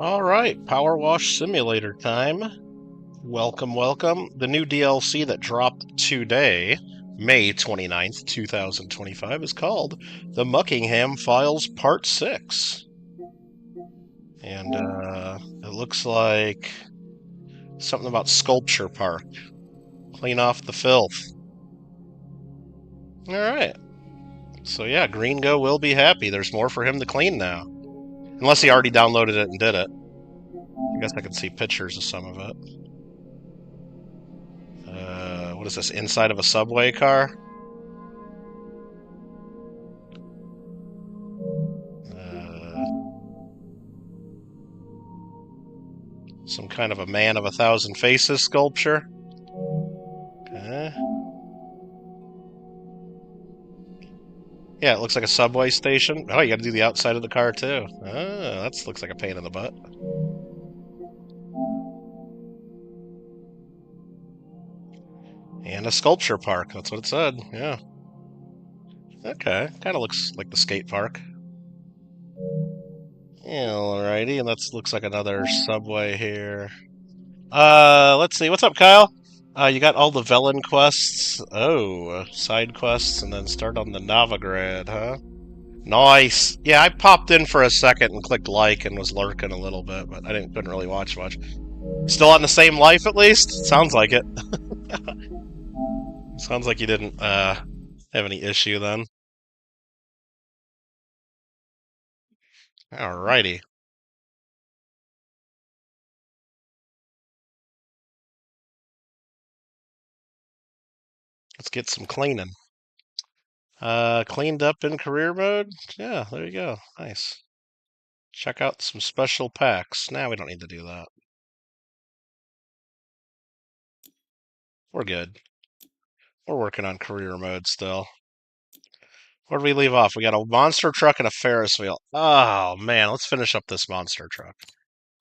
Alright, PowerWash Simulator time. Welcome, welcome. The new DLC that dropped today, May 29th, 2025, is called The Muckingham Files Part 6. And it looks like something about Sculpture Park. Clean off the filth. Alright. So yeah, Gringo will be happy. There's more for him to clean now. Unless he already downloaded it and did it. I guess I can see pictures of some of it. What is this, inside of a subway car? Some kind of a man of 1,000 faces sculpture. Okay. Yeah, it looks like a subway station. Oh, you gotta do the outside of the car too. Oh, that looks like a pain in the butt. And a sculpture park, that's what it said, yeah. Okay, kind of looks like the skate park. Yeah, alrighty, and that looks like another subway here. Let's see, what's up, Kyle? You got all the Velen quests. Oh, side quests, and then start on the Novigrad, huh? Nice. Yeah, I popped in for a second and clicked like and was lurking a little bit, but couldn't really watch much. Still on the same life, at least? Sounds like it. Sounds like you didn't have any issue then. Alrighty. Let's get some cleaning. Cleaned up in career mode? Yeah, there you go. Nice. Check out some special packs. Nah, we don't need to do that. We're good. We're working on career mode still. Where did we leave off? We got a monster truck and a Ferris wheel. Oh, man, let's finish up this monster truck.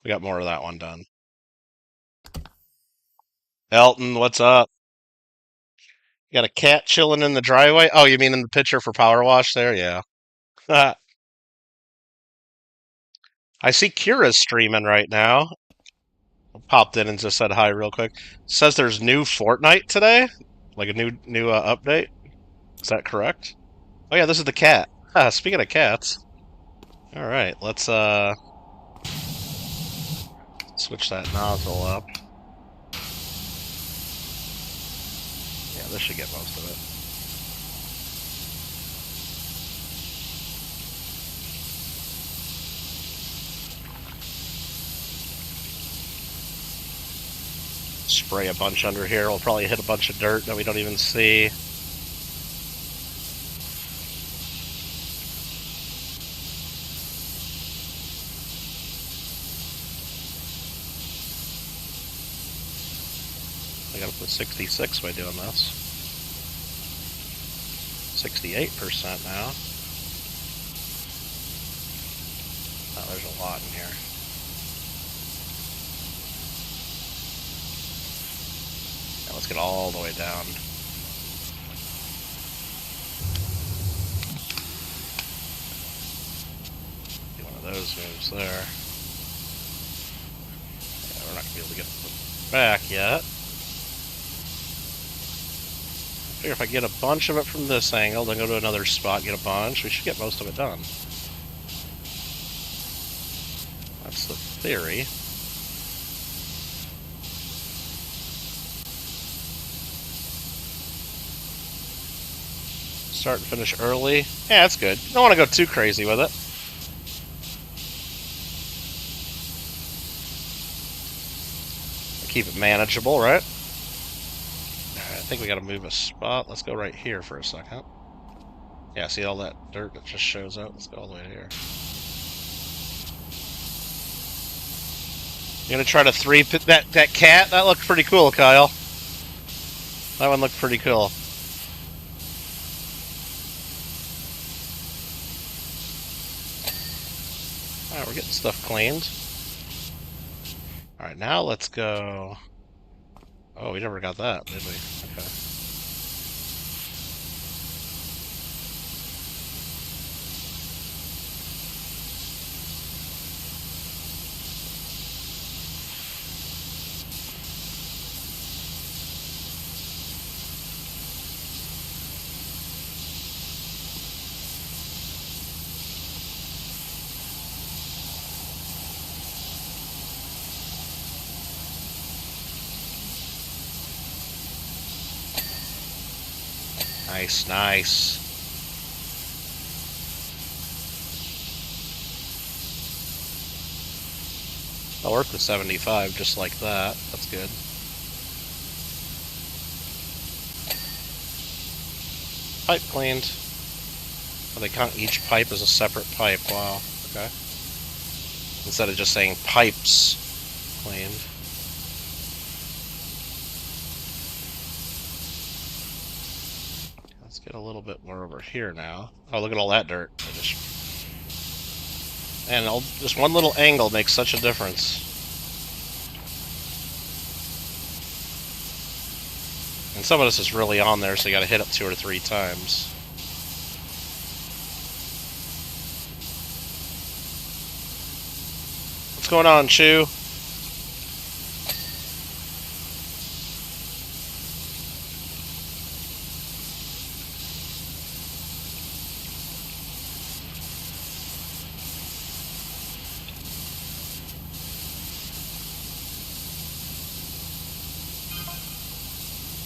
We got more of that one done. Elton, what's up? You got a cat chilling in the driveway? Oh, you mean in the picture for PowerWash there? Yeah. I see Kira's streaming right now. Popped in and just said hi real quick. Says there's new Fortnite today? Like a new update? Is that correct? Oh yeah, this is the cat. Speaking of cats. Alright, let's switch that nozzle up. Yeah, this should get most of it. Spray a bunch under here. We'll probably hit a bunch of dirt that we don't even see. I gotta put 66 by doing this. 68% now. Oh, there's a lot in here. Now let's get all the way down. Do one of those moves there. Yeah, we're not gonna be able to get back yet. I figure if I get a bunch of it from this angle, then go to another spot, get a bunch, we should get most of it done. That's the theory. Start and finish early. Yeah, that's good. You don't want to go too crazy with it. Keep it manageable, right? I think we got to move a spot. Let's go right here for a second. Yeah, see all that dirt that just shows up? Let's go all the way here. You're gonna try to that cat? That looked pretty cool, Kyle. That one looked pretty cool. Alright, we're getting stuff cleaned. Alright, now let's go... Oh, we never got that, did we? Okay. Nice, nice. Oh, we're up to 75, just like that. That's good. Pipe cleaned. Oh, they count each pipe as a separate pipe. Wow. Okay. Instead of just saying pipes cleaned. Let's get a little bit more over here now. Oh, look at all that dirt. And just one little angle makes such a difference. And some of this is really on there, so you gotta hit it 2 or 3 times. What's going on, Chew?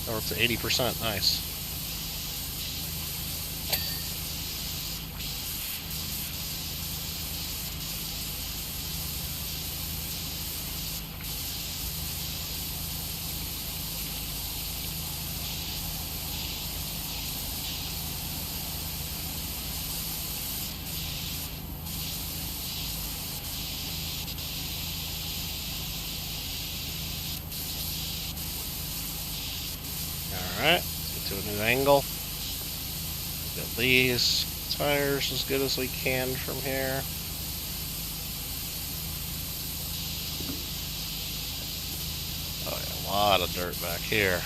We're up to 80%. Nice. Alright, let's get to a new angle. Get these tires as good as we can from here. Oh yeah, a lot of dirt back here.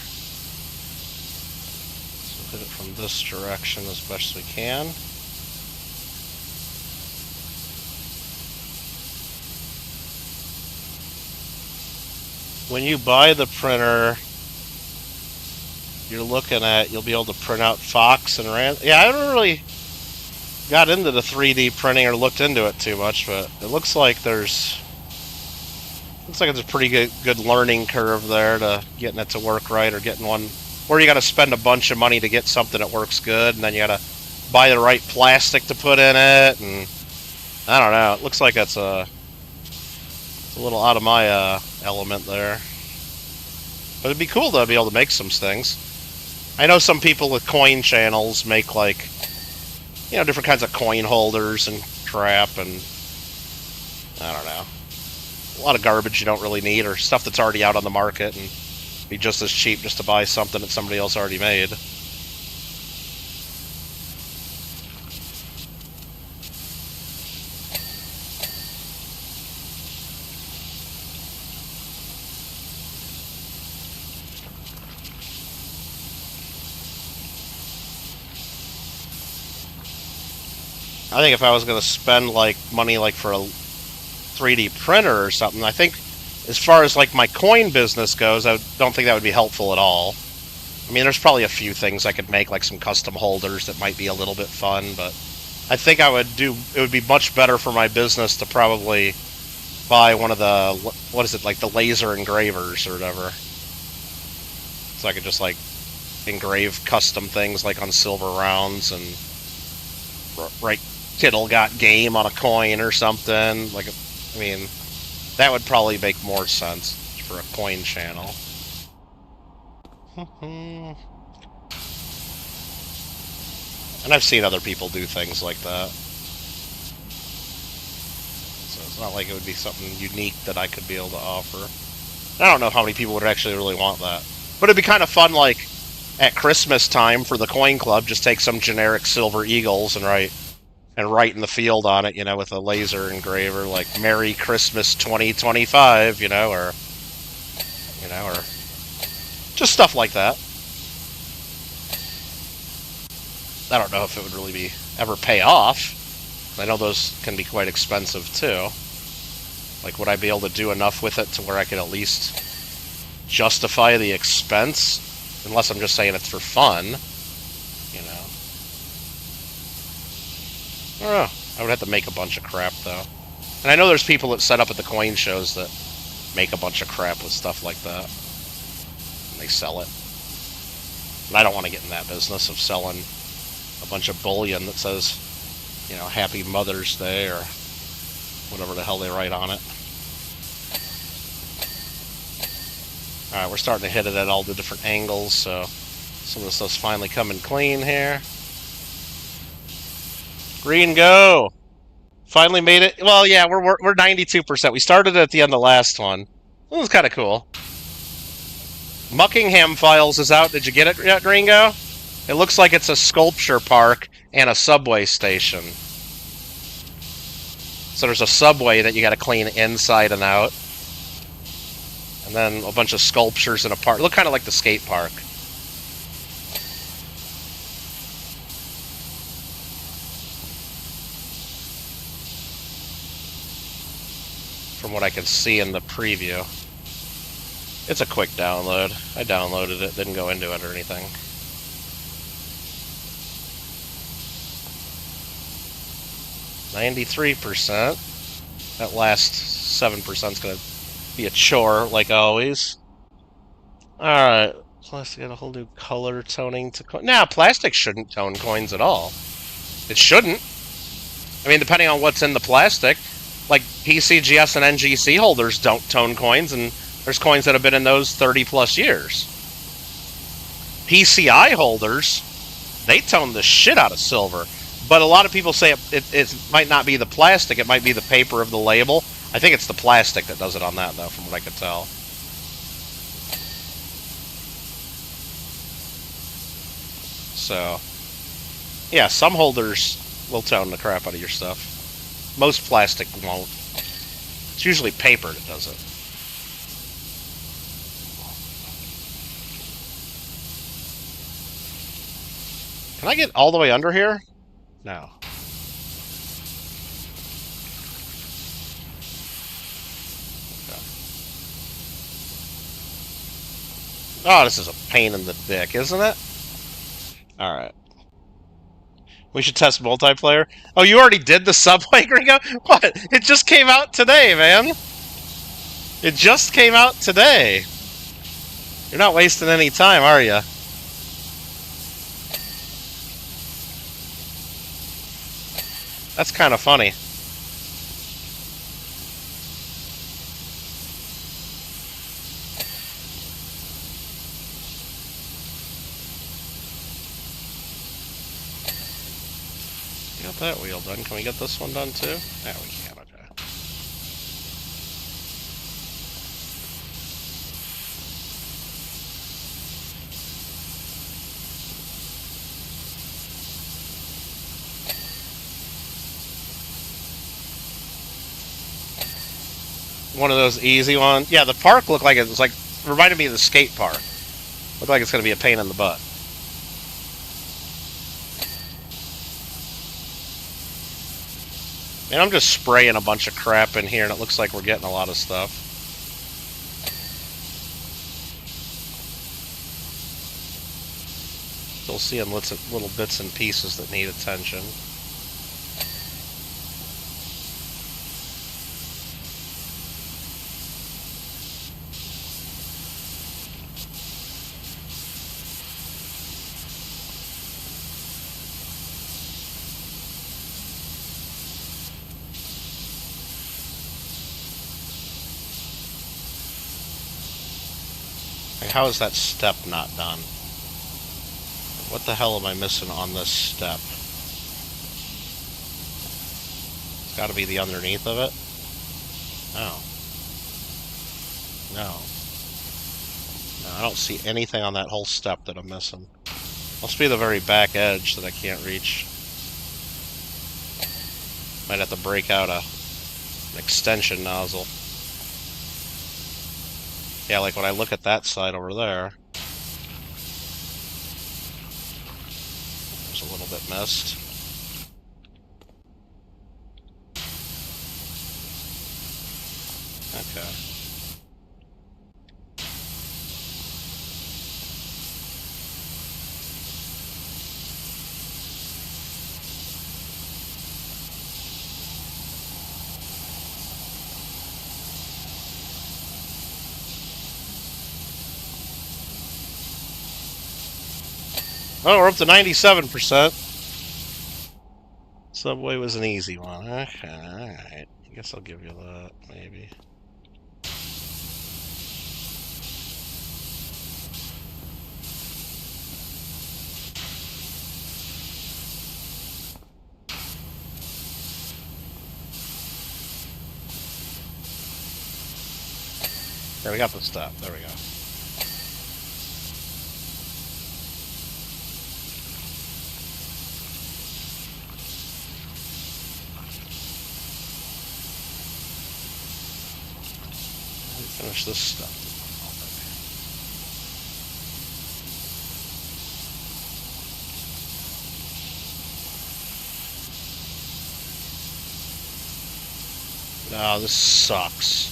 So hit it from this direction as best we can. When you buy the printer, you're looking at, you'll be able to print out Fox and Rand. Yeah, I haven't really got into the 3D printing or looked into it too much, but it looks like it's a pretty good learning curve there to getting it to work right, or getting one where you got to spend a bunch of money to get something that works good, and then you got to buy the right plastic to put in it, and I don't know. It looks like it's a little out of my element there, but it'd be cool to be able to make some things. I know some people with coin channels make, like, you know, different kinds of coin holders and crap, and I don't know. A lot of garbage you don't really need, or stuff that's already out on the market and be just as cheap just to buy something that somebody else already made. I think if I was going to spend, like, money, like, for a 3D printer or something, I think as far as, like, my coin business goes, I don't think that would be helpful at all. I mean, there's probably a few things I could make, like some custom holders that might be a little bit fun, but I think it would be much better for my business to probably buy one of the, what is it, like the laser engravers or whatever. So I could just, like, engrave custom things, like on silver rounds, and write kittlegotgame on a coin or something. Like, I mean, that would probably make more sense for a coin channel. And I've seen other people do things like that. So it's not like it would be something unique that I could be able to offer. I don't know how many people would actually really want that. But it'd be kind of fun, like, at Christmas time for the coin club, just take some generic silver eagles and write in the field on it, you know, with a laser engraver, like Merry Christmas 2025, or just stuff like that. I don't know if it would really ever pay off. I know those can be quite expensive too. Like, would I be able to do enough with it to where I could at least justify the expense? Unless I'm just saying it's for fun, I don't know. I would have to make a bunch of crap, though. And I know there's people that set up at the coin shows that make a bunch of crap with stuff like that. And they sell it. But I don't want to get in that business of selling a bunch of bullion that says, you know, Happy Mother's Day or whatever the hell they write on it. Alright, we're starting to hit it at all the different angles, so some of this stuff's finally coming clean here. Green, go! Finally made it. Well, yeah, we're 92%. We started at the end of the last one. It was kind of cool. Muckingham Files is out. Did you get it yet, Gringo? It looks like it's a sculpture park and a subway station. So there's a subway that you got to clean inside and out. And then a bunch of sculptures in a park. Look kind of like the skate park. From what I can see in the preview. It's a quick download. I downloaded it, didn't go into it or anything. %. That last 7% is going to be a chore, like always. Alright. Plastic got a whole new color toning to coin. Nah, plastic shouldn't tone coins at all. It shouldn't. I mean, depending on what's in the plastic. Like, PCGS and NGC holders don't tone coins, and there's coins that have been in those 30 plus years. PCI holders, they tone the shit out of silver. But a lot of people say it might not be the plastic, it might be the paper of the label. I think it's the plastic that does it on that, though, from what I could tell. So, yeah, some holders will tone the crap out of your stuff. Most plastic won't. It's usually paper that does it. Can I get all the way under here? No. Okay. Oh, this is a pain in the dick, isn't it? Alright. We should test multiplayer. Oh, you already did the Subway, Gringo? What? It just came out today, man. It just came out today. You're not wasting any time, are you? That's kind of funny. Got that wheel done. Can we get this one done too? Yeah, we can. Okay. One of those easy ones. Yeah, the park looked like it was like reminded me of the skate park. Looked like it's going to be a pain in the butt. And I'm just spraying a bunch of crap in here, and it looks like we're getting a lot of stuff. Still seeing little bits and pieces that need attention. How is that step not done? What the hell am I missing on this step? It's got to be the underneath of it. Oh. No. No, I don't see anything on that whole step that I'm missing. Must be the very back edge that I can't reach. Might have to break out an extension nozzle. Yeah, like when I look at that side over there, there's a little bit missed. Okay. Oh, we're up to 97%. Subway was an easy one. Okay, alright. I guess I'll give you that, maybe. There, we got the stop. There we go. Finish this stuff. Oh, this sucks.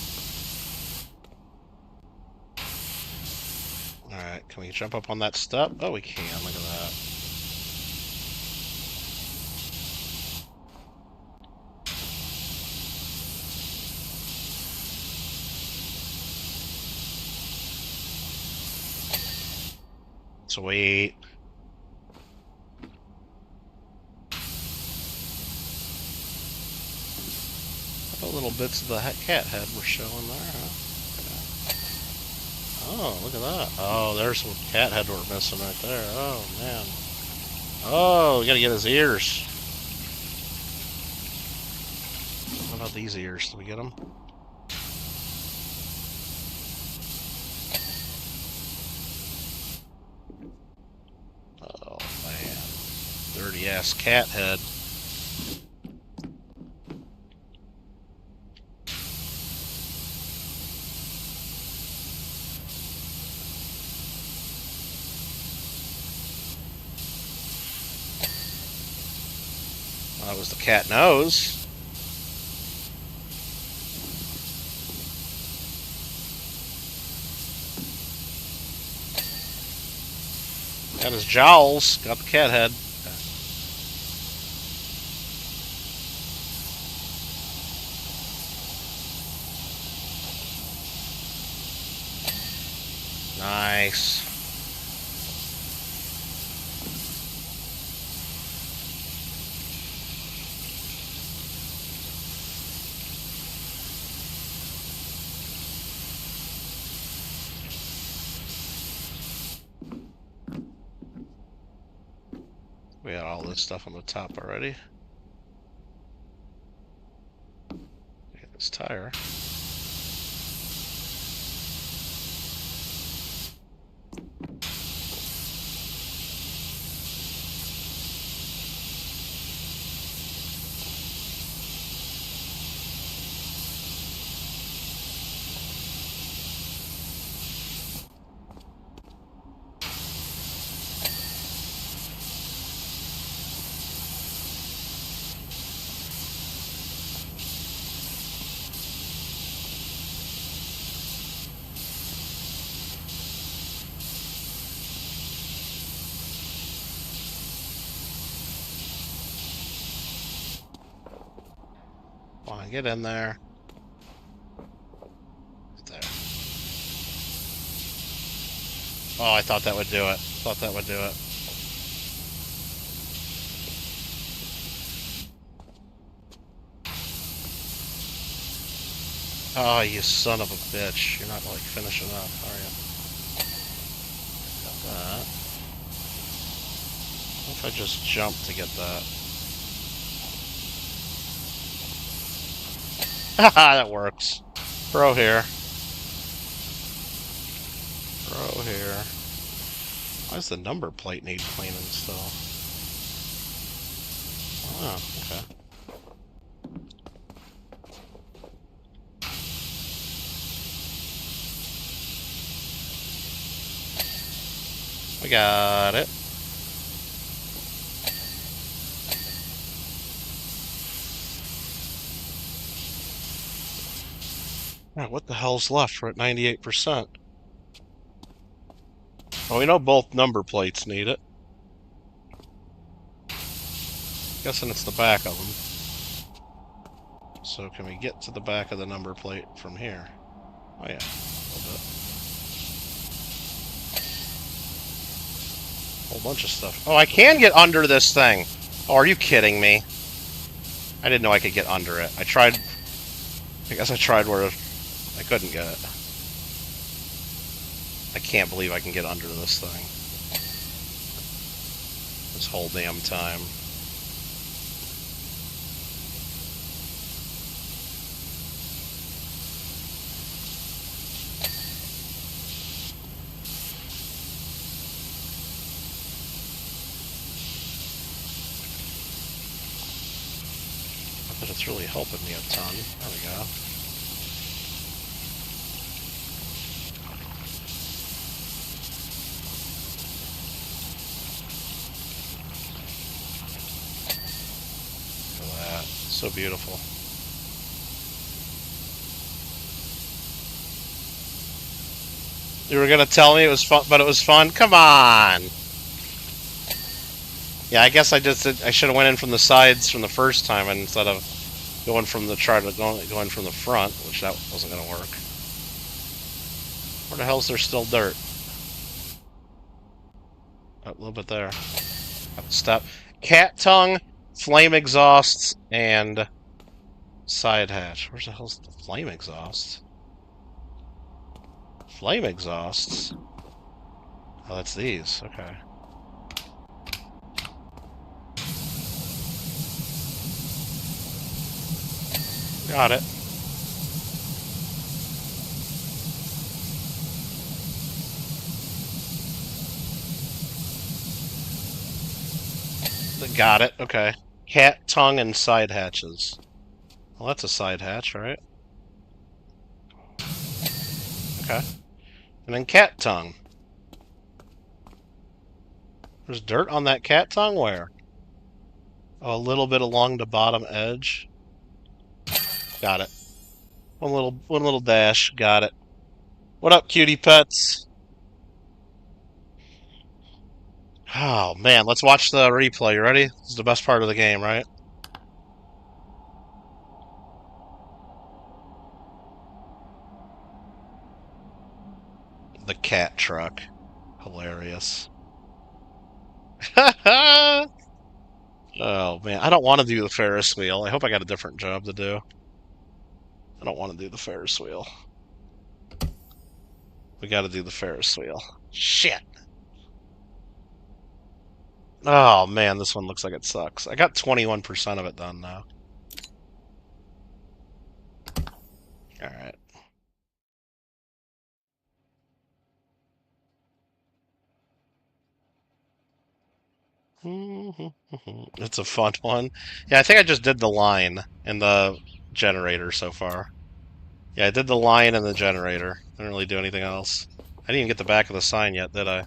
Alright, can we jump up on that step? Oh, we can. Look at that. Sweet. Little bits of the cat head were showing there, huh? Oh, look at that. Oh, there's some cat head we're missing right there. Oh, man. Oh, we gotta get his ears. What about these ears? Did we get them? Oh, man. Dirty-ass cat head. That was the cat nose. Got his jowls. Got the cat head. Nice. We got all this stuff on the top already. Get this tire. Come on, get in there. There. Oh, I thought that would do it. Thought that would do it. Oh, you son of a bitch. You're not, like, finishing up, are you? Got that. What if I just jump to get that? Haha, that works. Throw here. Throw here. Why does the number plate need cleaning still? Oh, okay. We got it. Right, what the hell's left? We're at 98%. Well, we know both number plates need it. Guessing it's the back of them. So can we get to the back of the number plate from here? Oh yeah, a little bit. Whole bunch of stuff. Oh, I can get under this thing. Oh, are you kidding me? I didn't know I could get under it. I tried... I guess I tried where I couldn't get it. I can't believe I can get under this thing. This whole damn time. But it's really helping me a ton. There we go. Look at that. So beautiful. You were gonna tell me it was fun, but it was fun? Come on! Yeah, I guess I should have went in from the sides from the first time instead of going from the going from the front, which that wasn't gonna work. Where the hell's there still dirt? Oh, a little bit there. Stop. Cat tongue, flame exhausts, and side hatch. Where's the hell's the flame exhausts? Flame exhausts? Oh, that's these. Okay. Got it. Got it. Okay. Cat tongue and side hatches. Well, that's a side hatch, right? Okay. And then cat tongue. There's dirt on that cat tongue? Where? Oh, a little bit along the bottom edge. Got it. One little dash. Got it. What up, cutie pets? Oh, man. Let's watch the replay. You ready? This is the best part of the game, right? The cat truck. Hilarious. Oh, man. I don't want to do the Ferris wheel. I hope I got a different job to do. I don't want to do the Ferris wheel. We got to do the Ferris wheel. Shit. Oh, man. This one looks like it sucks. I got 21% of it done now. Alright. It's a fun one. Yeah, I think I just did the line and the generator so far. Yeah, I did the line and the generator. I didn't really do anything else. I didn't even get the back of the sign yet, did I?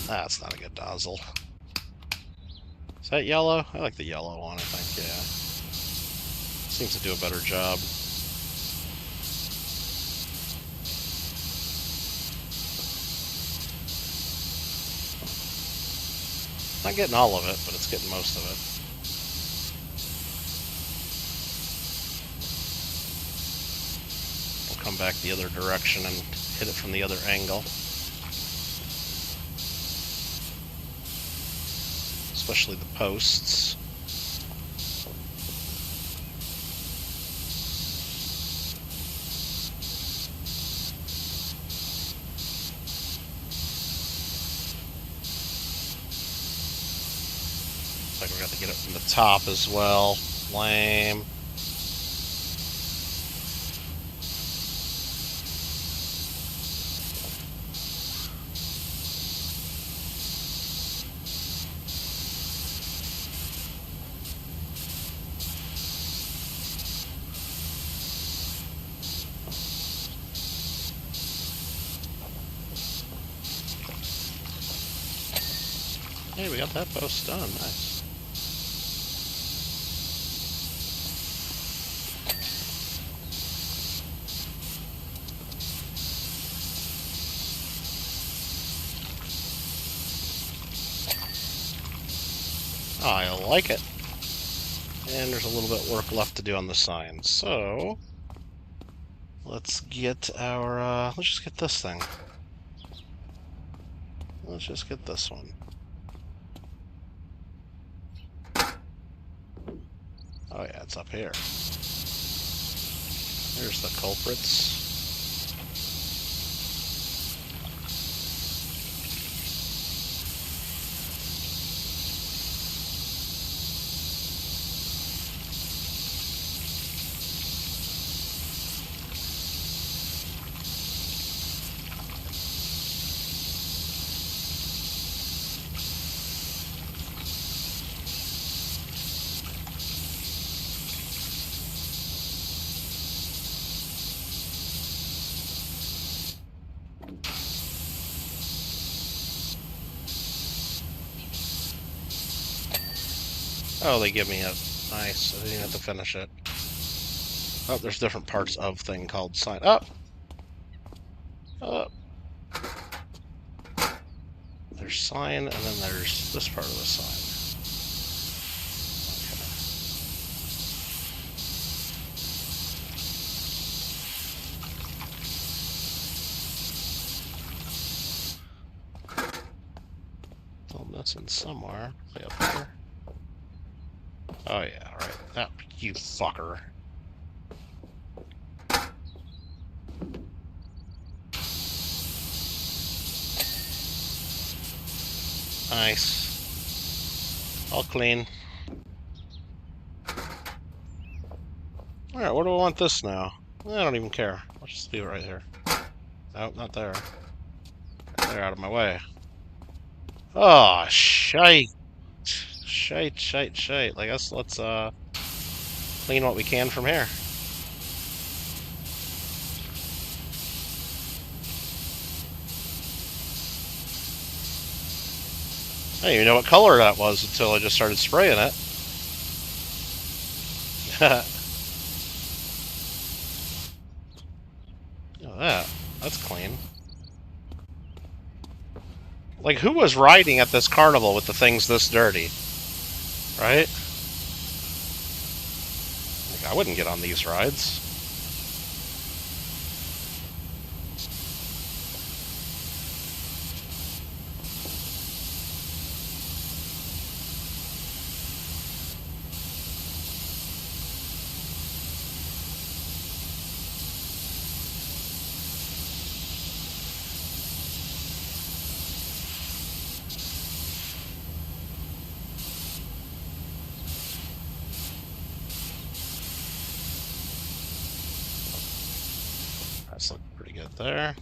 That's not a good nozzle. Is that yellow? I like the yellow one, I think, yeah. Seems to do a better job. Not getting all of it, but it's getting most of it. We'll come back the other direction and hit it from the other angle. Especially the posts. Looks like we're going to get it from the top as well. Flame. Hey, we got that post done. Nice. I like it. And there's a little bit of work left to do on the signs, so Let's get our, let's just get this thing. Let's just get this one. Oh yeah, it's up here. There's the culprits. Oh, they give me a nice. I didn't have to finish it. Oh, there's different parts of thing called sign. Oh! Oh! There's sign, and then there's this part of the sign. Okay. Well, that's in somewhere. Way up here. Oh yeah, right. That, you fucker. Nice. All clean. Alright, where do I want this now? I don't even care. Let's just leave it right here. Nope, not there. Right there, out of my way. Oh, shite. Shite. I guess let's clean what we can from here. I didn't even know what color that was until I just started spraying it. Look at that. That's clean. Like, who was riding at this carnival with the things this dirty? Right? Like, I wouldn't get on these rides. That's looking pretty good there.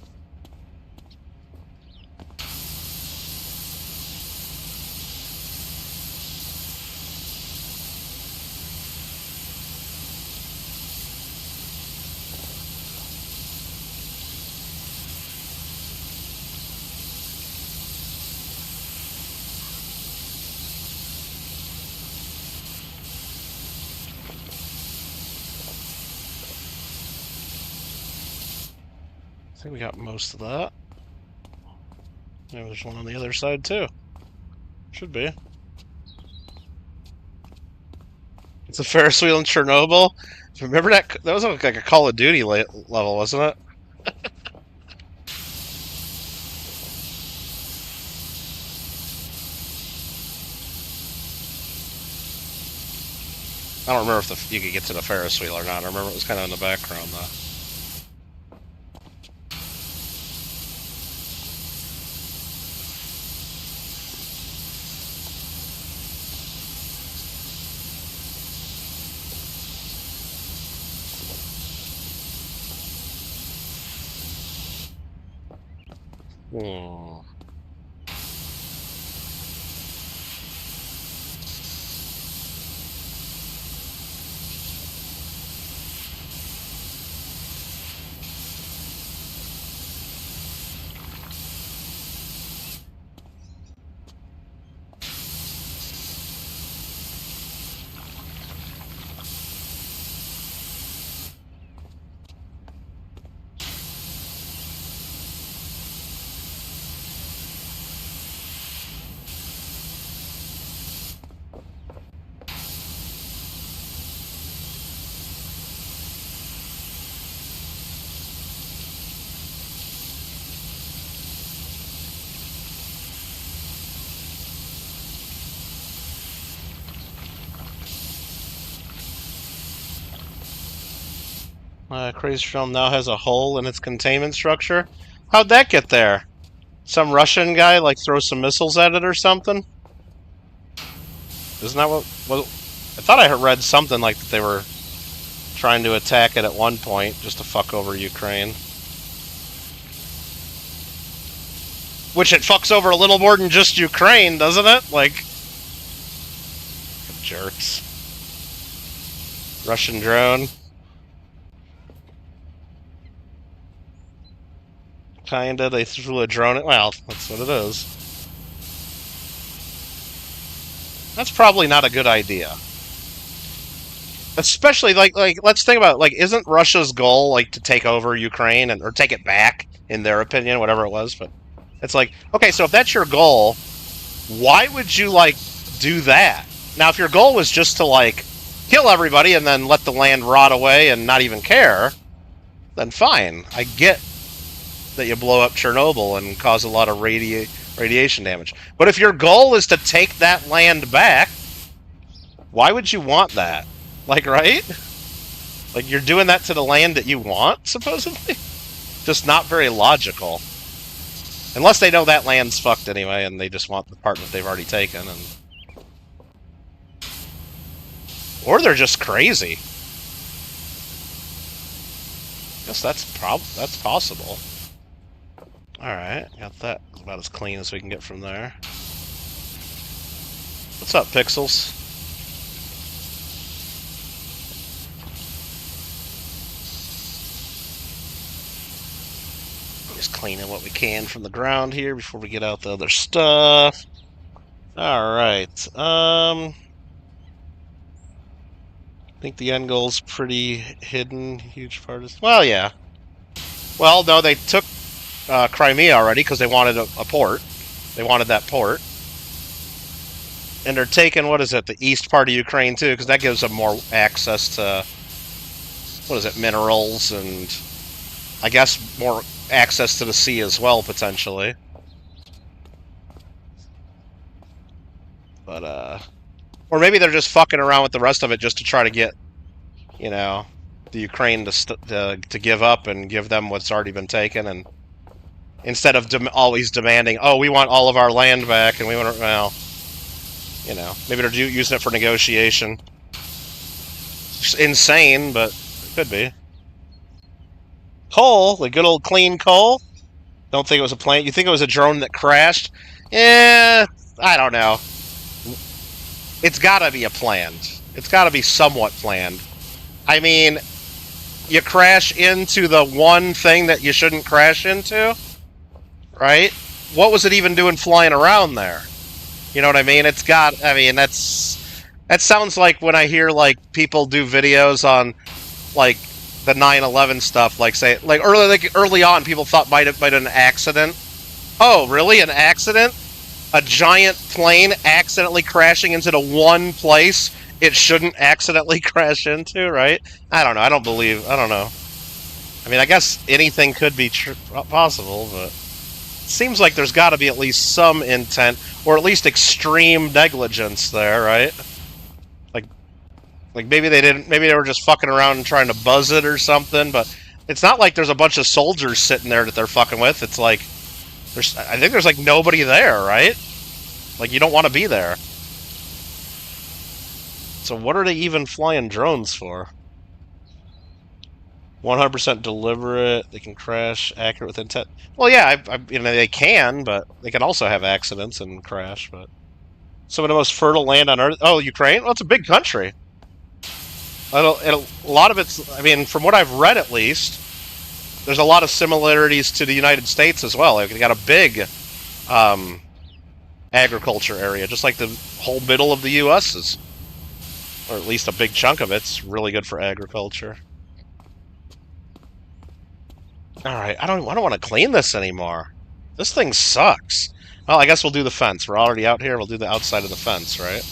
I think we got most of that. Yeah, there's one on the other side too. Should be. It's a Ferris wheel in Chernobyl. Remember that? That was like a Call of Duty level, wasn't it? I don't remember if you could get to the Ferris wheel or not. I remember it was kind of in the background though. Hmm. Crazy Film now has a hole in its containment structure. How'd that get there? Some Russian guy, like, throw some missiles at it or something? Isn't that what... I thought I read something like that they were trying to attack it at one point, just to fuck over Ukraine. Which it fucks over a little more than just Ukraine, doesn't it? Like... jerks. Russian drone. Kinda, they threw a drone at... well, that's what it is. That's probably not a good idea. Especially, like, let's think about it. Like, isn't Russia's goal, like, to take over Ukraine, or take it back, in their opinion, whatever it was, but... it's like, okay, so if that's your goal, why would you, like, do that? Now, if your goal was just to, like, kill everybody and then let the land rot away and not even care, then fine. I get that you blow up Chernobyl and cause a lot of radiation damage. But if your goal is to take that land back, why would you want that? Like, right? Like, you're doing that to the land that you want, supposedly? Just not very logical. Unless they know that land's fucked anyway, and they just want the part that they've already taken, and... or they're just crazy. Guess that's possible. Alright, got that about as clean as we can get from there. What's up, Pixels? Just cleaning what we can from the ground here before we get out the other stuff. Alright, I think the end goal's pretty hidden. Huge part is... well, yeah. Well, no, they took Crimea already because they wanted a port. They wanted that port. And they're taking, what is it, the east part of Ukraine, too, because that gives them more access to, what is it, minerals and, I guess, more access to the sea as well, potentially. But, or maybe they're just fucking around with the rest of it just to try to get, you know, the Ukraine to give up and give them what's already been taken, and instead of always demanding, oh, we want all of our land back, and we want to, well, you know, maybe they're using it for negotiation. It's insane, but it could be. Coal, the good old clean coal. Don't think it was a plane. You think it was a drone that crashed? Yeah, I don't know. It's gotta be planned. It's gotta be somewhat planned. I mean, you crash into the one thing that you shouldn't crash into, right? What was it even doing flying around there? You know what I mean? It's got, I mean, that sounds like when I hear, like, people do videos on, like, the 9/11 stuff, like, say, like, early on, people thought might have been an accident. Oh, really? An accident? A giant plane accidentally crashing into the one place it shouldn't accidentally crash into, right? I don't know. I don't know. I mean, I guess anything could be possible, but it seems like there's got to be at least some intent, or at least extreme negligence there, right? Like maybe they didn't, maybe they were just fucking around and trying to buzz it or something, but it's not like there's a bunch of soldiers sitting there that they're fucking with. It's like, I think there's like nobody there, right? Like, you don't want to be there. So what are they even flying drones for? 100% deliberate. They can crash. Accurate with intent. Well, yeah, you know, they can, but they can also have accidents and crash. But some of the most fertile land on Earth. Oh, Ukraine. Well, it's a big country. A lot of it's. I mean, from what I've read, at least, there's a lot of similarities to the United States as well. Like, they got a big agriculture area, just like the whole middle of the U.S. is, or at least a big chunk of it's really good for agriculture. All right, I don't want to clean this anymore. This thing sucks. Well, I guess we'll do the fence. We're already out here. We'll do the outside of the fence, right?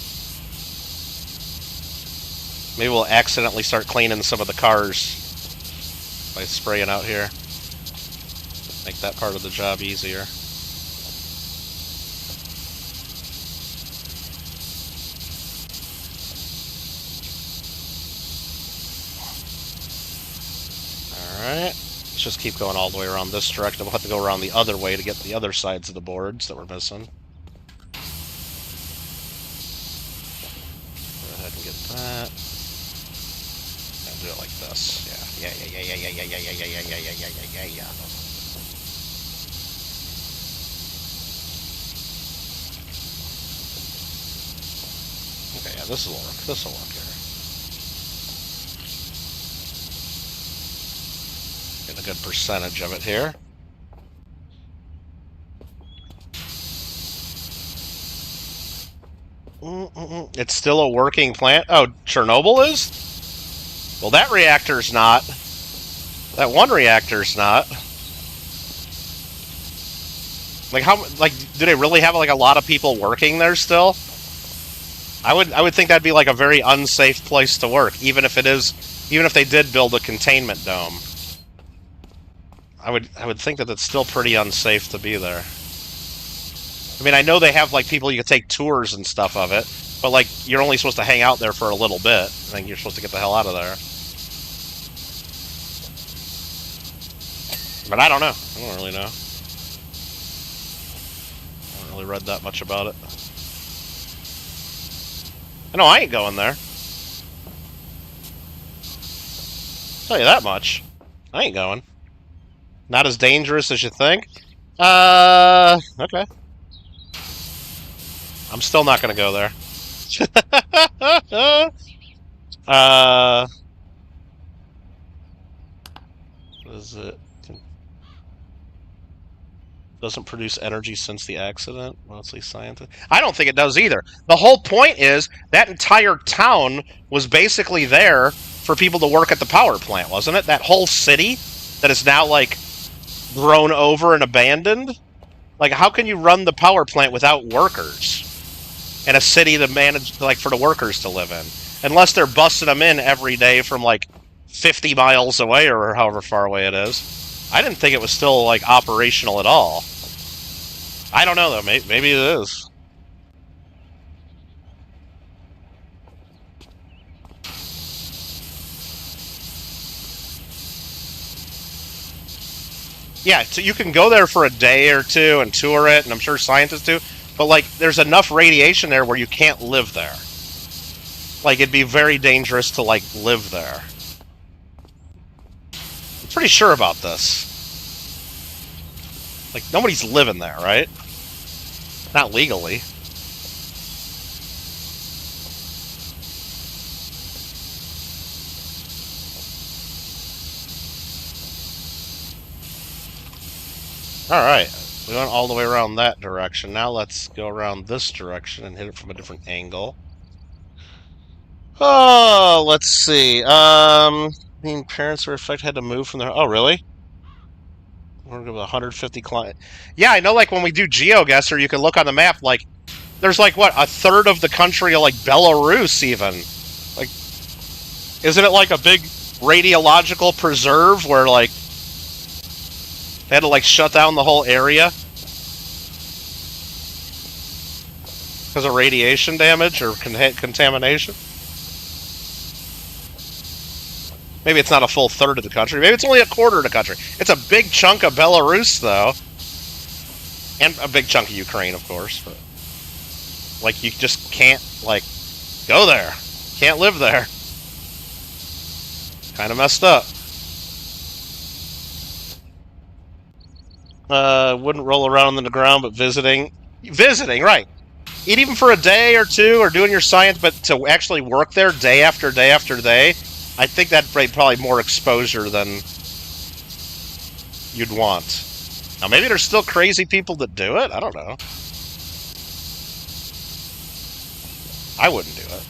Maybe we'll accidentally start cleaning some of the cars by spraying out here. Make that part of the job easier. Alright. Let's just keep going all the way around this direction. We'll have to go around the other way to get the other sides of the boards that we're missing. Go ahead and get that. And do it like this. Yeah. Okay, yeah, this will work. This will work here. Get a good percentage of it here. It's still a working plant? Oh, Chernobyl is? Well, that reactor's not. That one reactor's not. Like, how, like, do they really have, like, a lot of people working there still? I would think that'd be, like, a very unsafe place to work, even if they did build a containment dome. I would think that it's still pretty unsafe to be there. I mean, I know they have, like, people you can take tours and stuff of it, but, like, you're only supposed to hang out there for a little bit. I think you're supposed to get the hell out of there. But I don't know. I don't really know. I haven't really read that much about it. I know I ain't going there. Tell you that much. I ain't going. Not as dangerous as you think? Okay. I'm still not gonna go there. What is it? Doesn't produce energy since the accident. Mostly scientist. I don't think it does either. The whole point is that entire town was basically there for people to work at the power plant, wasn't it? That whole city that is now, like, grown over and abandoned? Like, how can you run the power plant without workers? And a city to manage, like, for the workers to live in. Unless they're busting them in every day from, like, 50 miles away or however far away it is. I didn't think it was still, like, operational at all. I don't know, though. Maybe it is. Yeah, so you can go there for a day or two and tour it, and I'm sure scientists do, but, like, there's enough radiation there where you can't live there. Like, it'd be very dangerous to, like, live there. I'm pretty sure about this. Like, nobody's living there, right? Not legally. Alright, we went all the way around that direction. Now let's go around this direction and hit it from a different angle. Oh, let's see. Mean parents were affected, had to move from their... Oh, really? We're going to 150 clients. Yeah, I know, like, when we do GeoGuessr, you can look on the map, like, there's, like, what, a third of the country of, like, Belarus, even. Like, isn't it, like, a big radiological preserve where, like, they had to, like, shut down the whole area? Because of radiation damage or contamination? Maybe it's not a full third of the country. Maybe it's only a quarter of the country. It's a big chunk of Belarus, though. And a big chunk of Ukraine, of course. But, like, you just can't, like, go there. Can't live there. Kind of messed up. Wouldn't roll around on the ground, but visiting. Visiting, right. Even for a day or two, or doing your science, but to actually work there day after day after day, I think that'd bring probably more exposure than you'd want. Now, maybe there's still crazy people that do it. I don't know. I wouldn't do it.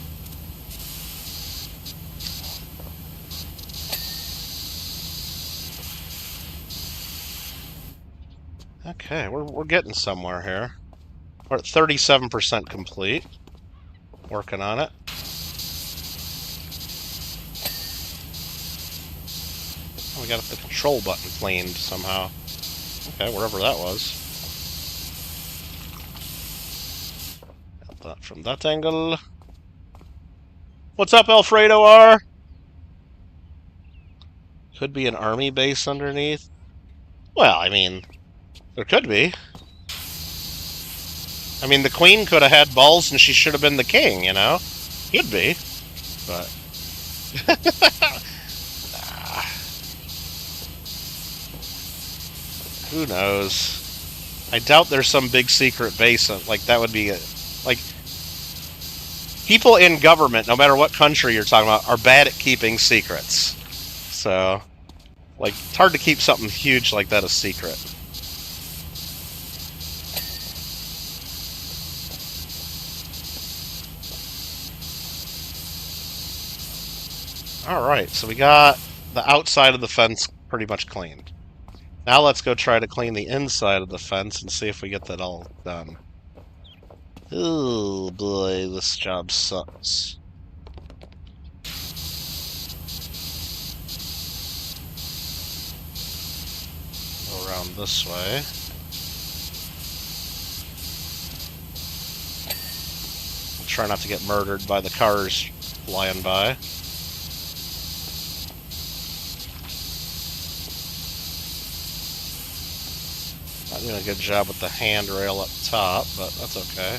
Okay, we're getting somewhere here. We're at 37% complete. Working on it. Oh, we got the control button cleaned somehow. Okay, wherever that was. Got that from that angle. What's up, Alfredo R? Could be an army base underneath. Well, I mean, there could be. I mean, the queen could have had balls and she should have been the king, you know? Could be. But... who knows? I doubt there's some big secret base. Like, that would be... like, people in government, no matter what country you're talking about, are bad at keeping secrets. So, like, it's hard to keep something huge like that a secret. Alright, so we got the outside of the fence pretty much cleaned. Now let's go try to clean the inside of the fence and see if we get that all done. Oh boy, this job sucks. Go around this way. Try not to get murdered by the cars flying by. Not doing a good job with the handrail up top, but that's okay.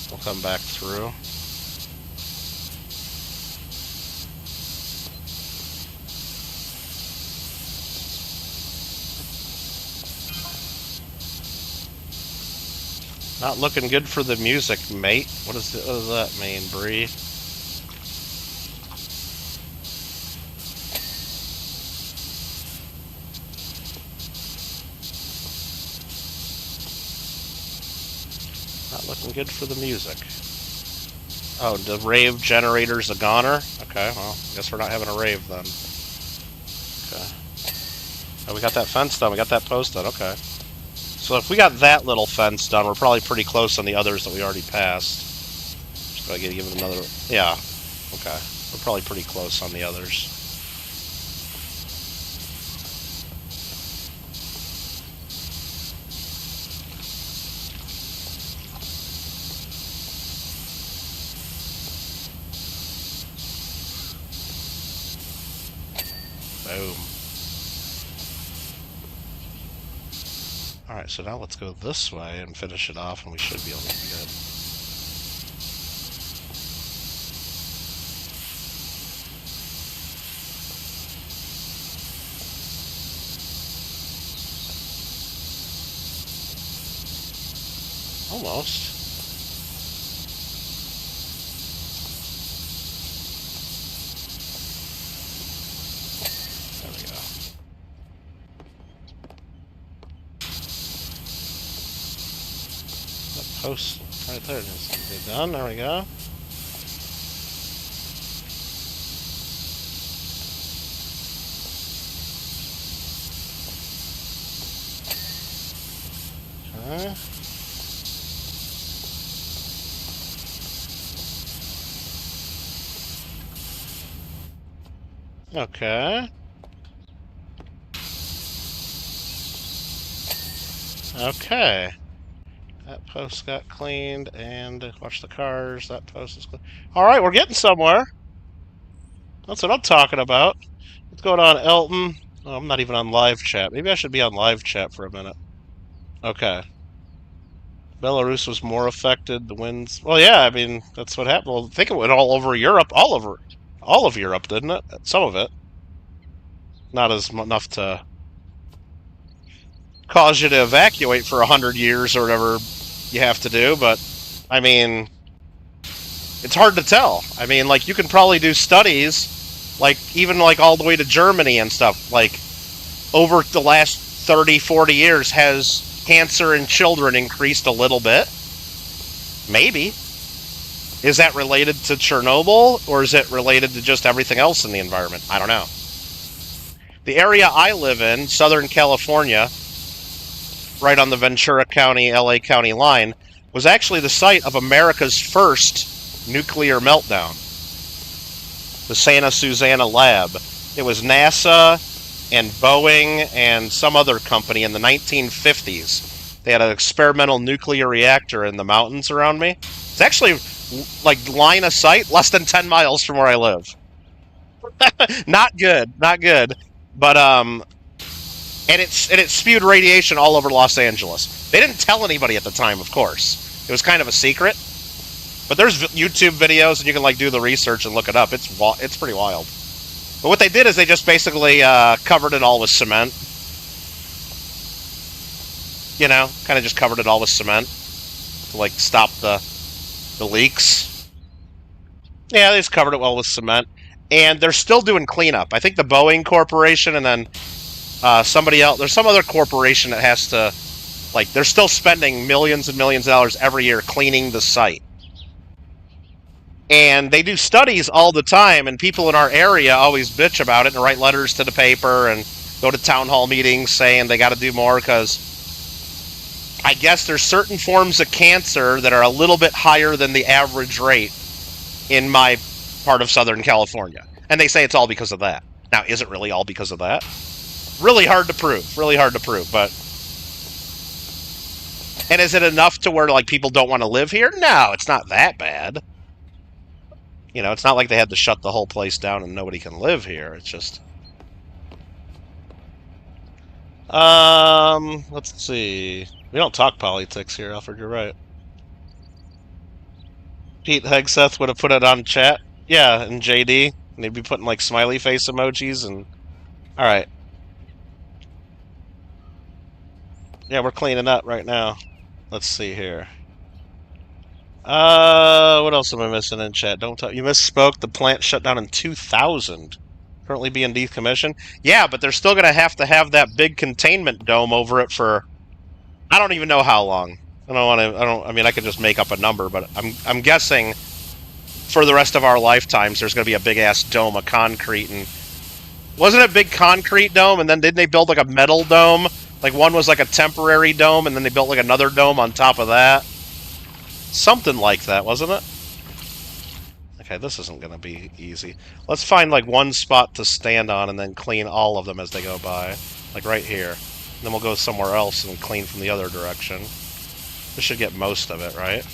We'll come back through. Not looking good for the music, mate. What does that mean, Bree? Not looking good for the music. Oh, the rave generator's a goner? Okay, well, I guess we're not having a rave then. Okay. Oh, we got that fence done. We got that post done. Okay. So if we got that little fence done, we're probably pretty close on the others that we already passed. Just gotta give it another... yeah. Okay. We're probably pretty close on the others. Boom. Alright, so now let's go this way and finish it off, and we should be able to be good. Almost. There we go. That post right there needs to be done. There we go. Okay. Okay. Okay. That post got cleaned, and watch the cars. That post is clean. Alright, we're getting somewhere. That's what I'm talking about. What's going on, Elton? Oh, I'm not even on live chat. Maybe I should be on live chat for a minute. Okay. Belarus was more affected. The winds... well, yeah, I mean, that's what happened. Well, I think it went all over Europe. All of Europe, didn't it? Some of it. Not as enough to cause you to evacuate for 100 years or whatever you have to do, but, I mean, it's hard to tell. I mean, like, you can probably do studies, like, even, like, all the way to Germany and stuff, like, over the last 30, 40 years, has cancer in children increased a little bit? Maybe. Is that related to Chernobyl, or is it related to just everything else in the environment? I don't know. The area I live in, Southern California, right on the Ventura County, LA County line, was actually the site of America's first nuclear meltdown. The Santa Susana Lab. It was NASA and Boeing and some other company in the 1950s. They had an experimental nuclear reactor in the mountains around me. It's actually, like, line of sight, less than 10 miles from where I live. Not good, not good. But and it spewed radiation all over Los Angeles. They didn't tell anybody at the time, of course. It was kind of a secret. But there's YouTube videos, and you can like do the research and look it up. It's pretty wild. But what they did is they just basically covered it all with cement. You know, kind of just covered it all with cement to like stop the leaks. Yeah, they just covered it well with cement, and they're still doing cleanup. I think the Boeing Corporation, and then somebody else. There's some other corporation that has to, like, they're still spending millions and millions of dollars every year cleaning the site. And they do studies all the time, and people in our area always bitch about it and write letters to the paper and go to town hall meetings saying they got to do more because I guess there's certain forms of cancer that are a little bit higher than the average rate in my part of Southern California. And they say it's all because of that. Now, is it really all because of that? Really hard to prove. Really hard to prove, but... And is it enough to where, like, people don't want to live here? No, it's not that bad. You know, it's not like they had to shut the whole place down and nobody can live here. It's just... let's see. We don't talk politics here, Alfred, you're right. Pete Hegseth would have put it on chat. Yeah, and JD. And they'd be putting, like, smiley face emojis and... Alright. Yeah, we're cleaning up right now. Let's see here. What else am I missing in chat? Don't tell you misspoke. The plant shut down in 2000. Currently being decommissioned. Yeah, but they're still gonna have that big containment dome over it for I don't even know how long. I mean I could just make up a number, but I'm guessing for the rest of our lifetimes there's gonna be a big ass dome of concrete. And wasn't it a big concrete dome, and then didn't they build like a metal dome? Like one was like a temporary dome, and then they built like another dome on top of that. Something like that, wasn't it? Okay, this isn't going to be easy. Let's find like one spot to stand on and then clean all of them as they go by. Like right here. And then we'll go somewhere else and clean from the other direction. This should get most of it, right?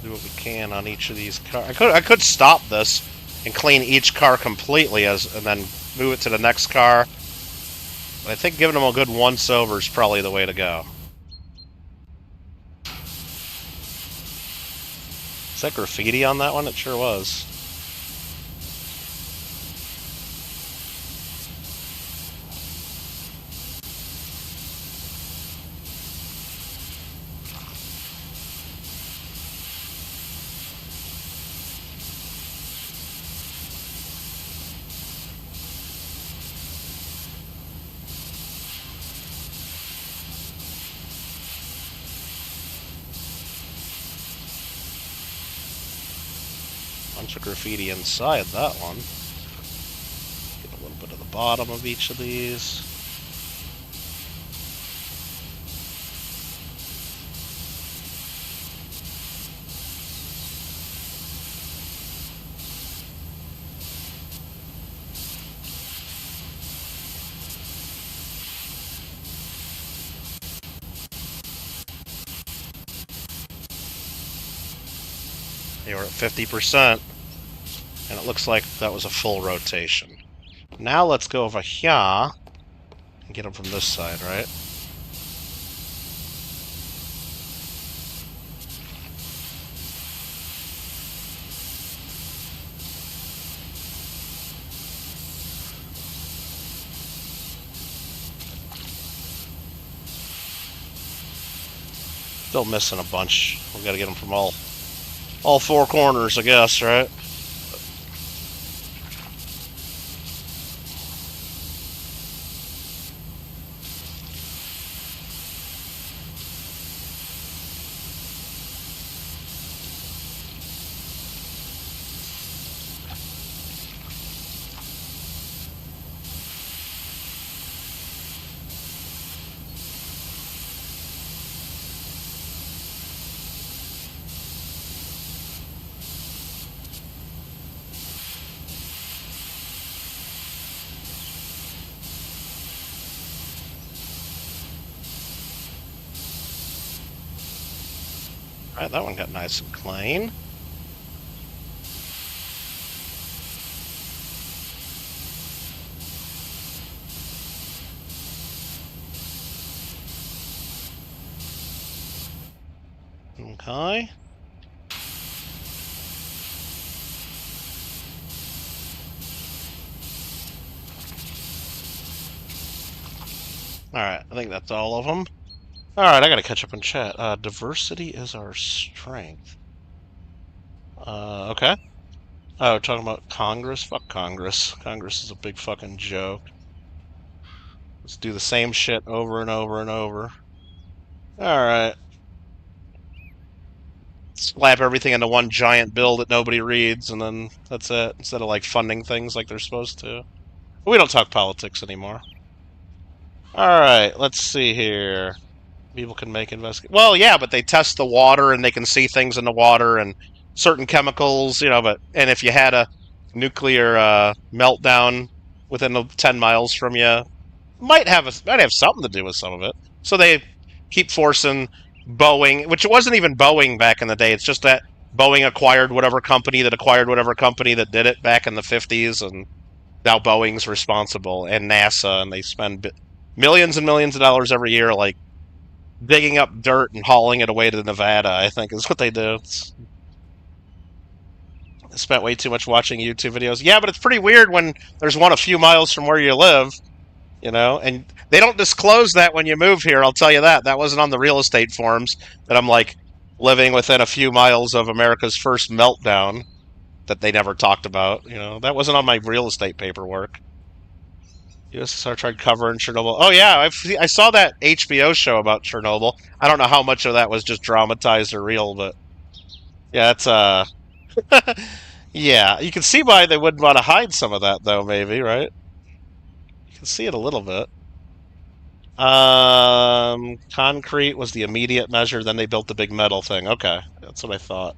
Do what we can on each of these cars. I could stop this and clean each car completely and then move it to the next car. But I think giving them a good once over is probably the way to go. Is that graffiti on that one? It sure was. Bunch of graffiti inside that one. Get a little bit of the bottom of each of these. They were at 50%, and it looks like that was a full rotation. Now let's go over here and get them from this side, right? Still missing a bunch. We gotta get them from all four corners, I guess, right? Alright, that one got nice and clean. Okay. Alright, I think that's all of them. Alright, I gotta catch up in chat. Diversity is our strength. Okay. Oh, talking about Congress? Fuck Congress. Congress is a big fucking joke. Let's do the same shit over and over and over. Alright. Slap everything into one giant bill that nobody reads, and then that's it. Instead of, like, funding things like they're supposed to. But we don't talk politics anymore. Alright, let's see here. People can make Well, yeah, but they test the water, and they can see things in the water, and certain chemicals, you know, and if you had a nuclear meltdown within 10 miles from you, might have something to do with some of it. So they keep forcing Boeing, which it wasn't even Boeing back in the day. It's just that Boeing acquired whatever company that did it back in the 50s, and now Boeing's responsible, and NASA, and they spend millions and millions of dollars every year, like, digging up dirt and hauling it away to Nevada, I think, is what they do. I spent way too much watching YouTube videos. Yeah, but it's pretty weird when there's one a few miles from where you live, you know, and they don't disclose that when you move here, I'll tell you that. That wasn't on the real estate forums, that I'm, like, living within a few miles of America's first meltdown that they never talked about, you know. That wasn't on my real estate paperwork. USSR tried covering Chernobyl. Oh, yeah, I saw that HBO show about Chernobyl. I don't know how much of that was just dramatized or real, but... yeah, it's, yeah, you can see why they wouldn't want to hide some of that, though, maybe, right? You can see it a little bit. Concrete was the immediate measure, then they built the big metal thing. Okay, that's what I thought.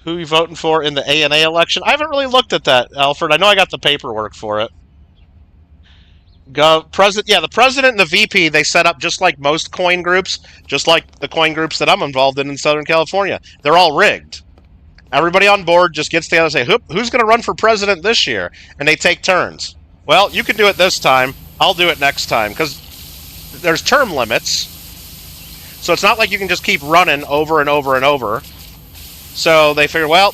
Who are you voting for in the A&A election? I haven't really looked at that, Alfred. I know I got the paperwork for it. The president and the VP, they set up just like most coin groups, just like the coin groups that I'm involved in Southern California. They're all rigged. Everybody on board just gets together and say, who's going to run for president this year? And they take turns. Well, you can do it this time. I'll do it next time. Because there's term limits. So it's not like you can just keep running over and over and over. So they figure, well,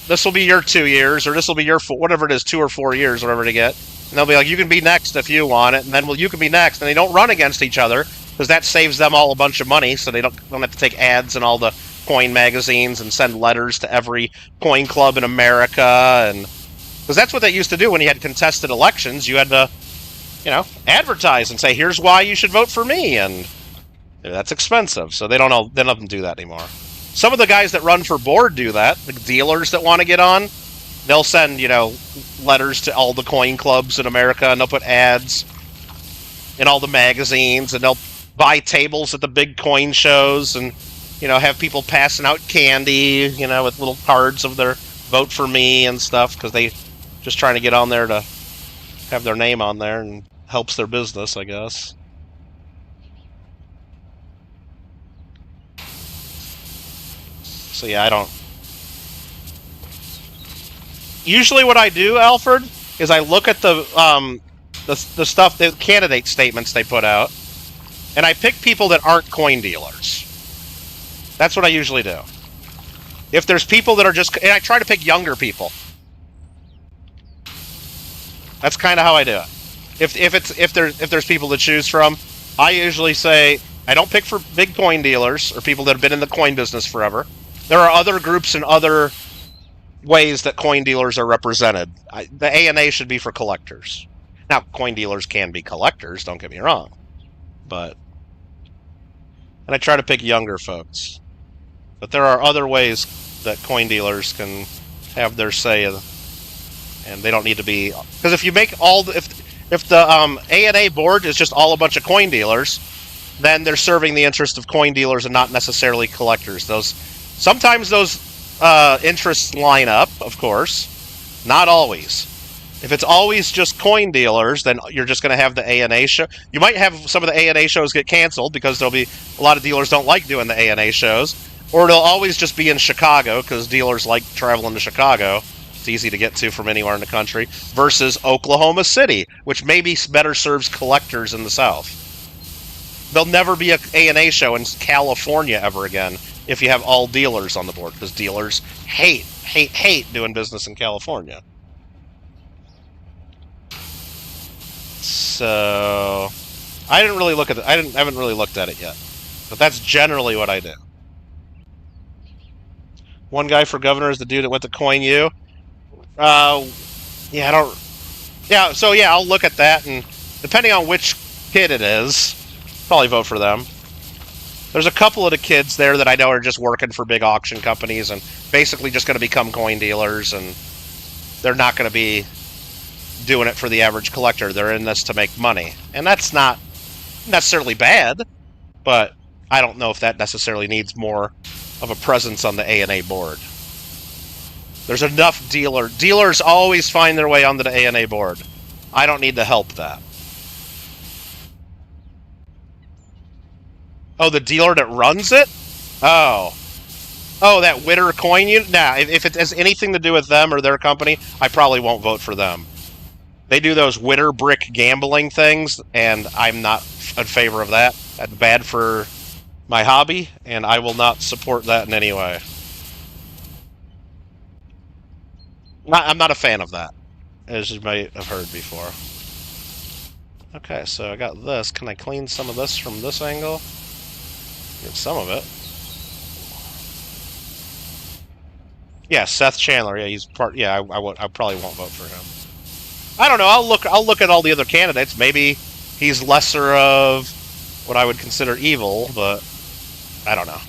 this will be your 2 years, or this will be your, whatever it is, 2 or 4 years, whatever to get. And they'll be like, you can be next if you want it, and then, well, you can be next. And they don't run against each other, because that saves them all a bunch of money, so they don't have to take ads in all the coin magazines and send letters to every coin club in America. And because that's what they used to do when you had contested elections. You had to, you know, advertise and say, here's why you should vote for me. And that's expensive, so they don't do that anymore. Some of the guys that run for board do that. The dealers that want to get on, they'll send, you know, letters to all the coin clubs in America, and they'll put ads in all the magazines, and they'll buy tables at the big coin shows, and, you know, have people passing out candy, you know, with little cards of their vote for me and stuff, because they just trying to get on there to have their name on there, and helps their business, I guess. So yeah, I don't... Usually what I do, Alfred, is I look at the stuff, the candidate statements they put out, and I pick people that aren't coin dealers. That's what I usually do. If there's people that are just... and I try to pick younger people. That's kind of how I do it. If there's people to choose from, I usually say, I don't pick for big coin dealers, or people that have been in the coin business forever. There are other groups and other ways that coin dealers are represented. The A&A should be for collectors. Now, coin dealers can be collectors, don't get me wrong. But... and I try to pick younger folks. But there are other ways that coin dealers can have their say, and they don't need to be... because if you make all... if the A&A board is just all a bunch of coin dealers, then they're serving the interest of coin dealers and not necessarily collectors. Sometimes those interests line up, of course. Not always. If it's always just coin dealers, then you're just going to have the A&A show. You might have some of the A&A shows get canceled because there'll be a lot of dealers don't like doing the A&A shows. Or they'll always just be in Chicago, because dealers like traveling to Chicago. It's easy to get to from anywhere in the country. Versus Oklahoma City, which maybe better serves collectors in the South. There'll never be a A&A show in California ever again if you have all dealers on the board, because dealers hate doing business in California. So I didn't really look at it. I haven't really looked at it yet, but that's generally what I do. One guy for governor is the dude that went to Coin U. Yeah, I don't. Yeah, so yeah, I'll look at that, and depending on which kid it is, probably vote for them. There's a couple of the kids there that I know are just working for big auction companies and basically just going to become coin dealers, and they're not going to be doing it for the average collector. They're in this to make money, and that's not necessarily bad, but I don't know if that necessarily needs more of a presence on the A&A board. There's enough dealers always find their way onto the A&A board. I don't need to help that. Oh, the dealer that runs it? Oh, that Witter coin unit? Nah, if it has anything to do with them or their company, I probably won't vote for them. They do those Witter brick gambling things, and I'm not in favor of that. That's bad for my hobby, and I will not support that in any way. I'm not a fan of that, as you might have heard before. Okay, so I got this. Can I clean some of this from this angle? Get some of it. Yeah, Seth Chandler. Yeah, he's part. Yeah, I probably won't vote for him. I don't know. I'll look at all the other candidates. Maybe he's lesser of what I would consider evil, but I don't know.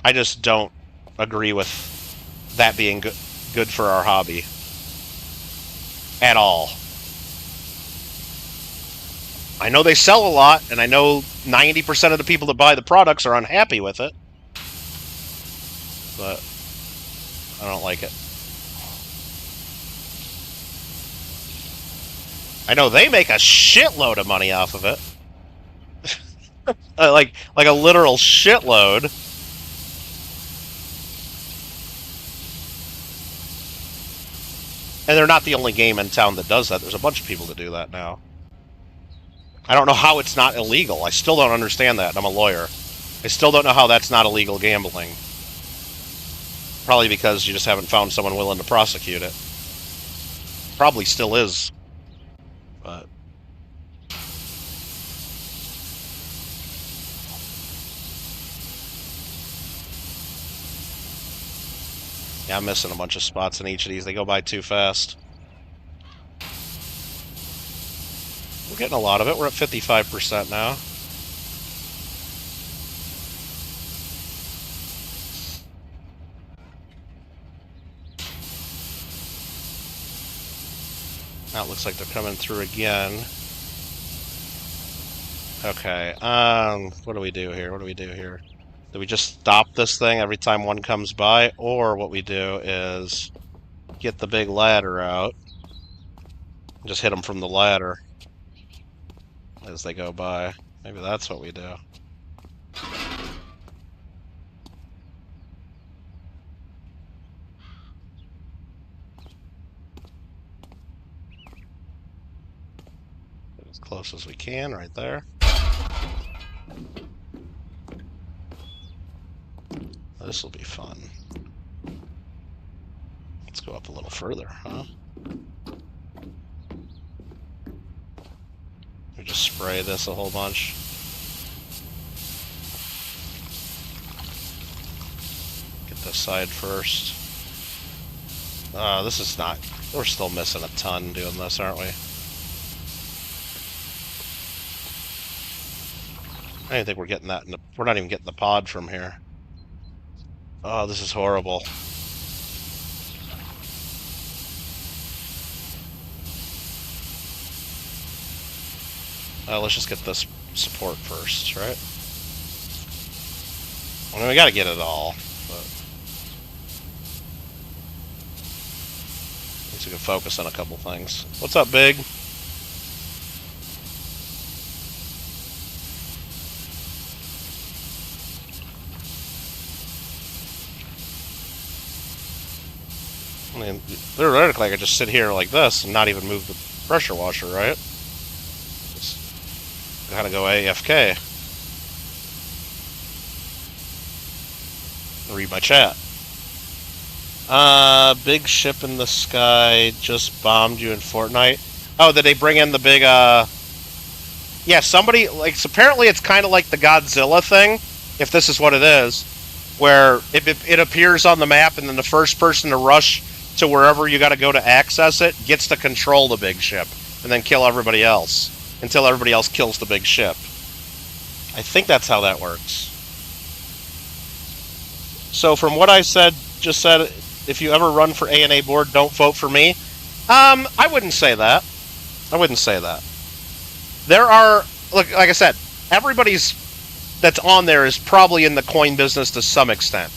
I just don't agree with that being good for our hobby at all. I know they sell a lot, and I know 90% of the people that buy the products are unhappy with it, but I don't like it. I know they make a shitload of money off of it. like a literal shitload. And they're not the only game in town that does that. There's a bunch of people that do that now. I don't know how it's not illegal. I still don't understand that. I'm a lawyer. I still don't know how that's not illegal gambling. Probably because you just haven't found someone willing to prosecute it. Probably still is. But yeah, I'm missing a bunch of spots in each of these. They go by too fast. We're getting a lot of it. We're at 55% now. Now it looks like they're coming through again. Okay, what do we do here? What do we do here? Do we just stop this thing every time one comes by? Or what we do is get the big ladder out and just hit them from the ladder as they go by. Maybe that's what we do. Get as close as we can right there. This will be fun. Let's go up a little further, huh? We just spray this a whole bunch. Get this side first. This is not... We're still missing a ton doing this, aren't we? I don't think we're getting that in the... We're not even getting the pod from here. Oh, this is horrible. Let's just get this support first, right? I mean, we gotta get it all, but at least we can focus on a couple things. What's up, Big? mean, theoretically, I could just sit here like this and not even move the pressure washer, right? Just gotta go AFK. Read my chat. Big ship in the sky just bombed you in Fortnite. Oh, did they bring in the big, yeah, somebody, like, so apparently it's kind of like the Godzilla thing, if this is what it is, where it appears on the map and then the first person to rush to wherever you gotta go to access it gets to control the big ship, and then kill everybody else, until everybody else kills the big ship. I think that's how that works. So from what I just said, if you ever run for A&A board, don't vote for me. I wouldn't say that. I wouldn't say that. There are, like I said, everybody's that's on there is probably in the coin business to some extent.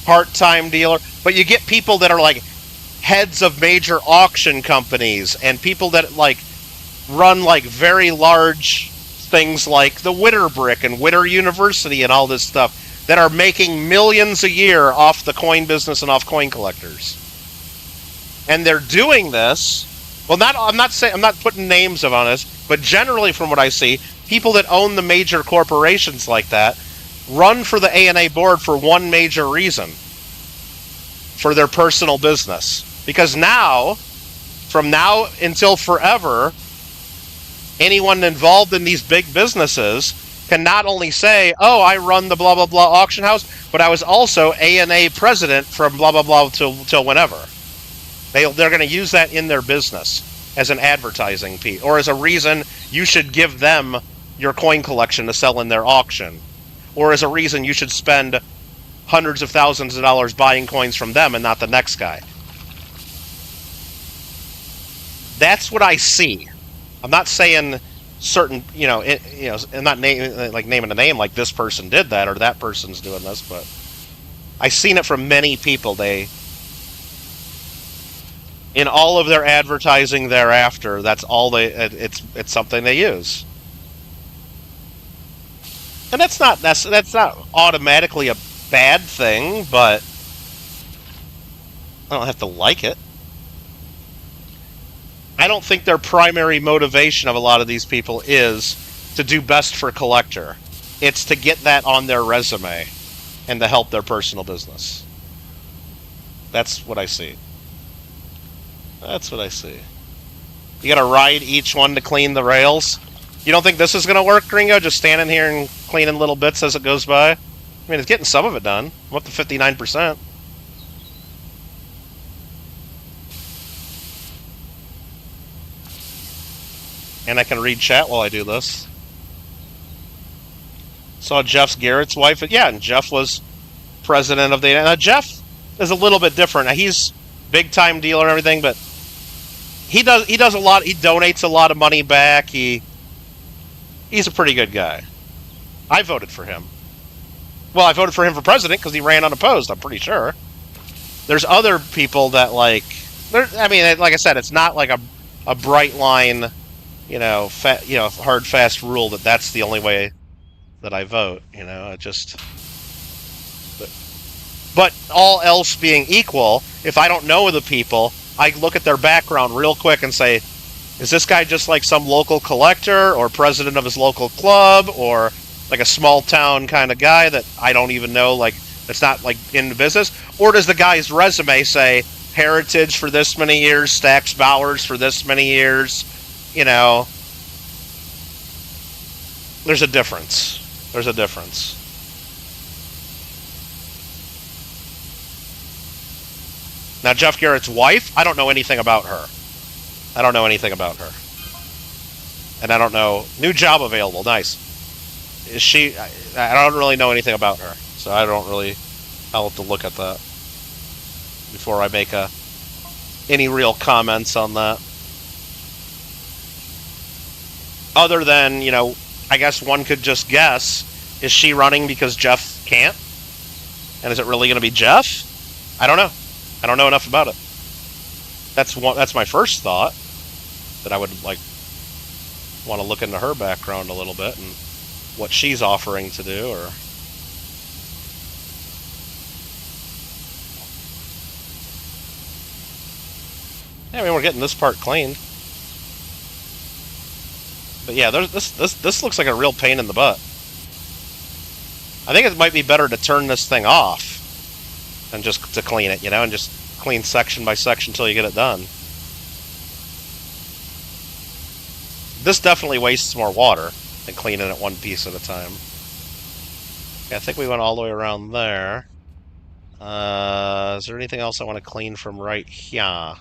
Part-time dealer. But you get people that are like heads of major auction companies and people that like run like very large things like the Witter Brick and Witter University and all this stuff that are making millions a year off the coin business and off coin collectors. And they're doing this, well, I'm not putting names on this, but generally from what I see, people that own the major corporations like that run for the A&A board for one major reason. For their personal business. Because now, from now until forever, anyone involved in these big businesses can not only say, oh, I run the blah, blah, blah auction house, but I was also A&A president from blah, blah, blah till whenever. They're going to use that in their business as an advertising piece, or as a reason you should give them your coin collection to sell in their auction, or as a reason you should spend hundreds of thousands of dollars buying coins from them and not the next guy. That's what I see. I'm not saying certain, I'm not naming a name like this person did that or that person's doing this, but I've seen it from many people. They, in all of their advertising thereafter, that's all it's something they use. And that's not automatically a bad thing, but I don't have to like it. I don't think their primary motivation of a lot of these people is to do best for collector. It's to get that on their resume and to help their personal business. That's what I see. That's what I see. You gotta ride each one to clean the rails. You don't think this is gonna work, Gringo? Just standing here and cleaning little bits as it goes by? I mean, it's getting some of it done. I'm up to 59%. And I can read chat while I do this. Saw Jeff's Garrett's wife. Yeah, and Jeff was president of the... Now, Jeff is a little bit different. Now, he's big-time dealer and everything, but he does a lot. He donates a lot of money back. He's a pretty good guy. I voted for him. Well, I voted for him for president because he ran unopposed, I'm pretty sure. There's other people that, like... I mean, like I said, it's not like a bright line... hard, fast rule that's the only way that I vote. But all else being equal, if I don't know the people, I look at their background real quick and say, is this guy just like some local collector or president of his local club or like a small town kind of guy that I don't even know, like that's not like in the business? Or does the guy's resume say heritage for this many years, Stax Bowers for this many years? There's a difference. There's a difference. Now, Jeff Garrett's wife, I don't know anything about her. I don't know anything about her. And I don't know... New job available. Nice. Is she... I don't really know anything about her. So I don't really... I'll have to look at that before I make any real comments on that. Other than, I guess one could just guess, is she running because Jeff can't? And is it really going to be Jeff? I don't know. I don't know enough about it. That's my first thought, that I would want to look into her background a little bit and what she's offering to do, or... Yeah, I mean, we're getting this part cleaned. But yeah, this looks like a real pain in the butt. I think it might be better to turn this thing off and just to clean it, you know, and just clean section by section until you get it done. This definitely wastes more water than cleaning it one piece at a time. Okay, I think we went all the way around there. Is there anything else I want to clean from right here? I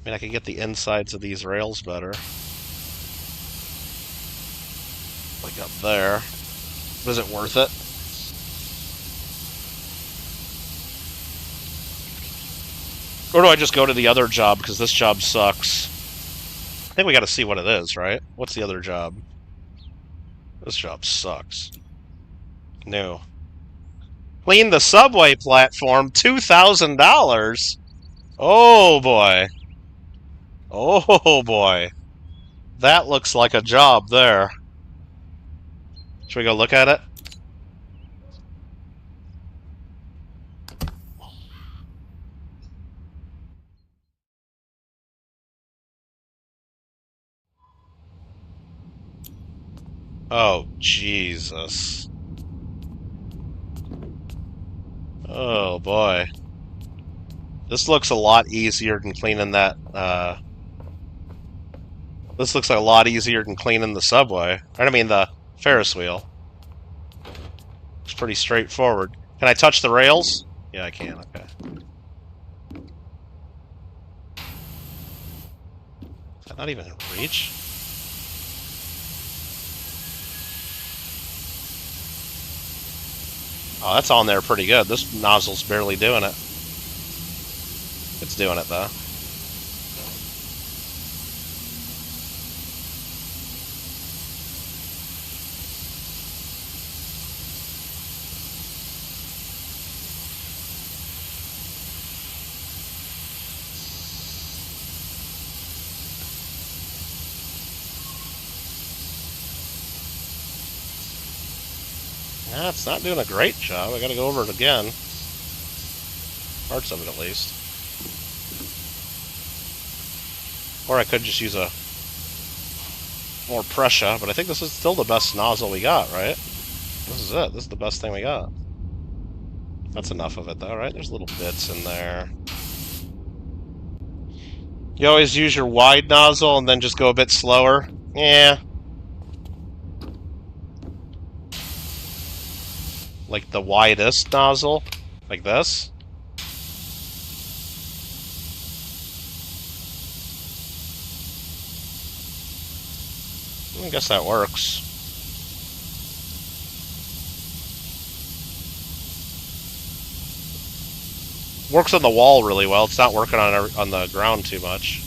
mean, I could get the insides of these rails better. Like up there. Is it worth it? Or do I just go to the other job because this job sucks? I think we got to see what it is, right? What's the other job? This job sucks. No. Clean the subway platform, $2,000. Oh boy. Oh boy. That looks like a job there. Should we go look at it? Oh, Jesus. Oh boy. This looks a lot easier than cleaning that, this looks a lot easier than cleaning the subway. I mean, the Ferris wheel. It's pretty straightforward. Can I touch the rails? Yeah, I can, okay. Is that not even in reach? Oh, that's on there pretty good. This nozzle's barely doing it. It's doing it, though. Nah, it's not doing a great job. I gotta go over it again. Parts of it, at least. Or I could just use a more pressure, but I think this is still the best nozzle we got, right? This is it. This is the best thing we got. That's enough of it, though, right? There's little bits in there. You always use your wide nozzle and then just go a bit slower? Yeah. Like the widest nozzle? Like this? I guess that works. Works on the wall really well. It's not working on the ground too much.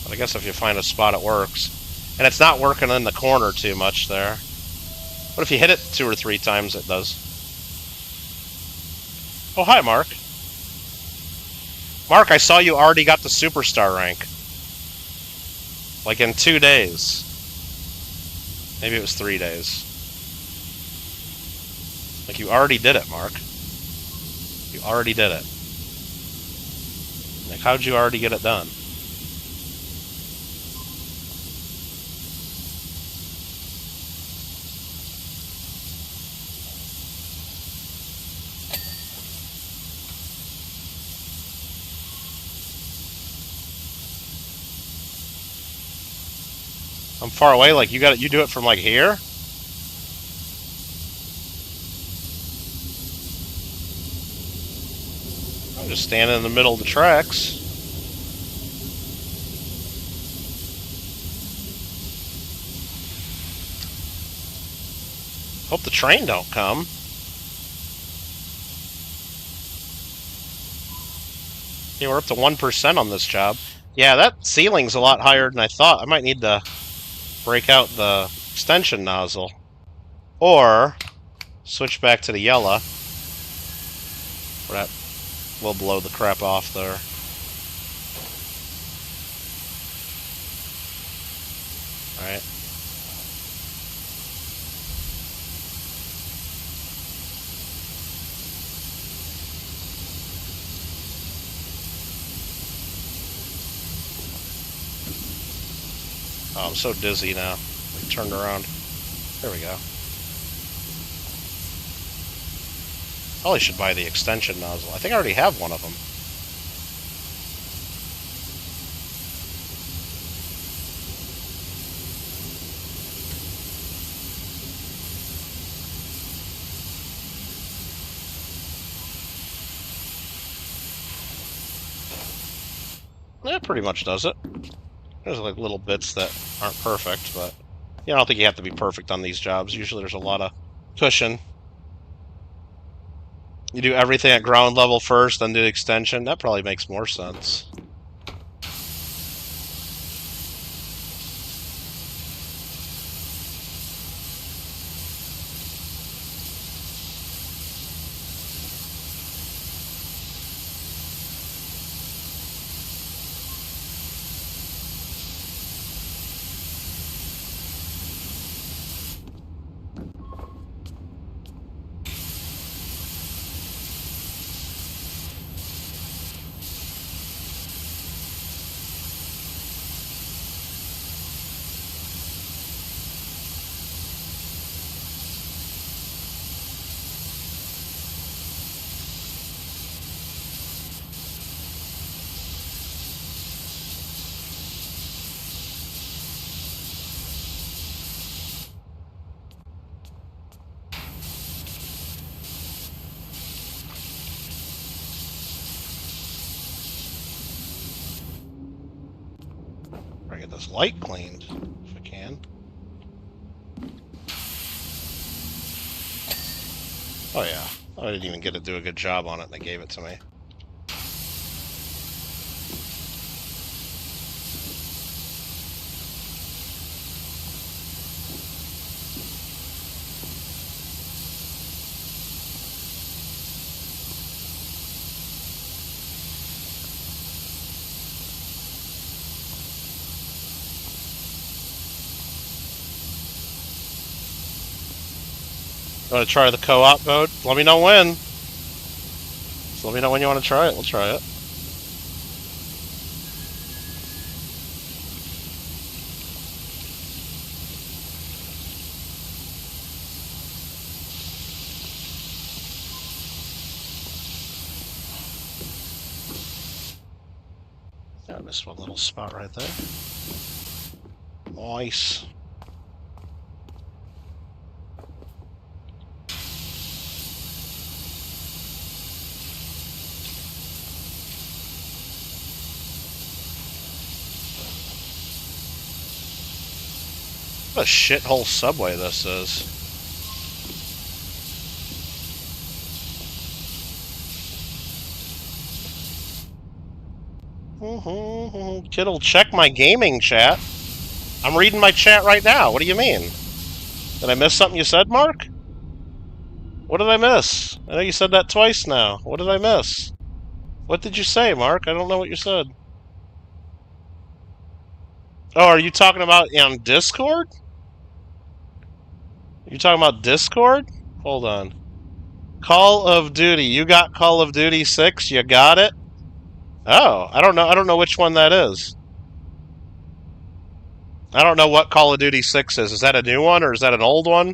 But I guess if you find a spot, it works. And it's not working in the corner too much there. But if you hit it 2 or 3 times, it does. Oh, hi, Mark. Mark, I saw you already got the superstar rank. Like in 2 days. Maybe it was 3 days. Like you already did it, Mark. You already did it. Like, how'd you already get it done? I'm far away. Like you do it from like here. I'm just standing in the middle of the tracks. Hope the train don't come. Okay, we're up to 1% on this job. Yeah, that ceiling's a lot higher than I thought. I might need to break out the extension nozzle. Or switch back to the yellow. That will blow the crap off there. Alright. Oh, I'm so dizzy now. I turned around. There we go. Probably should buy the extension nozzle. I think I already have one of them. That pretty much does it. There's like little bits that aren't perfect, but I don't think you have to be perfect on these jobs. Usually there's a lot of cushion. You do everything at ground level first, then do the extension. That probably makes more sense. I get this light cleaned, if I can. Oh yeah, I didn't even get to do a good job on it, and they gave it to me. Want to try the co-op mode? Let me know when. So let me know when you want to try it. We'll try it. I missed one little spot right there. Nice. What a shithole subway this is. Kittle, check my gaming chat. I'm reading my chat right now. What do you mean? Did I miss something you said, Mark? What did I miss? I know you said that twice now. What did I miss? What did you say, Mark? I don't know what you said. Oh, are you talking about on Discord? You talking about Discord? Hold on. Call of Duty. You got Call of Duty 6? You got it? Oh, I don't know. I don't know which one that is. I don't know what Call of Duty 6 is. Is that a new one or is that an old one?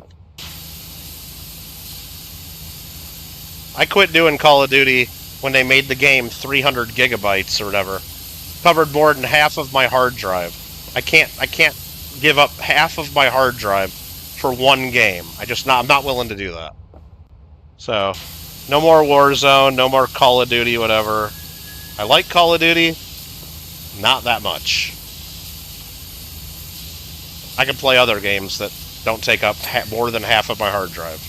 I quit doing Call of Duty when they made the game 300 gigabytes or whatever. Covered more than half of my hard drive. I can't give up half of my hard drive for one game. I'm not willing to do that. So, no more Warzone, no more Call of Duty, whatever. I like Call of Duty, not that much. I can play other games that don't take up more than half of my hard drive.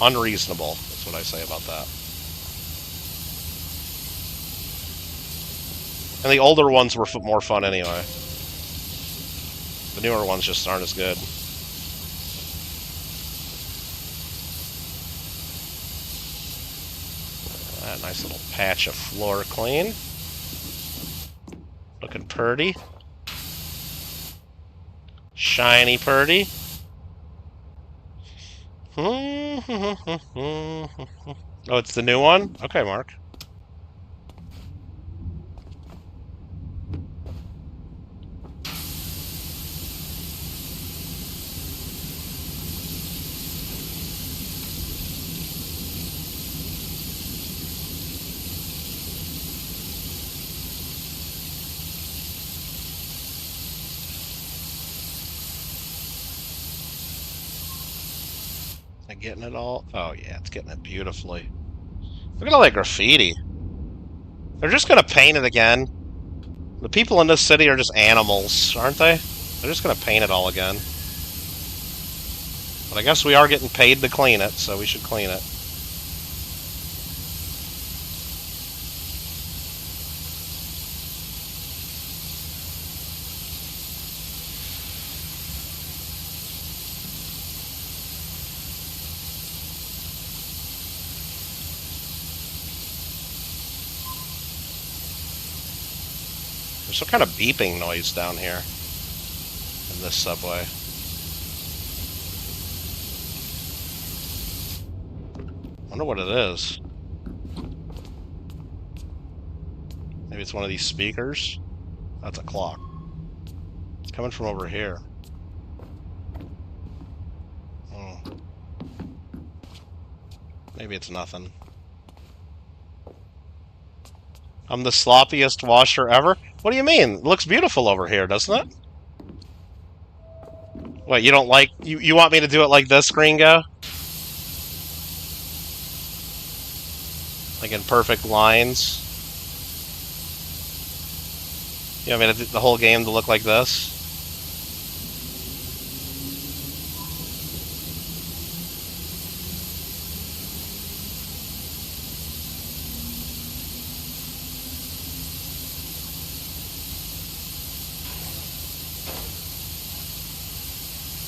Unreasonable, that's what I say about that. And the older ones were more fun anyway. The newer ones just aren't as good. That nice little patch of floor clean. Looking purty. Shiny purty. Oh, it's the new one? Okay, Mark. getting it all? Oh, yeah, it's getting it beautifully. Look at all that graffiti. They're just gonna paint it again. The people in this city are just animals, aren't they? They're just gonna paint it all again. But I guess we are getting paid to clean it, so we should clean it. There's some kind of beeping noise down here in this subway. Wonder what it is. Maybe it's one of these speakers? That's a clock. It's coming from over here. Maybe it's nothing. I'm the sloppiest washer ever? What do you mean? It looks beautiful over here, doesn't it? What, you don't like... You want me to do it like this, Gringo? Like in perfect lines? You want me to do the whole game to look like this?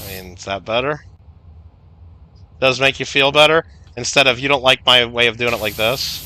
I mean, is that better? Does make you feel better? Instead of, you don't like my way of doing it like this?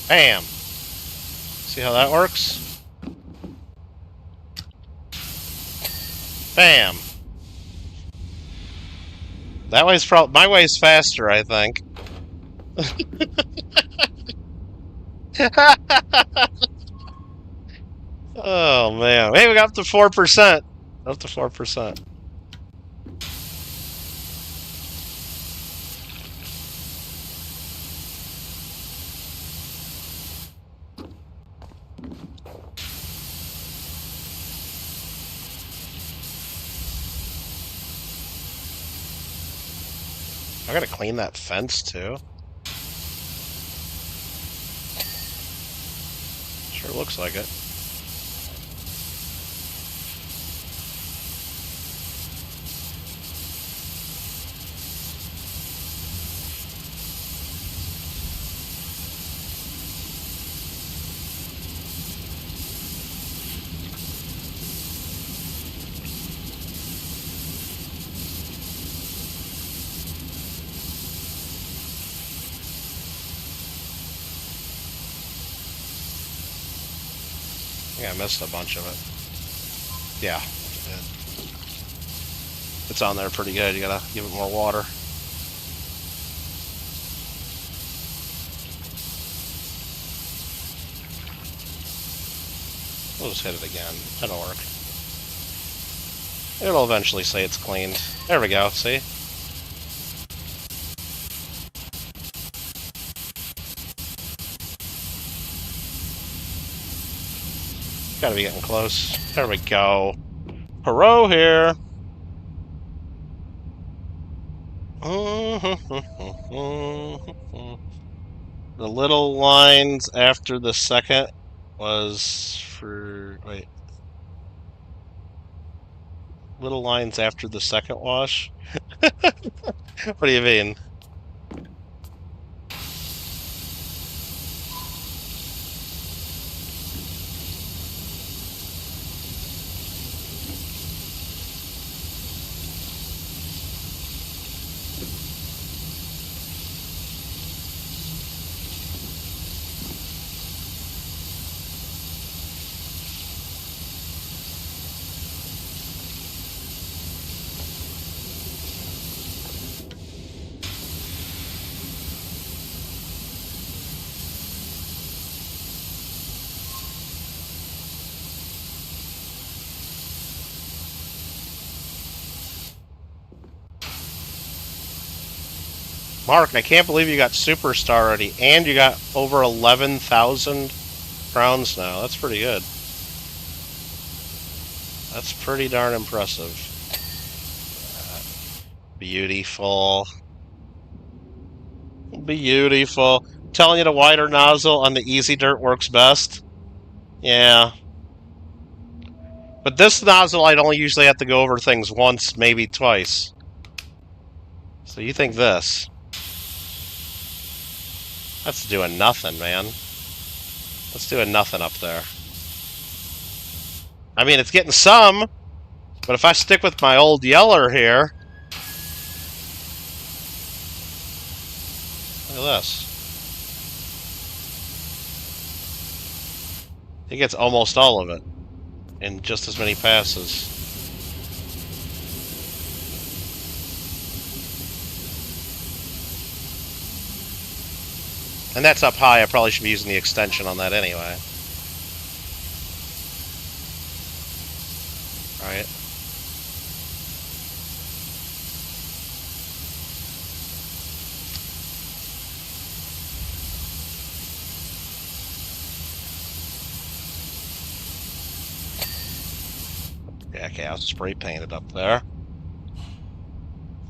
Bam! See how that works? Bam! That way's probably... My way's faster, I think. Oh, man. Hey, we got up to 4%. Up to 4%. I gotta clean that fence, too. Sure looks like it. I think I missed a bunch of it. Yeah, I did. It's on there pretty good. You gotta give it more water. We'll just hit it again. That'll work. It'll eventually say it's cleaned. There we go, see? Gotta be getting close. There we go. Hurrah here! The little lines after the second was for... Wait. Little lines after the second wash? What do you mean? Mark, I can't believe you got Superstar already, and you got over 11,000 crowns now. That's pretty good. That's pretty darn impressive. Beautiful. Beautiful. Telling you the wider nozzle on the Easy Dirt works best. Yeah. But this nozzle, I'd only usually have to go over things once, maybe twice. So you think this? That's doing nothing, man. That's doing nothing up there. I mean, it's getting some, but if I stick with my old yeller here... Look at this. It gets almost all of it in just as many passes. And that's up high. I probably should be using the extension on that anyway. Right. Yeah, okay, I'll spray paint it up there.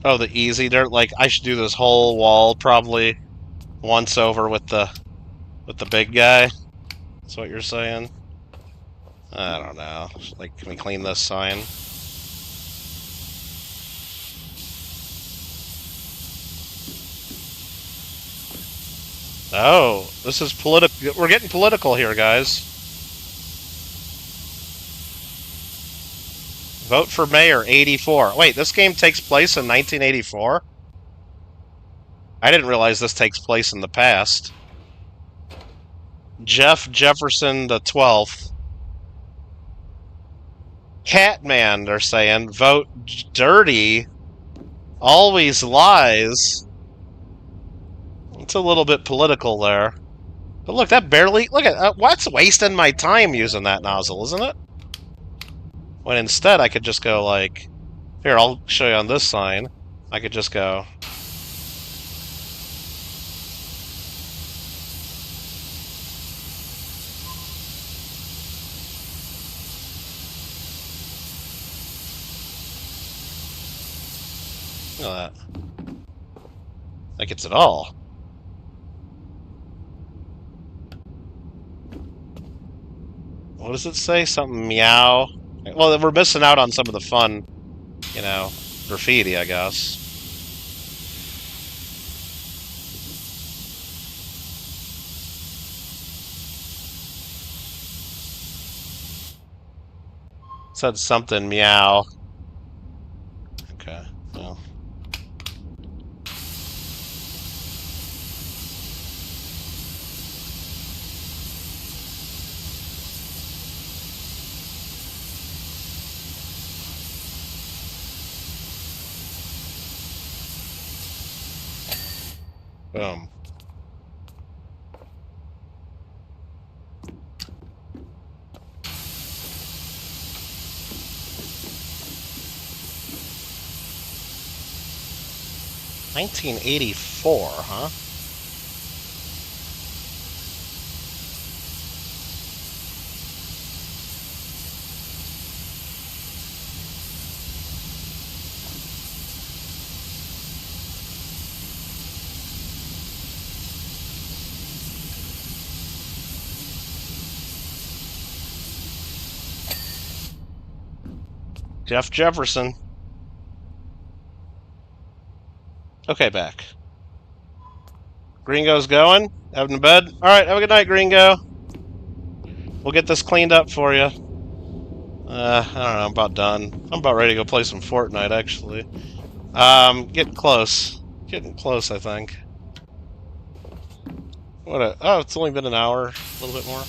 Oh, the Easy Dirt. Like, I should do this whole wall probably once over with the big guy. That's what you're saying? I don't know. Like, can we clean this sign? Oh, this is political. We're getting political here, guys. Vote for mayor, 84. Wait, this game takes place in 1984? I didn't realize this takes place in the past. Jeff Jefferson the 12th. Catman, they're saying. Vote dirty. Always lies. It's a little bit political there. But look, that barely... Look at... what's wasting my time using that nozzle, isn't it? When instead I could just go like... Here, I'll show you on this sign. I could just go... Look at that. That gets it all. What does it say? Something meow? Well, we're missing out on some of the fun, you know, graffiti, I guess. It said something meow. Okay, well. Boom. $1984, huh? Jeff Jefferson. Okay, back. Gringo's going? Having a bed? Alright, have a good night, Gringo. We'll get this cleaned up for you. I don't know, I'm about done. I'm about ready to go play some Fortnite, actually. Getting close. Getting close, I think. Oh, it's only been an hour. A little bit more. Okay.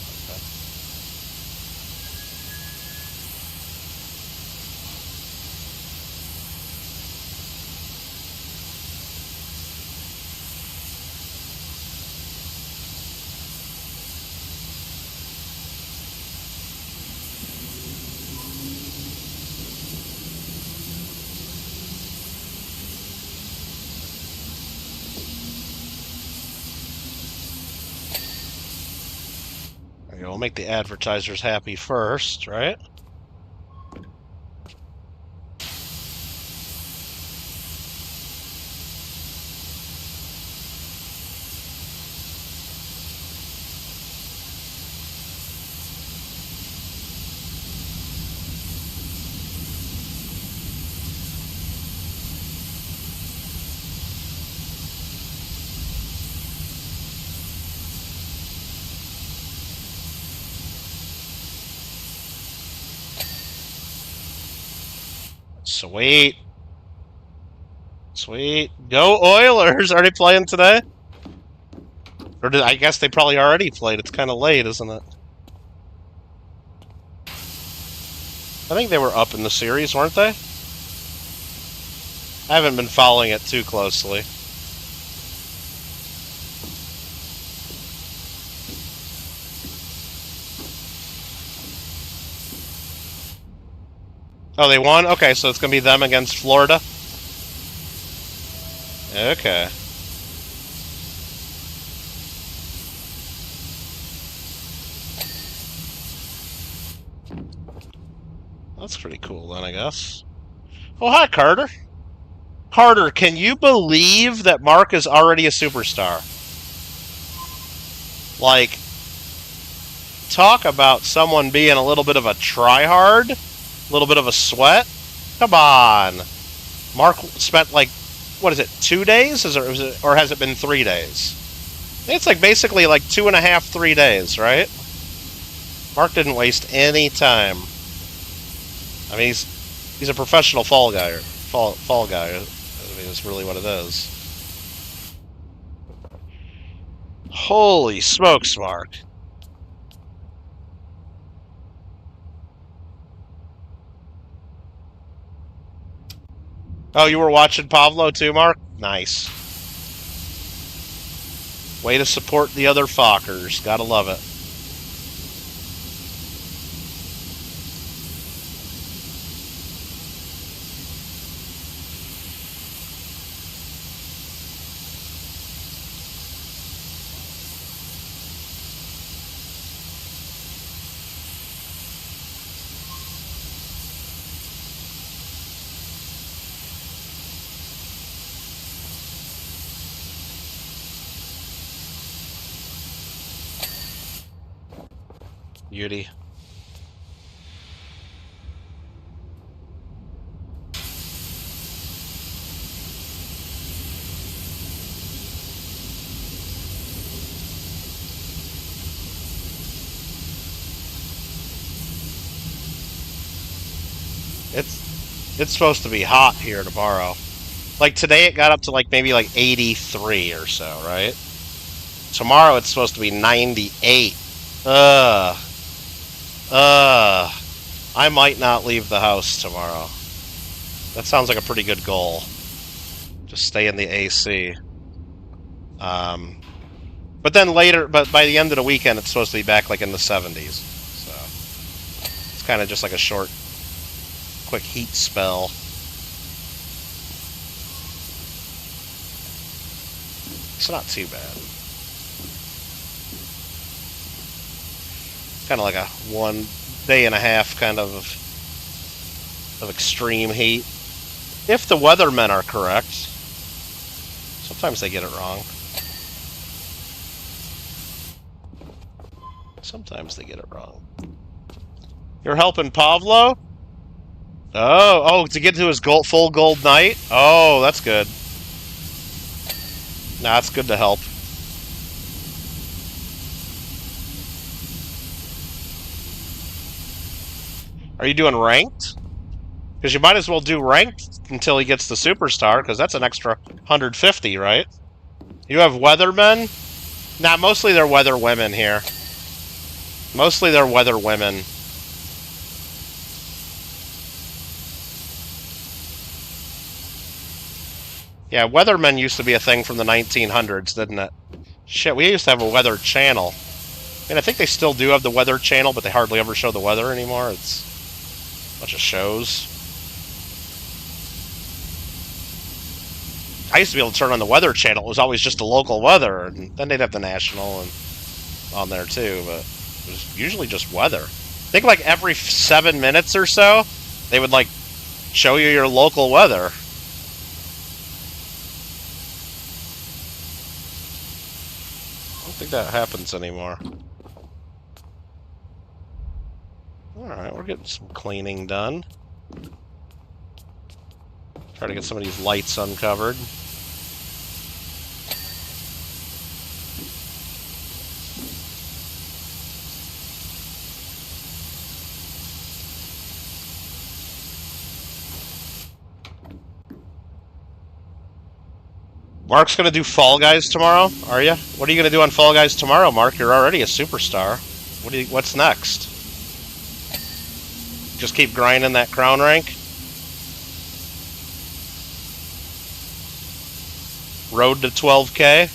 we'll make the advertisers happy first, right? Sweet. Sweet. Go Oilers! Are they playing today? Or I guess they probably already played. It's kind of late, isn't it? I think they were up in the series, weren't they? I haven't been following it too closely. Oh, they won? Okay, so it's going to be them against Florida? Okay. That's pretty cool then, I guess. Oh, hi, Carter. Carter, can you believe that Mark is already a superstar? Like, talk about someone being a little bit of a tryhard, a little bit of a sweat. Come on. Mark spent like, what is it, 2 days? Or has it been 3 days? It's like basically like 2.5, 3 days, right? Mark didn't waste any time. I mean, he's a professional fall guy. Fall guy. I mean, that's really what it is. Holy smokes, Mark. Oh, you were watching Pavlo too, Mark? Nice. Way to support the other Fockers. Gotta love it. Beauty. It's supposed to be hot here tomorrow. Like today it got up to like maybe like 83 or so, right? Tomorrow it's supposed to be 98. I might not leave the house tomorrow. That sounds like a pretty good goal. Just stay in the AC. But then later, but by the end of the weekend, it's supposed to be back like in the 70s. So it's kind of just like a short, quick heat spell. It's not too bad. Kind of like a 1 day and a half kind of extreme heat. If the weathermen are correct. Sometimes they get it wrong. Sometimes they get it wrong. You're helping Pavlo? Oh, to get to his full gold night? Oh, that's good. Nah, it's good to help. Are you doing ranked? Because you might as well do ranked until he gets the superstar, because that's an extra 150, right? You have weathermen? Nah, mostly they're weather women here. Mostly they're weather women. Yeah, weathermen used to be a thing from the 1900s, didn't it? Shit, we used to have a weather channel. And I think they still do have the weather channel, but they hardly ever show the weather anymore. It's a bunch of shows. I used to be able to turn on the weather channel. It was always just the local weather, and then they'd have the national and on there too, but It was usually just weather. I think like every 7 minutes or so, they would like show you your local weather. I don't think that happens anymore. Alright, we're getting some cleaning done. Try to get some of these lights uncovered. Mark's gonna do Fall Guys tomorrow, are you? What are you gonna do on Fall Guys tomorrow, Mark? You're already a superstar. What's next? Just keep grinding that crown rank? Road to 12K?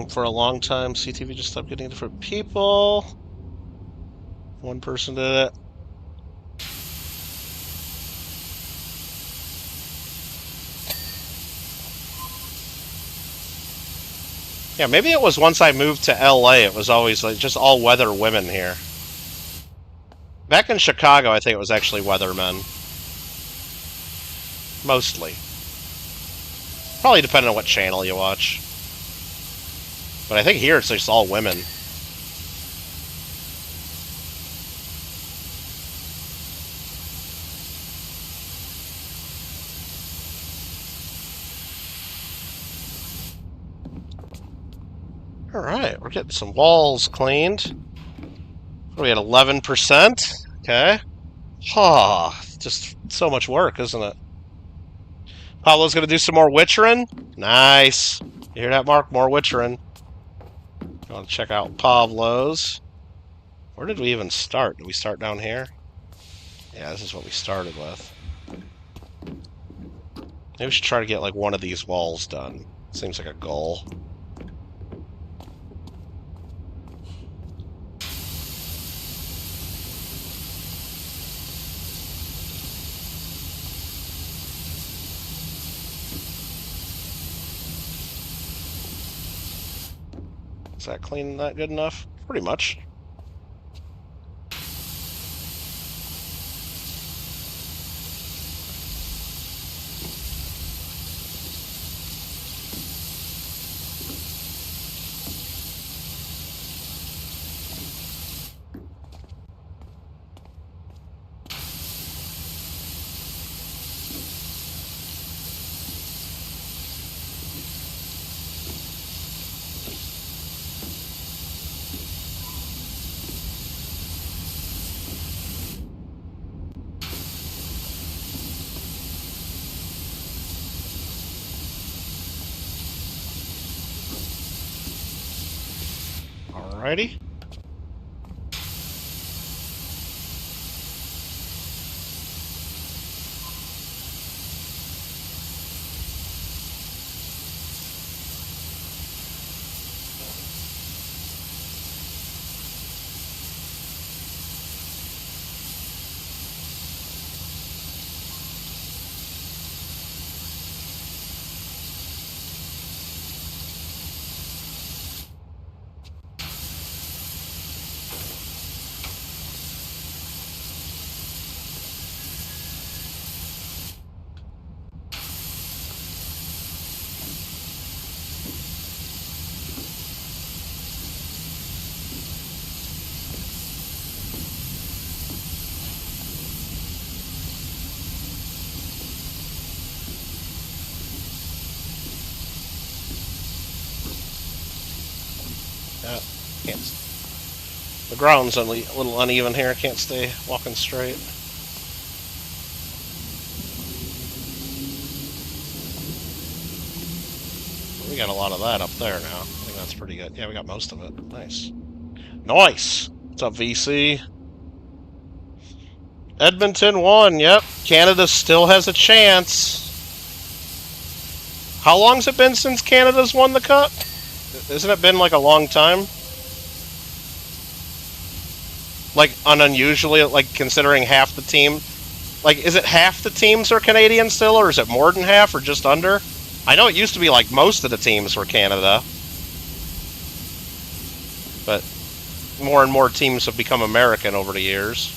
For a long time, CTV just stopped getting different people. One person did it. Yeah, maybe it was once I moved to LA, it was always like just all weather women here. Back in Chicago, I think it was actually weathermen. Mostly. Probably depending on what channel you watch. But I think here it's just all women. Alright, we're getting some walls cleaned. What are we at, 11%? Okay. Just so much work, isn't it? Pablo's gonna do some more witchering. Nice. You hear that, Mark? More witchering. You want to check out Pablo's. Where did we even start? Did we start down here? Yeah, this is what we started with. Maybe we should try to get like one of these walls done. Seems like a goal. Is that clean, not good enough? Pretty much. Alrighty. Can't. The ground's a little uneven here. Can't stay walking straight. We got a lot of that up there now. I think that's pretty good. Yeah, we got most of it. Nice. Nice! What's up, VC? Edmonton won, yep. Canada still has a chance. How long's it been since Canada's won the cup? Isn't it been like a long time? Like, unusually, like, considering half the team... Like, is it half the teams are Canadian still, or is it more than half, or just under? I know it used to be like most of the teams were Canada. But more and more teams have become American over the years.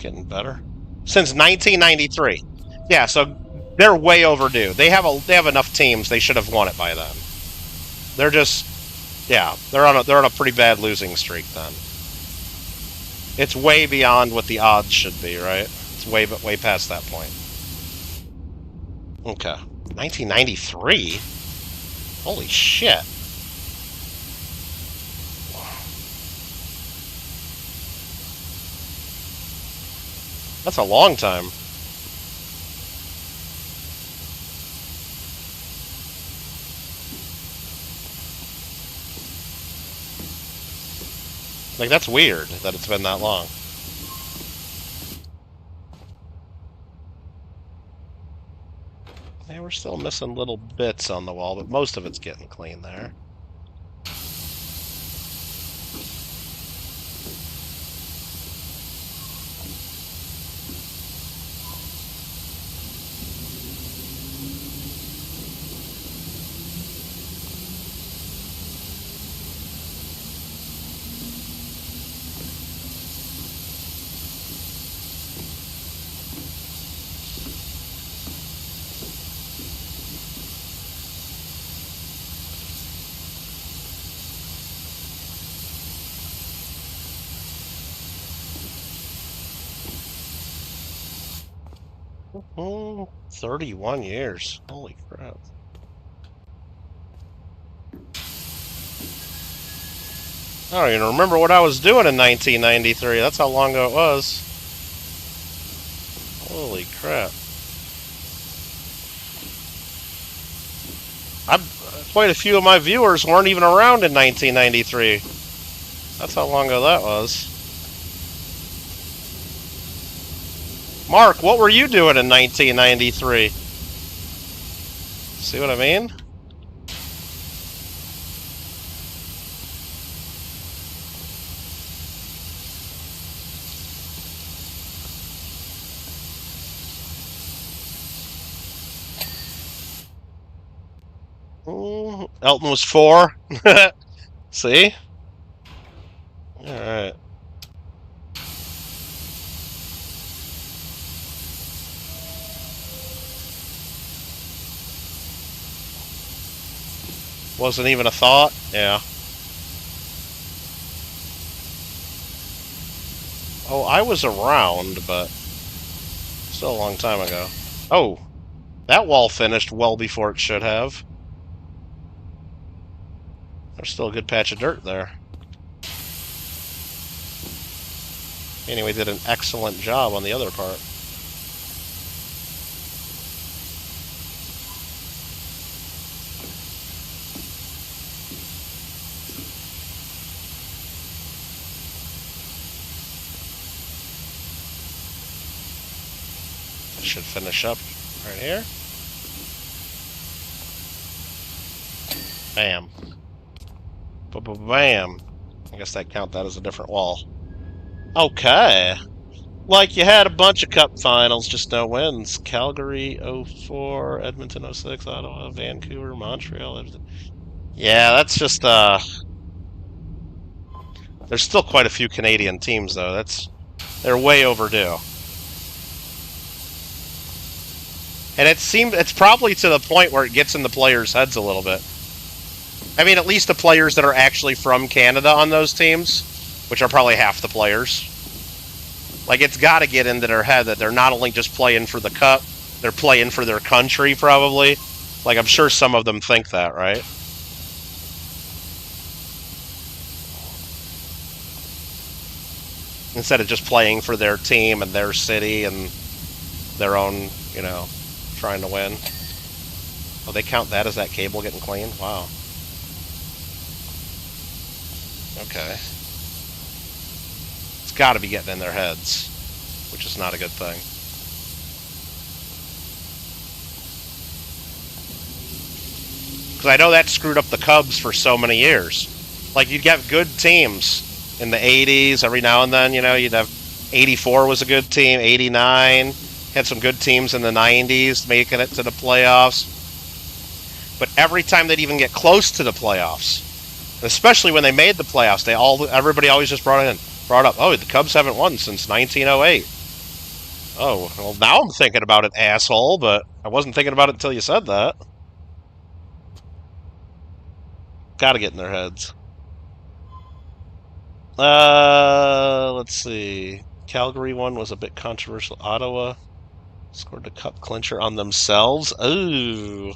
Getting better since 1993. Yeah, so they're way overdue. They have enough teams. They should have won it by then. They're just, yeah, they're on a pretty bad losing streak then. It's way beyond what the odds should be, right? It's way past that point. Okay, 1993. Holy shit. That's a long time. Like, that's weird that it's been that long. Yeah, we're still missing little bits on the wall, but most of it's getting clean there. Oh, 31 years. Holy crap. I don't even remember what I was doing in 1993. That's how long ago it was. Holy crap. Quite a few of my viewers weren't even around in 1993. That's how long ago that was. Mark, what were you doing in 1993? See what I mean? Elton was 4. See? Alright. Wasn't even a thought? Yeah. Oh, I was around, but still a long time ago. Oh, that wall finished well before it should have. There's still a good patch of dirt there. Anyway, did an excellent job on the other part. Should finish up right here. Bam. Bam. I guess that count that as a different wall. Okay. Like you had a bunch of cup finals, just no wins. Calgary 04, Edmonton 06, Ottawa, Vancouver, Montreal. Yeah, that's just there's still quite a few Canadian teams though. They're way overdue. And it's probably to the point where it gets in the players' heads a little bit. I mean, at least the players that are actually from Canada on those teams, which are probably half the players. Like, it's got to get into their head that they're not only just playing for the cup, they're playing for their country, probably. Like, I'm sure some of them think that, right? Instead of just playing for their team and their city and their own, you know, trying to win. Oh, they count that as that cable getting cleaned? Wow. Okay. It's got to be getting in their heads, which is not a good thing. Because I know that screwed up the Cubs for so many years. Like, you'd get good teams in the 80s every now and then, you know, you'd have 84 was a good team, 89, had some good teams in the 90s making it to the playoffs. But every time they'd even get close to the playoffs, especially when they made the playoffs, everybody always just brought up, oh, the Cubs haven't won since 1908. Oh, well, now I'm thinking about it, asshole, but I wasn't thinking about it until you said that. Gotta get in their heads. Let's see. Calgary one was a bit controversial. Ottawa scored the cup clincher on themselves. Ooh.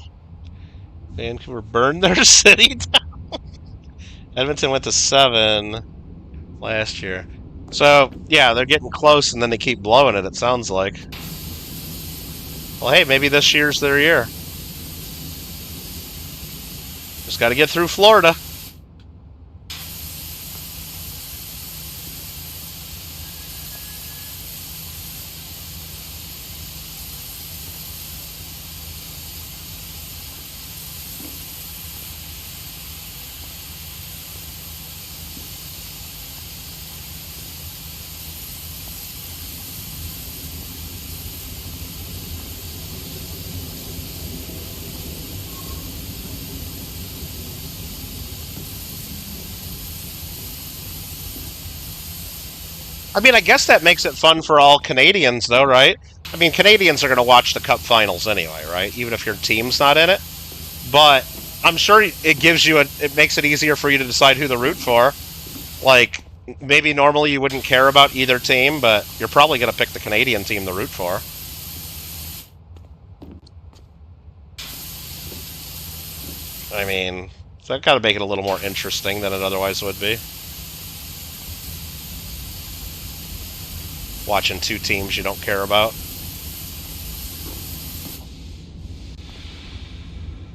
Vancouver burned their city down. Edmonton went to 7 last year. So, yeah, they're getting close and then they keep blowing it sounds like. Well, hey, maybe this year's their year. Just got to get through Florida. I mean, I guess that makes it fun for all Canadians, though, right? I mean, Canadians are going to watch the Cup Finals anyway, right? Even if your team's not in it. But I'm sure it gives you it makes it easier for you to decide who to root for. Like, maybe normally you wouldn't care about either team, but you're probably going to pick the Canadian team to root for. I mean, so that got to make it a little more interesting than it otherwise would be. Watching two teams you don't care about.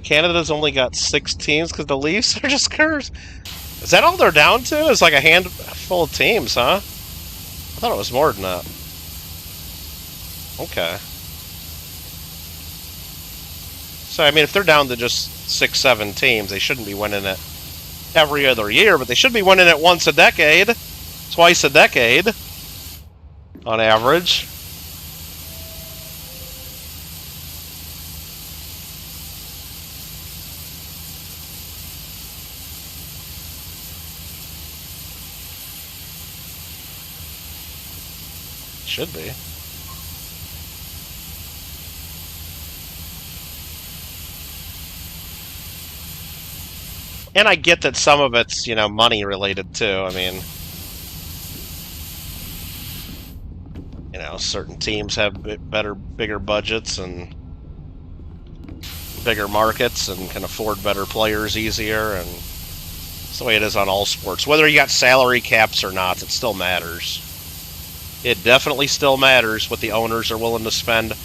Canada's only got 6 teams because the Leafs are just cursed. Is that all they're down to? It's like a handful of teams, huh? I thought it was more than that. Okay. So, I mean, if they're down to just 6, 7 teams, they shouldn't be winning it every other year, but they should be winning it once a decade. Twice a decade. On average. Should be. And I get that some of it's, you know, money related too. I mean, you know, certain teams have bigger budgets and bigger markets and can afford better players easier, and it's the way it is on all sports. Whether you got salary caps or not, it still matters. It definitely still matters what the owners are willing to spend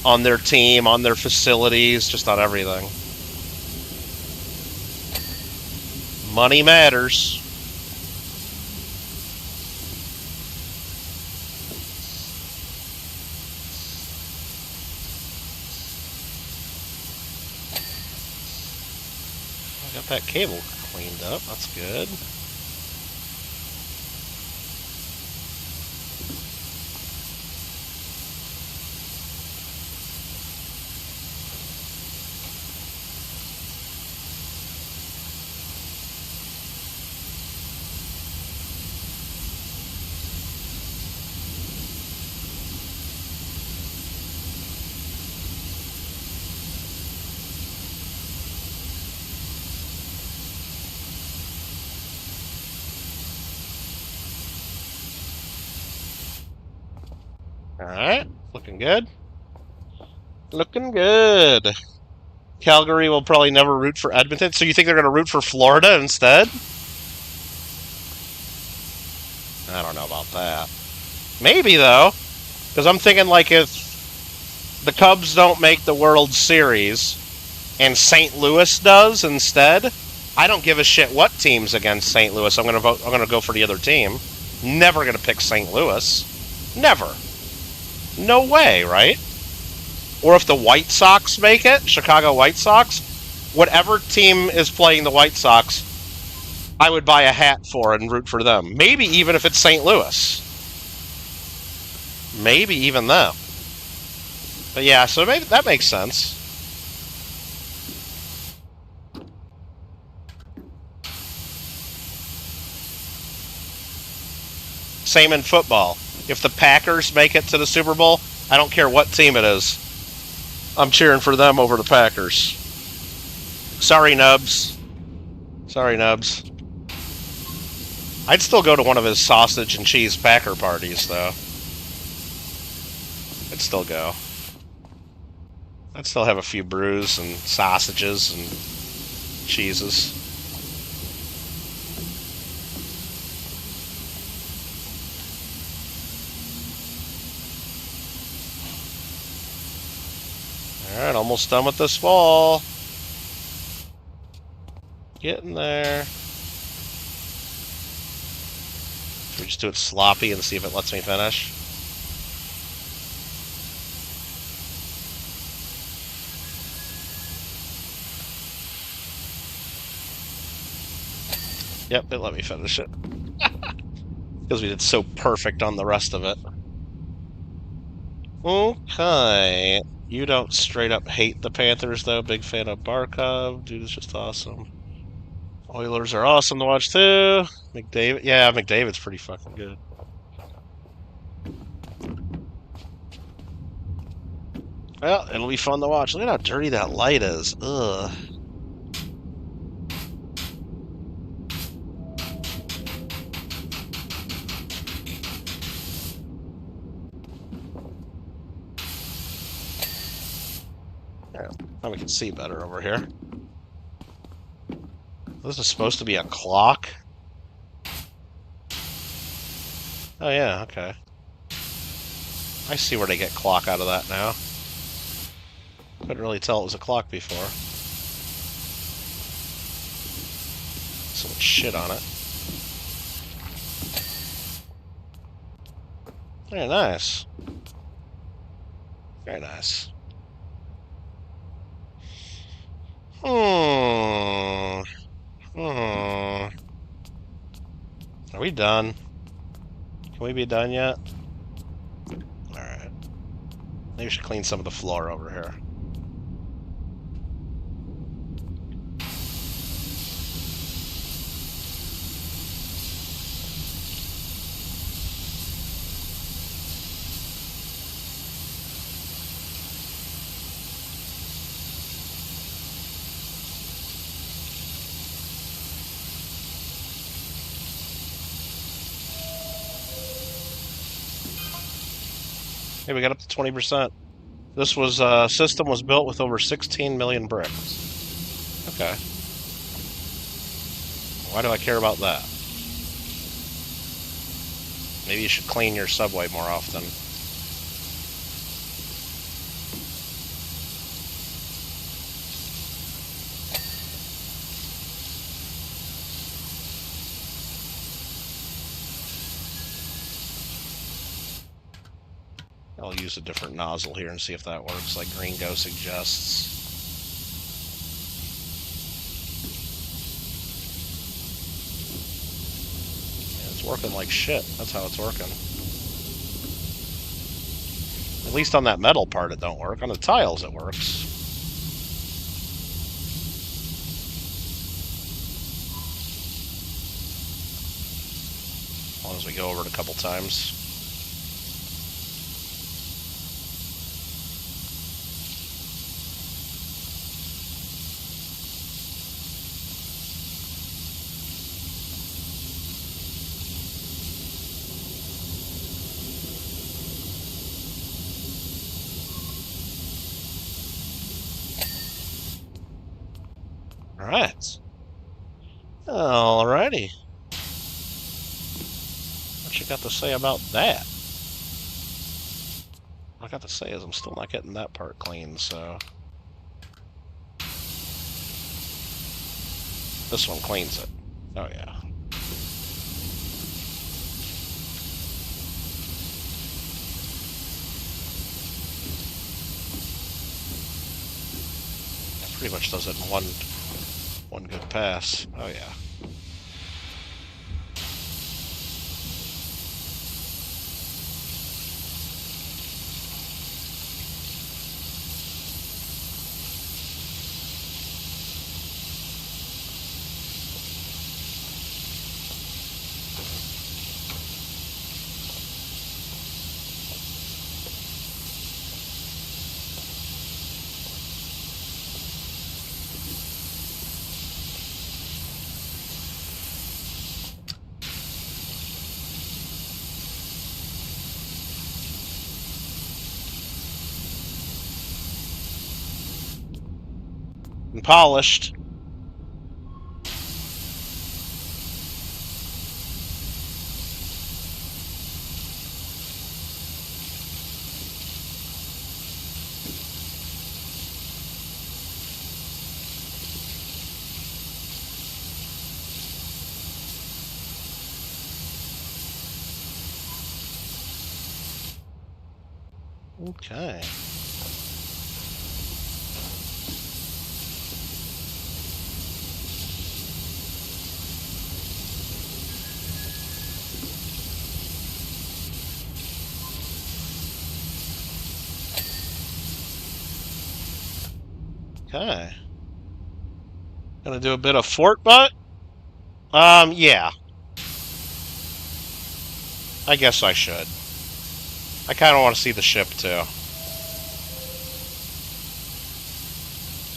on their team, on their facilities, just on everything. Money matters. Got that cable cleaned up. That's good. Alright, looking good. Looking good. Calgary will probably never root for Edmonton, so you think they're going to root for Florida instead? I don't know about that. Maybe, though. Because I'm thinking, like, if the Cubs don't make the World Series and St. Louis does instead, I don't give a shit what team's against St. Louis. I'm gonna go for the other team. Never gonna pick St. Louis. Never. No way, right? Or if the White Sox make it, Chicago White Sox, whatever team is playing the White Sox, I would buy a hat for and root for them. Maybe even if it's St. Louis. Maybe even them. But yeah, so maybe that makes sense. Same in football. If the Packers make it to the Super Bowl, I don't care what team it is. I'm cheering for them over the Packers. Sorry, Nubs. Sorry, Nubs. I'd still go to one of his sausage and cheese Packer parties, though. I'd still go. I'd still have a few brews and sausages and cheeses. Alright, almost done with this fall. Getting there. Should we just do it sloppy and see if it lets me finish? Yep, it let me finish it. Because we did so perfect on the rest of it. Okay. You don't straight up hate the Panthers, though. Big fan of Barkov. Dude is just awesome. Oilers are awesome to watch, too. McDavid. Yeah, McDavid's pretty fucking good. Well, it'll be fun to watch. Look at how dirty that light is. Ugh. Now we can see better over here. This is supposed to be a clock? Oh yeah, okay. I see where they get clock out of that now. Couldn't really tell it was a clock before. So much shit on it. Very nice. Very nice. Are we done? Can we be done yet? Alright. Maybe we should clean some of the floor over here. Hey, we got up to 20%. This was system was built with over 16 million bricks. Okay. Why do I care about that? Maybe you should clean your subway more often. I'll use a different nozzle here and see if that works, like Gringo suggests. Yeah, it's working like shit. That's how it's working. At least on that metal part it don't work. On the tiles it works. As long as we go over it a couple times. Alright. Alrighty. What you got to say about that? What I got to say is I'm still not getting that part clean, so... This one cleans it. Oh, yeah. Pretty much does it in one good pass. Oh yeah. And polished. Okay. Okay. Gonna do a bit of fort butt? Yeah. I guess I should. I kind of want to see the ship, too.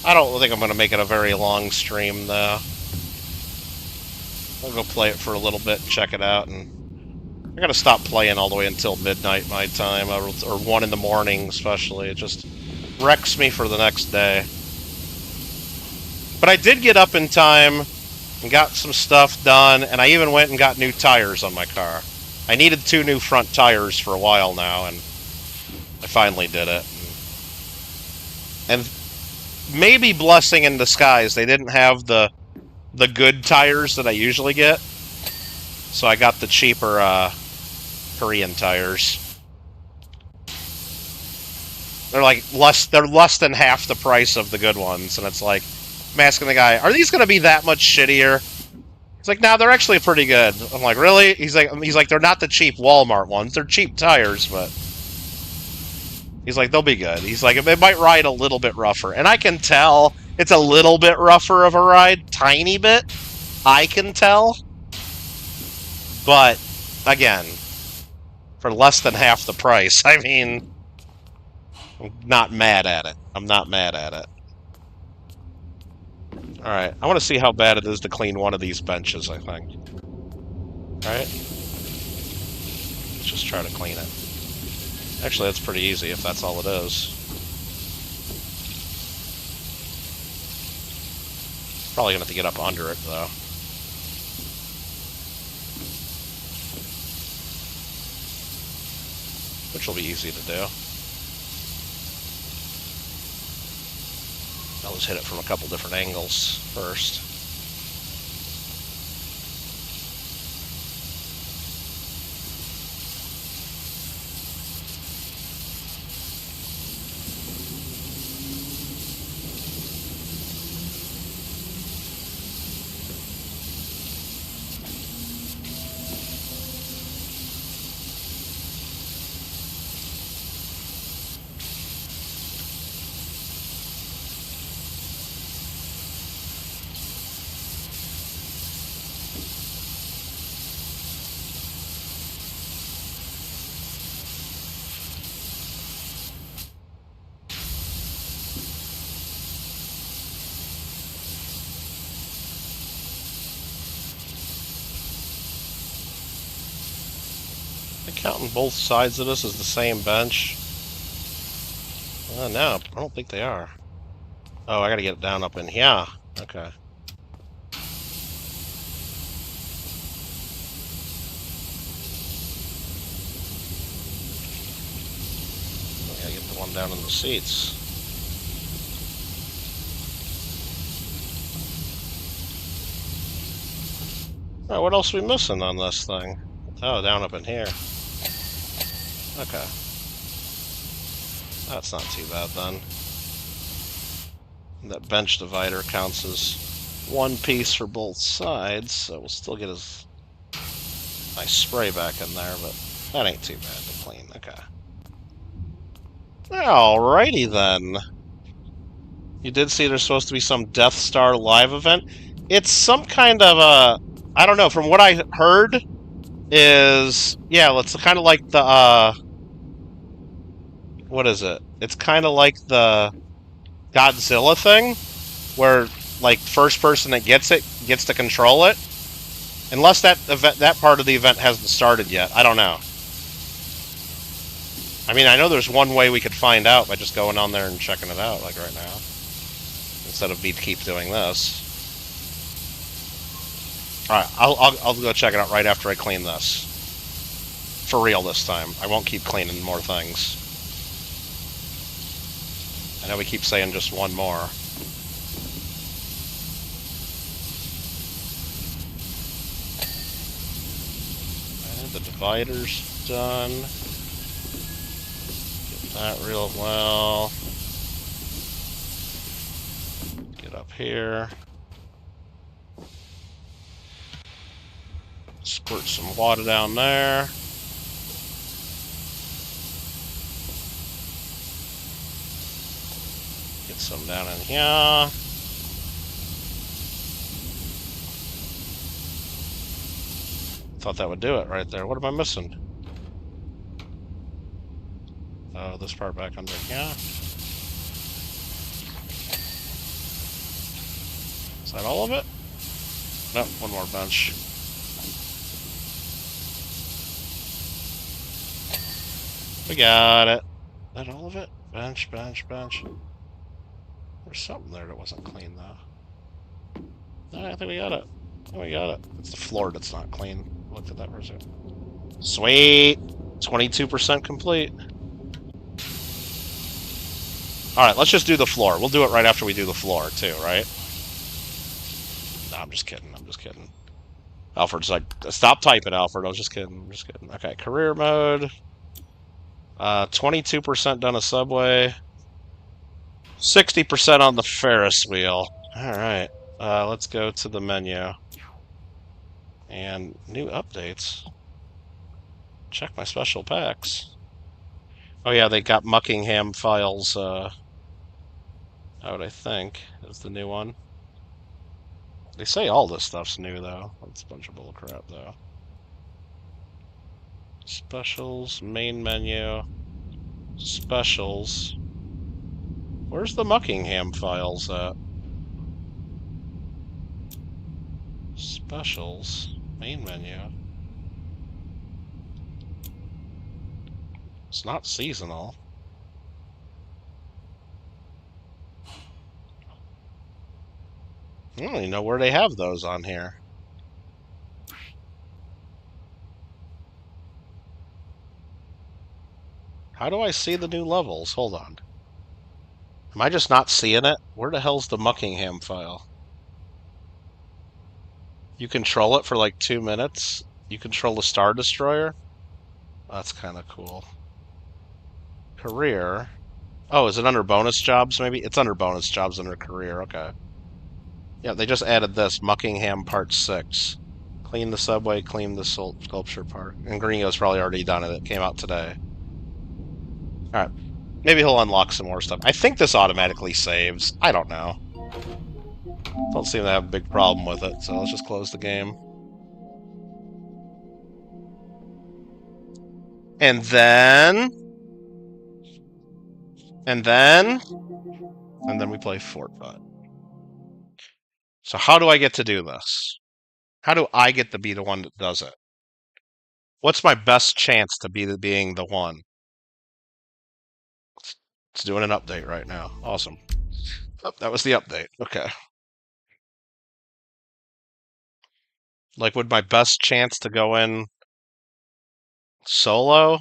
I don't think I'm going to make it a very long stream, though. I'll go play it for a little bit and check it out, and I'm going to stop playing all the way until midnight my time, or 1 in the morning, especially. It just wrecks me for the next day. But I did get up in time and got some stuff done, and I even went and got new tires on my car. I needed 2 new front tires for a while now, and I finally did it. And maybe blessing in disguise, they didn't have the good tires that I usually get, so I got the cheaper Korean tires. They're like they're less than half the price of the good ones, and it's like, I'm asking the guy, are these going to be that much shittier? He's like, no, they're actually pretty good. I'm like, really? He's like, they're not the cheap Walmart ones. They're cheap tires, but... He's like, they'll be good. He's like, it might ride a little bit rougher. And I can tell it's a little bit rougher of a ride. Tiny bit. I can tell. But, again, for less than half the price, I mean... I'm not mad at it. I'm not mad at it. Alright, I want to see how bad it is to clean one of these benches, I think. Alright. Let's just try to clean it. Actually, that's pretty easy if that's all it is. Probably gonna have to get up under it, though. Which will be easy to do. I'll just hit it from a couple different angles first. Counting both sides of this as the same bench. No, I don't think they are. Oh, I gotta get it down up in here. Okay. Gotta get the one down in the seats. Alright, what else are we missing on this thing? Oh, down up in here. Okay. That's not too bad then. And that bench divider counts as one piece for both sides, so we'll still get his nice spray back in there, but that ain't too bad to clean. Okay. Alrighty then. You did see there's supposed to be some Death Star live event. It's some kind of a... I don't know, from what I heard, is... Yeah, it's kind of like the, what is it? It's kind of like the Godzilla thing, where, like, first person that gets it gets to control it. Unless that part of the event hasn't started yet. I don't know. I mean, I know there's one way we could find out by just going on there and checking it out, like right now. Instead of me keep doing this. Alright, I'll go check it out right after I clean this. For real this time. I won't keep cleaning more things. I know we keep saying just one more. And the divider's done. Get that real well. Get up here. Squirt some water down there. Get some down in here. Thought that would do it right there. What am I missing? Oh, this part back under here. Is that all of it? Nope, one more bench. We got it. Is that all of it? Bench, bench, bench. There's something there that wasn't clean, though. No, I think we got it. Oh, we got it. It's the floor that's not clean. Looked at that for a second. Sweet! 22% complete. Alright, let's just do the floor. We'll do it right after we do the floor, too, right? No, I'm just kidding. I'm just kidding. Alfred's like, stop typing, Alfred. I was just kidding. I'm just kidding. Okay, career mode. 22% done a subway. 60% on the Ferris wheel. Alright. Let's go to the menu. And new updates. Check my special packs. Oh yeah, they got Muckingham files, out, I think, is the new one. They say all this stuff's new, though. That's a bunch of bullcrap, though. Specials, main menu, specials. Where's the Muckingham files at? Specials, main menu. It's not seasonal. I don't even know where they have those on here. How do I see the new levels? Hold on. Am I just not seeing it? Where the hell's the Muckingham file? You control it for like 2 minutes? You control the Star Destroyer? That's kind of cool. Career. Oh, is it under bonus jobs, maybe? It's under bonus jobs under career, okay. Yeah, they just added this, Muckingham Part 6. Clean the subway, clean the sculpture part. And Gringo's probably already done it. It came out today. Alright. Maybe he'll unlock some more stuff. I think this automatically saves. I don't know. Don't seem to have a big problem with it, so let's just close the game. And then... And then we play Fort Butt. So how do I get to do this? How do I get to be the one that does it? What's my best chance to be being the one? It's doing an update right now. Awesome. Oh, that was the update. Okay. Like, would my best chance to go in solo?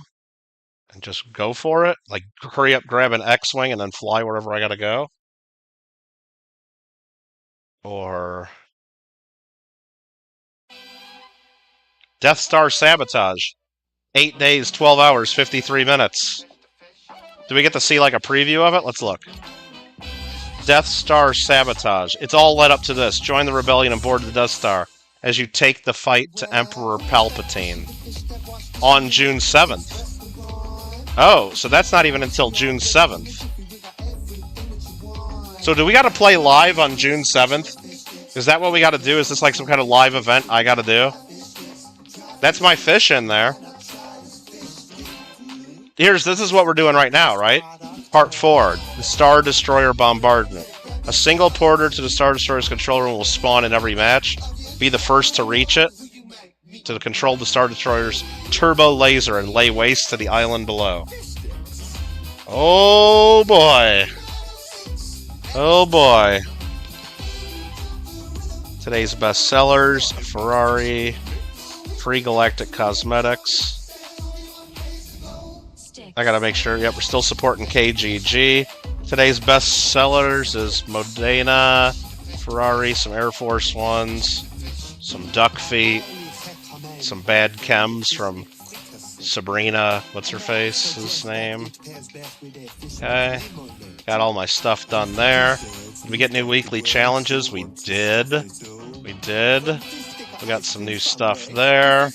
and just go for it? Like, hurry up, grab an X-Wing, and then fly wherever I gotta go? Or... Death Star Sabotage. 8 days, 12 hours, 53 minutes. Do we get to see, like, a preview of it? Let's look. Death Star Sabotage. It's all led up to this. Join the rebellion and board the Death Star as you take the fight to Emperor Palpatine on June 7th. Oh, so that's not even until June 7th. So do we got to play live on June 7th? Is that what we got to do? Is this like some kind of live event I got to do? That's my fish in there. This is what we're doing right now, right? Part 4, the Star Destroyer Bombardment. A single porter to the Star Destroyer's control room will spawn in every match. Be the first to reach it, to control the Star Destroyer's turbo laser and lay waste to the island below. Oh boy. Oh boy. Today's bestsellers, Ferrari, Free Galactic Cosmetics. I gotta make sure, yep, we're still supporting KGG. Today's best sellers is Modena, Ferrari, some Air Force Ones, some duck feet, some bad chems from Sabrina, what's her face's name? Okay, got all my stuff done there. Did we get new weekly challenges? We did. We did. We got some new stuff there.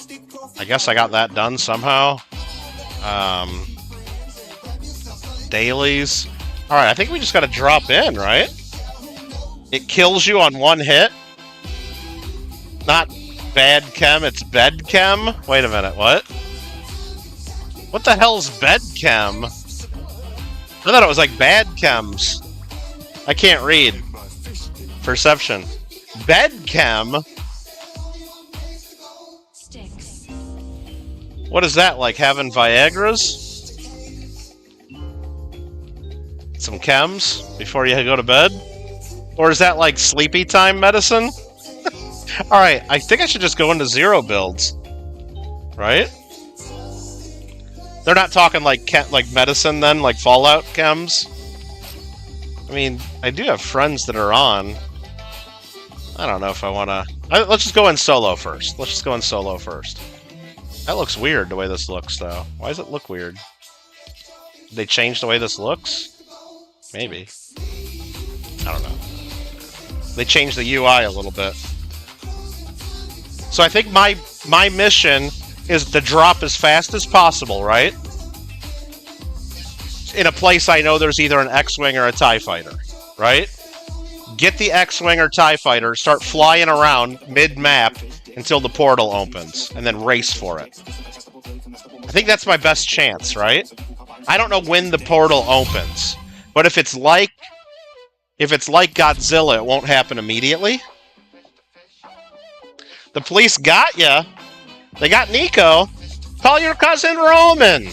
I guess I got that done somehow. Dailies. Alright, I think we just gotta drop in, right? It kills you on one hit? Not bad chem, it's bed chem? Wait a minute, what? What the hell's bed chem? I thought it was like bad chems. I can't read. Perception. Bed chem? What is that, like having Viagras? Some chems before you go to bed? Or is that like sleepy time medicine? Alright, I think I should just go into zero builds. Right? They're not talking like medicine then, like Fallout chems? I mean, I do have friends that are on. I don't know if I want to... Let's just go in solo first. Let's just go in solo first. That looks weird, the way this looks, though. Why does it look weird? Did they change the way this looks? Maybe. I don't know. They changed the UI a little bit. So I think my mission is to drop as fast as possible, right? In a place I know there's either an X-Wing or a TIE Fighter, right? Get the X-Wing or TIE Fighter, start flying around mid-map until the portal opens, and then race for it. I think that's my best chance, right? I don't know when the portal opens, but if it's like Godzilla, it won't happen immediately. The police got ya. They got Nico. Call your cousin Roman.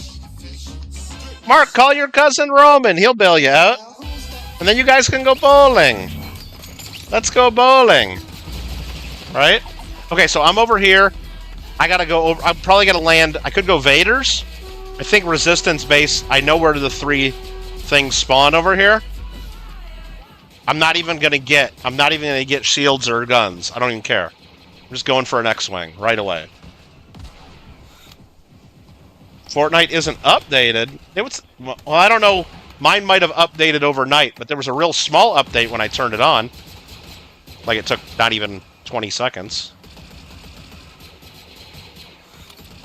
Mark, call your cousin Roman. He'll bail you out. And then you guys can go bowling. Let's go bowling. Right? Okay, so I'm over here. I gotta go over. I'm probably gonna land. I could go Vader's. I think Resistance base. I know where the 3 things spawn over here. I'm not even gonna get shields or guns. I don't even care. I'm just going for an X-Wing right away. Fortnite isn't updated. It was, well, I don't know. Mine might have updated overnight, but there was a real small update when I turned it on. Like it took not even 20 seconds.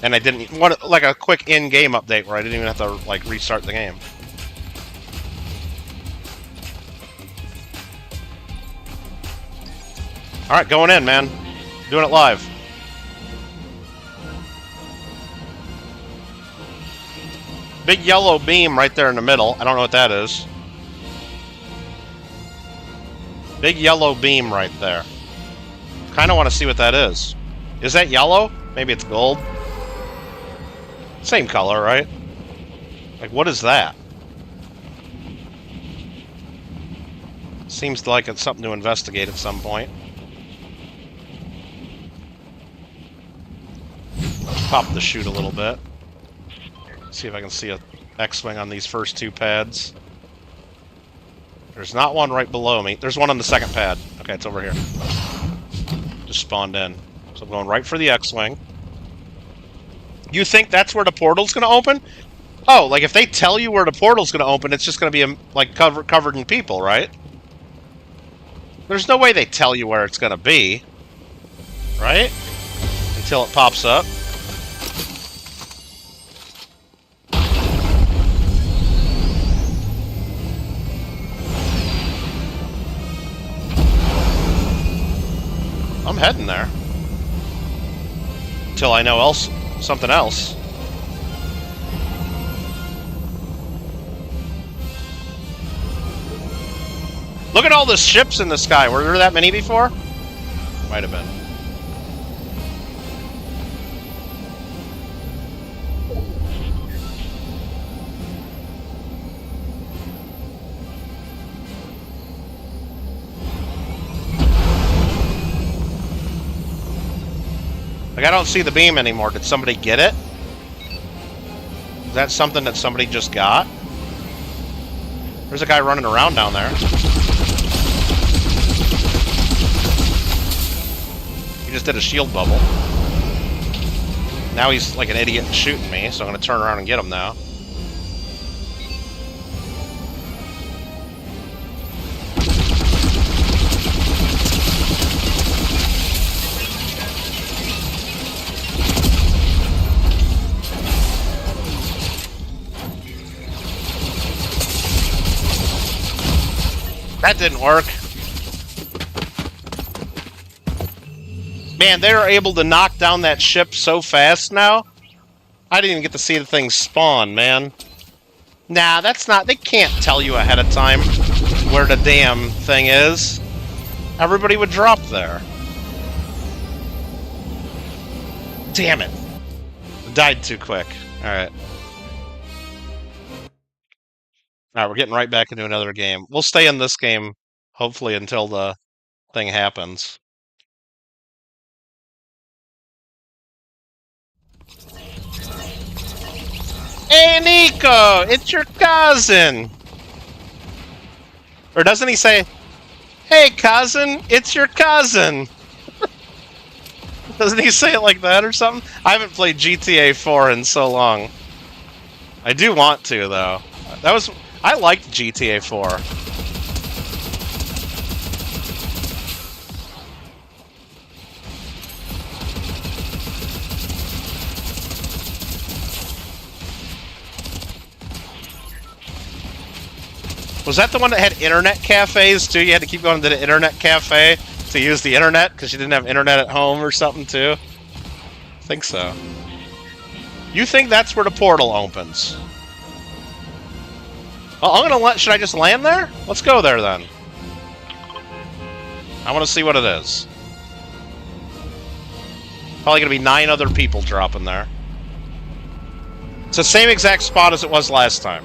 And I didn't want like a quick in-game update where I didn't even have to like restart the game. All right, going in, man. Doing it live. Big yellow beam right there in the middle. I don't know what that is. Big yellow beam right there. Kind of want to see what that is. Is that yellow? Maybe it's gold. Same color, right? Like, what is that? Seems like it's something to investigate at some point. Pop the chute a little bit. See if I can see a X-Wing on these first two pads. There's not one right below me. There's one on the second pad. Okay, it's over here. Just spawned in. So I'm going right for the X-Wing. You think that's where the portal's going to open? Oh, like if they tell you where the portal's going to open, it's just going to be like covered in people, right? There's no way they tell you where it's going to be, right? Until it pops up. I'm heading there. Until I know something else. Look at all the ships in the sky. Were there that many before? Might have been. Like, I don't see the beam anymore. Did somebody get it? Is that something that somebody just got? There's a guy running around down there. He just did a shield bubble. Now he's like an idiot and shooting me, so I'm going to turn around and get him now. That didn't work. Man, they're able to knock down that ship so fast now. I didn't even get to see the thing spawn, man. Nah, that's not... They can't tell you ahead of time where the damn thing is. Everybody would drop there. Damn it. Died too quick. Alright. Alright, we're getting right back into another game. We'll stay in this game, hopefully, until the thing happens. Hey, Nico! It's your cousin! Or doesn't he say, hey, cousin, it's your cousin? Doesn't he say it like that or something? I haven't played GTA 4 in so long. I do want to, though. I liked GTA 4. Was that the one that had internet cafes, too? You had to keep going to the internet cafe to use the internet because you didn't have internet at home or something, too? I think so. You think that's where the portal opens? Oh, should I just land there? Let's go there, then. I want to see what it is. Probably going to be 9 other people dropping there. It's the same exact spot as it was last time.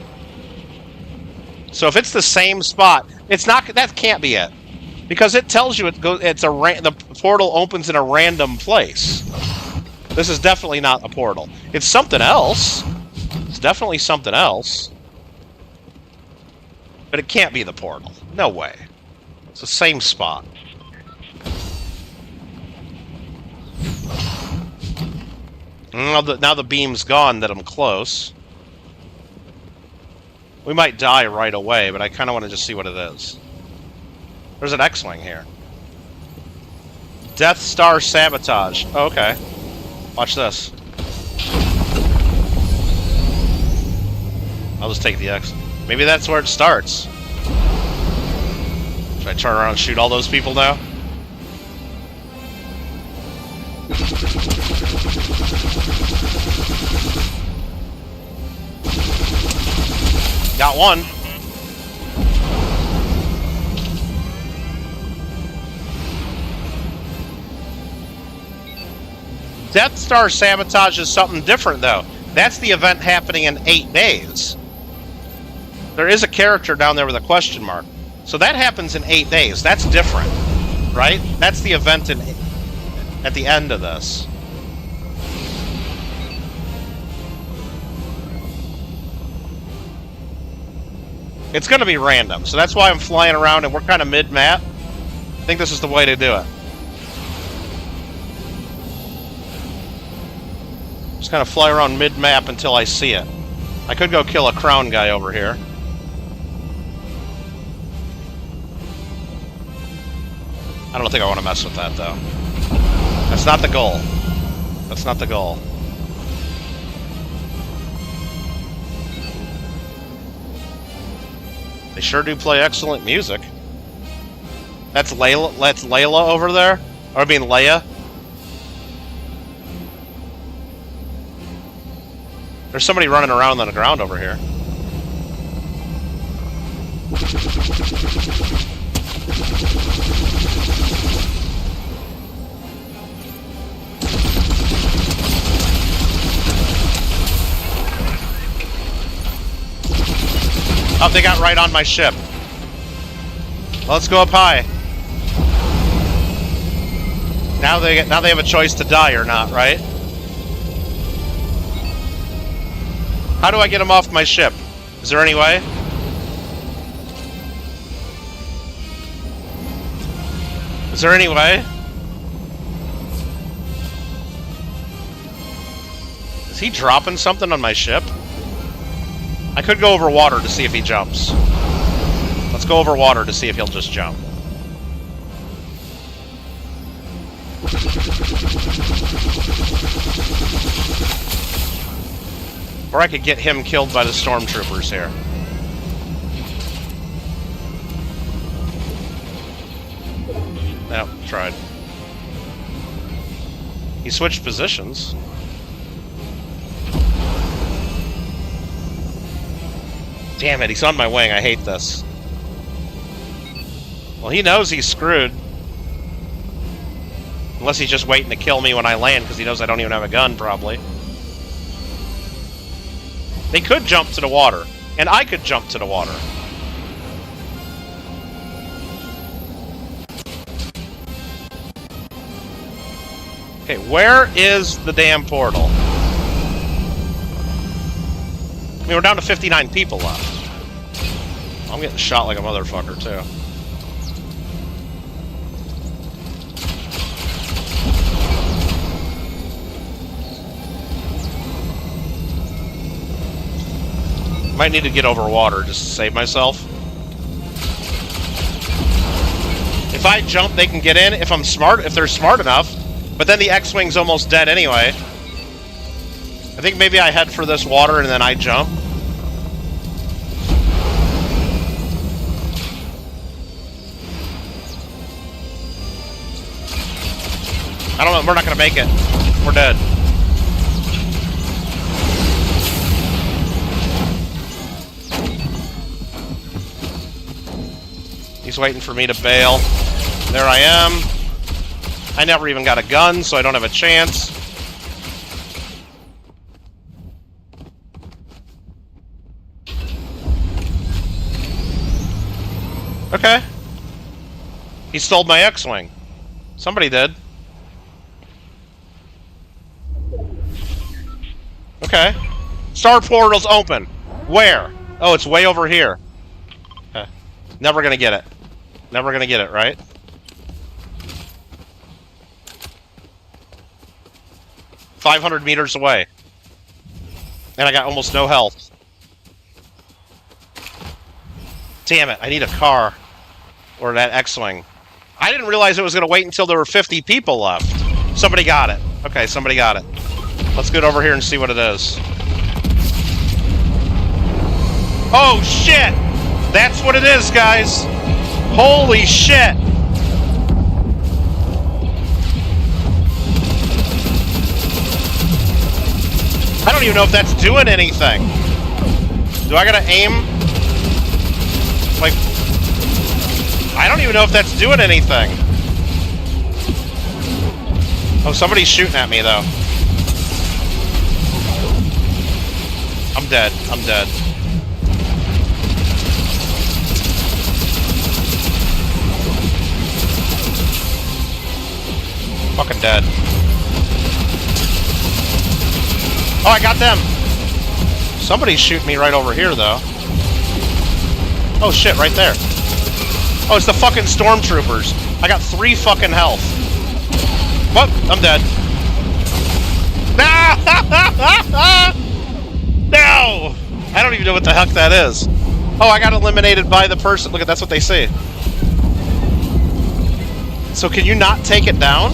So if it's the same spot, it's not. That can't be it, because it tells you the portal opens in a random place. This is definitely not a portal. It's something else. It's definitely something else. But it can't be the portal. No way. It's the same spot. Now the beam's gone that I'm close. We might die right away, but I kind of want to just see what it is. There's an X-Wing here. Death Star Sabotage. Oh, okay. Watch this. I'll just take the X. Maybe that's where it starts. Should I turn around and shoot all those people now? Got one. Death Star Sabotage is something different, though. That's the event happening in 8 days. There is a character down there with a question mark. So that happens in 8 days. That's different, right? That's the event at the end of this. It's going to be random, so that's why I'm flying around and we're kind of mid-map. I think this is the way to do it. Just kind of fly around mid-map until I see it. I could go kill a crown guy over here. I don't think I want to mess with that, though. That's not the goal. That's not the goal. They sure do play excellent music. That's Layla. That's Layla over there. Or I mean Leia. There's somebody running around on the ground over here. Oh, they got right on my ship. Well, let's go up high. Now they have a choice to die or not, right? How do I get them off my ship? Is there any way? Is there any way? Is he dropping something on my ship? I could go over water to see if he jumps. Let's go over water to see if he'll just jump. Or I could get him killed by the stormtroopers here. Nope, tried. He switched positions. Damn it, he's on my wing. I hate this. Well, he knows he's screwed. Unless he's just waiting to kill me when I land, because he knows I don't even have a gun, probably. They could jump to the water. And I could jump to the water. Okay, where is the damn portal? I mean, we're down to 59 people left. I'm getting shot like a motherfucker, too. Might need to get over water just to save myself. If I jump, they can get in if I'm smart, if they're smart enough. But then the X-Wing's almost dead anyway. I think maybe I head for this water and then I jump. I don't know, we're not gonna make it. We're dead. He's waiting for me to bail. There I am. I never even got a gun, so I don't have a chance. Okay. He stole my X-Wing. Somebody did. Okay. Star portal's open. Where? Oh, it's way over here. Okay. Never gonna get it. Never gonna get it, right? $500 meters away. And I got almost no health. Damn it, I need a car. Or that X-Wing. I didn't realize it was gonna wait until there were 50 people left. Somebody got it. Okay, somebody got it. Let's get over here and see what it is. Oh, shit! That's what it is, guys! Holy shit! I don't even know if that's doing anything. Do I gotta aim? Like... I don't even know if that's doing anything. Oh, somebody's shooting at me, though. I'm dead. I'm dead. Fucking dead. Oh, I got them! Somebody's shooting me right over here, though. Oh shit, right there. Oh, it's the fucking stormtroopers. I got 3 fucking health. Whoop, I'm dead. No! I don't even know what the heck that is. Oh, I got eliminated by the person. Look, that's what they say. So can you not take it down?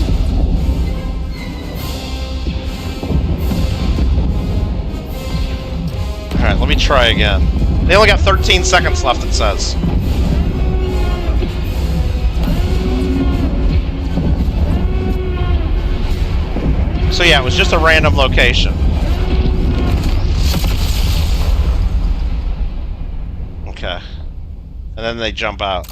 Alright, let me try again. They only got 13 seconds left, it says. So yeah, it was just a random location. Okay. And then they jump out.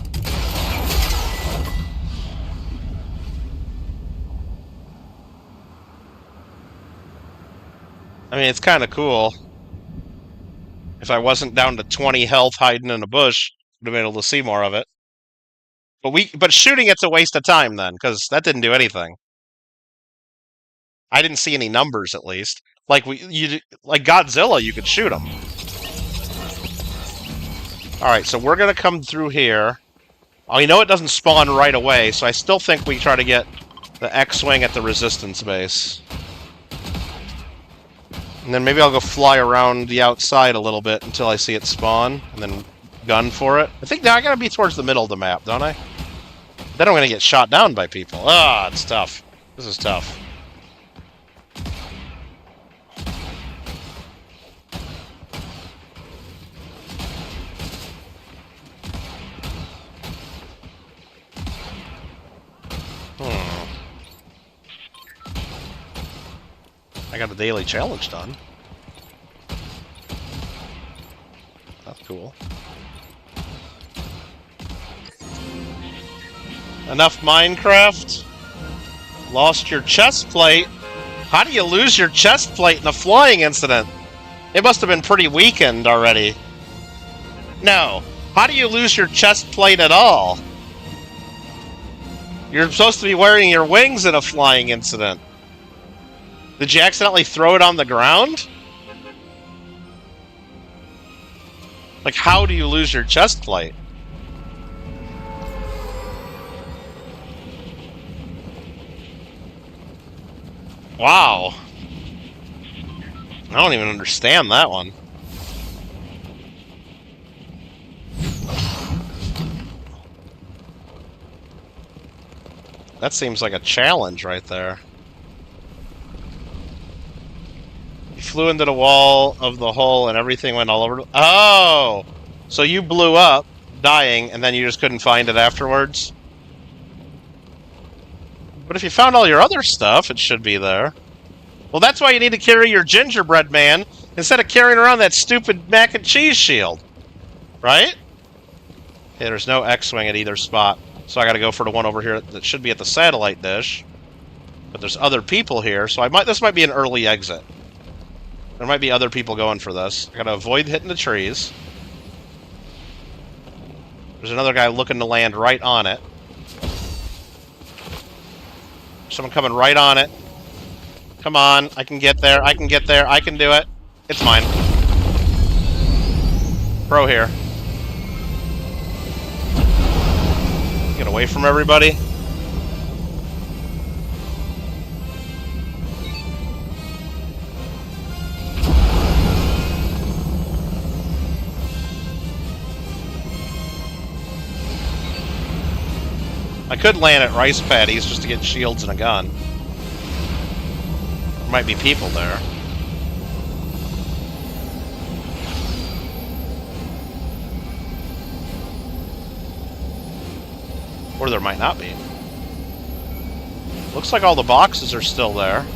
I mean, it's kind of cool. If I wasn't down to 20 health hiding in a bush, would have been able to see more of it. But shooting it's a waste of time then, because that didn't do anything. I didn't see any numbers, at least. Like like Godzilla, you could shoot him. All right, so we're gonna come through here. Oh, you know it doesn't spawn right away, so I still think we try to get the X-wing at the resistance base. And then maybe I'll go fly around the outside a little bit until I see it spawn, and then gun for it. I think now I gotta be towards the middle of the map, don't I? Then I'm gonna get shot down by people. Ah, it's tough. This is tough. I got the daily challenge done. That's cool. Enough Minecraft? Lost your chest plate? How do you lose your chest plate in a flying incident? It must have been pretty weakened already. No. How do you lose your chest plate at all? You're supposed to be wearing your wings in a flying incident. Did you accidentally throw it on the ground? Like, how do you lose your chest plate? Wow. I don't even understand that one. That seems like a challenge right there. You flew into the wall of the hole and everything went all over. Oh! So you blew up, dying, and then you just couldn't find it afterwards? But if you found all your other stuff, it should be there. Well, that's why you need to carry your gingerbread man instead of carrying around that stupid mac and cheese shield. Right? Okay, there's no X-wing at either spot. So I gotta go for the one over here that should be at the satellite dish. But there's other people here, so this might be an early exit. There might be other people going for this. I gotta avoid hitting the trees. There's another guy looking to land right on it. Someone coming right on it. Come on, I can get there, I can get there, I can do it. It's mine. Pro here. Get away from everybody. I could land at rice paddies just to get shields and a gun. There might be people there. Or there might not be. Looks like all the boxes are still there.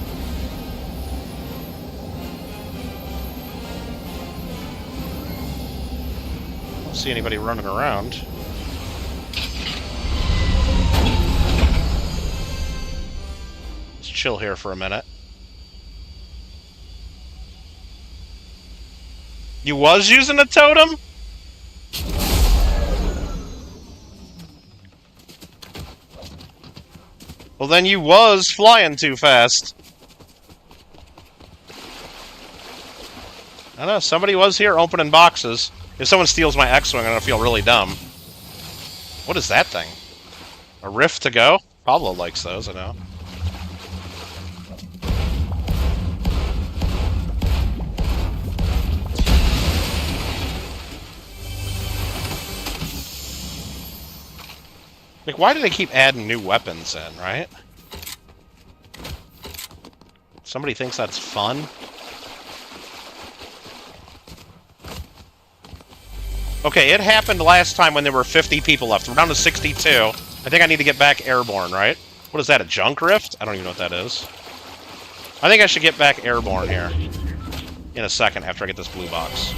I don't see anybody running around. Let's chill here for a minute. You was using a totem? Well, then you was flying too fast. I don't know, somebody was here opening boxes. If someone steals my X-Wing, I'm gonna feel really dumb. What is that thing? A rift to go? Pablo likes those, I know. Like, why do they keep adding new weapons in, right? Somebody thinks that's fun? Okay, it happened last time when there were 50 people left. We're down to 62. I think I need to get back airborne, right? What is that, a junk rift? I don't even know what that is. I think I should get back airborne here. In a second, after I get this blue box.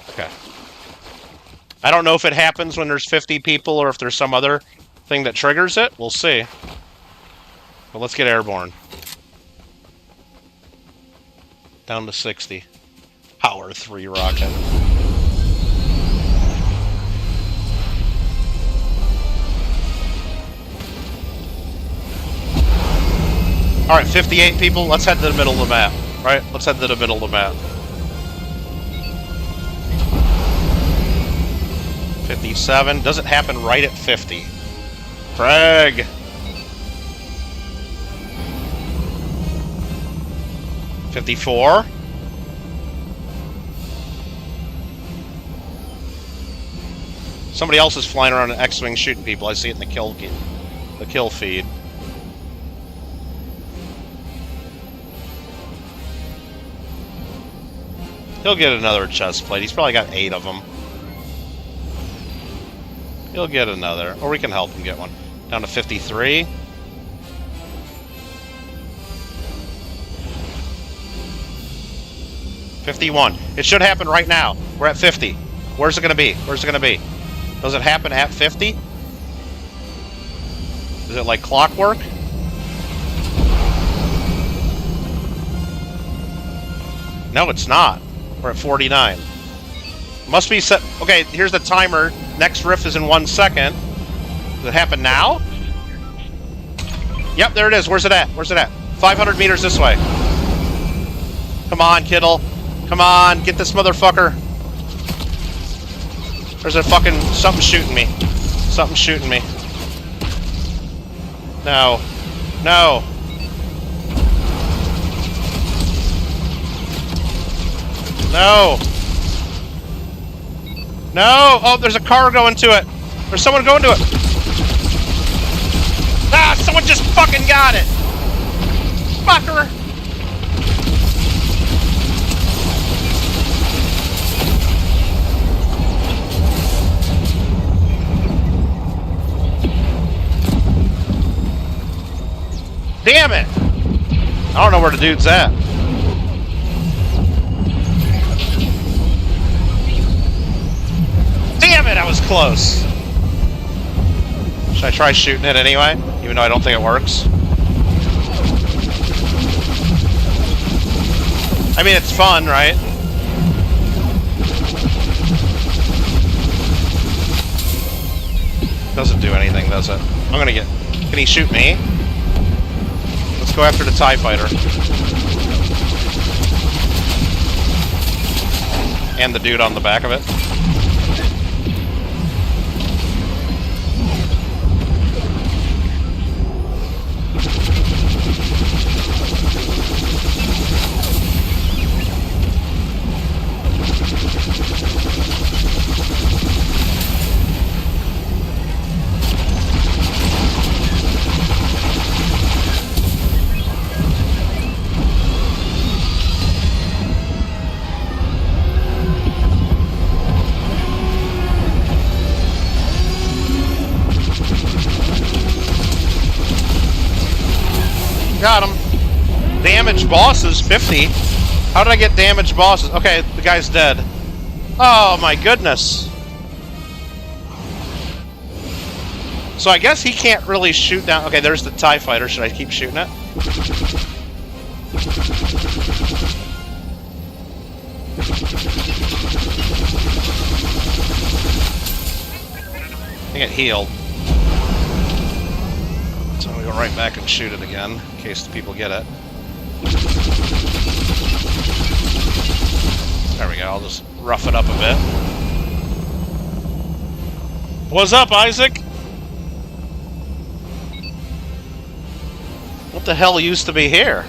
Okay. I don't know if it happens when there's 50 people or if there's some other thing that triggers it. We'll see. But let's get airborne. Down to 60. Power 3 rocket. Alright, 58 people. Let's head to the middle of the map. Right? Let's head to the middle of the map. 57. Doesn't happen right at 50. Frag! 54. Somebody else is flying around an X-Wing shooting people. I see it in the kill feed. He'll get another chest plate. He's probably got 8 of them. He'll get another. Or we can help him get one. Down to 53. $51. It should happen right now. We're at 50. Where's it going to be? Where's it going to be? Does it happen at 50? Is it like clockwork? No, it's not. We're at 49. Must be set. Okay, here's the timer. Next rift is in 1 second. Does it happen now? Yep, there it is. Where's it at? Where's it at? 500 meters this way. Come on, Kittle. Come on, get this motherfucker. There's a fucking... something shooting me. Something shooting me. No. No. No. No! Oh, there's a car going to it! There's someone going to it! Ah! Someone just fucking got it! Fucker! Damn it! I don't know where the dude's at. Damn it, I was close. Should I try shooting it anyway? Even though I don't think it works? I mean, it's fun, right? Doesn't do anything, does it? I'm gonna get... Can he shoot me? Let's go after the TIE fighter. And the dude on the back of it. Got him. Damaged bosses, 50. How did I get damaged bosses? Okay, the guy's dead. Oh my goodness. So I guess he can't really shoot down. Okay, there's the TIE fighter. Should I keep shooting it? I think it healed. go right back and shoot it again, in case the people get it. There we go, I'll just rough it up a bit. What's up, Isaac? What the hell used to be here?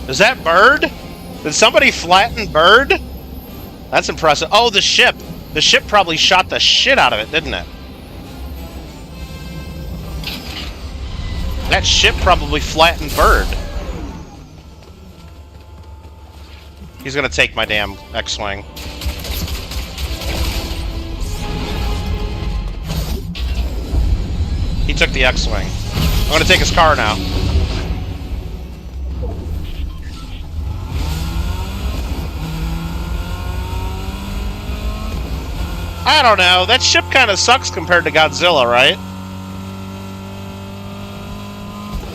Is that Bird? Did somebody flatten Bird? That's impressive. Oh, the ship! The ship probably shot the shit out of it, didn't it? That ship probably flattened Bird. He's gonna take my damn X-Wing. He took the X-Wing. I'm gonna take his car now. I don't know. That ship kind of sucks compared to Godzilla, right?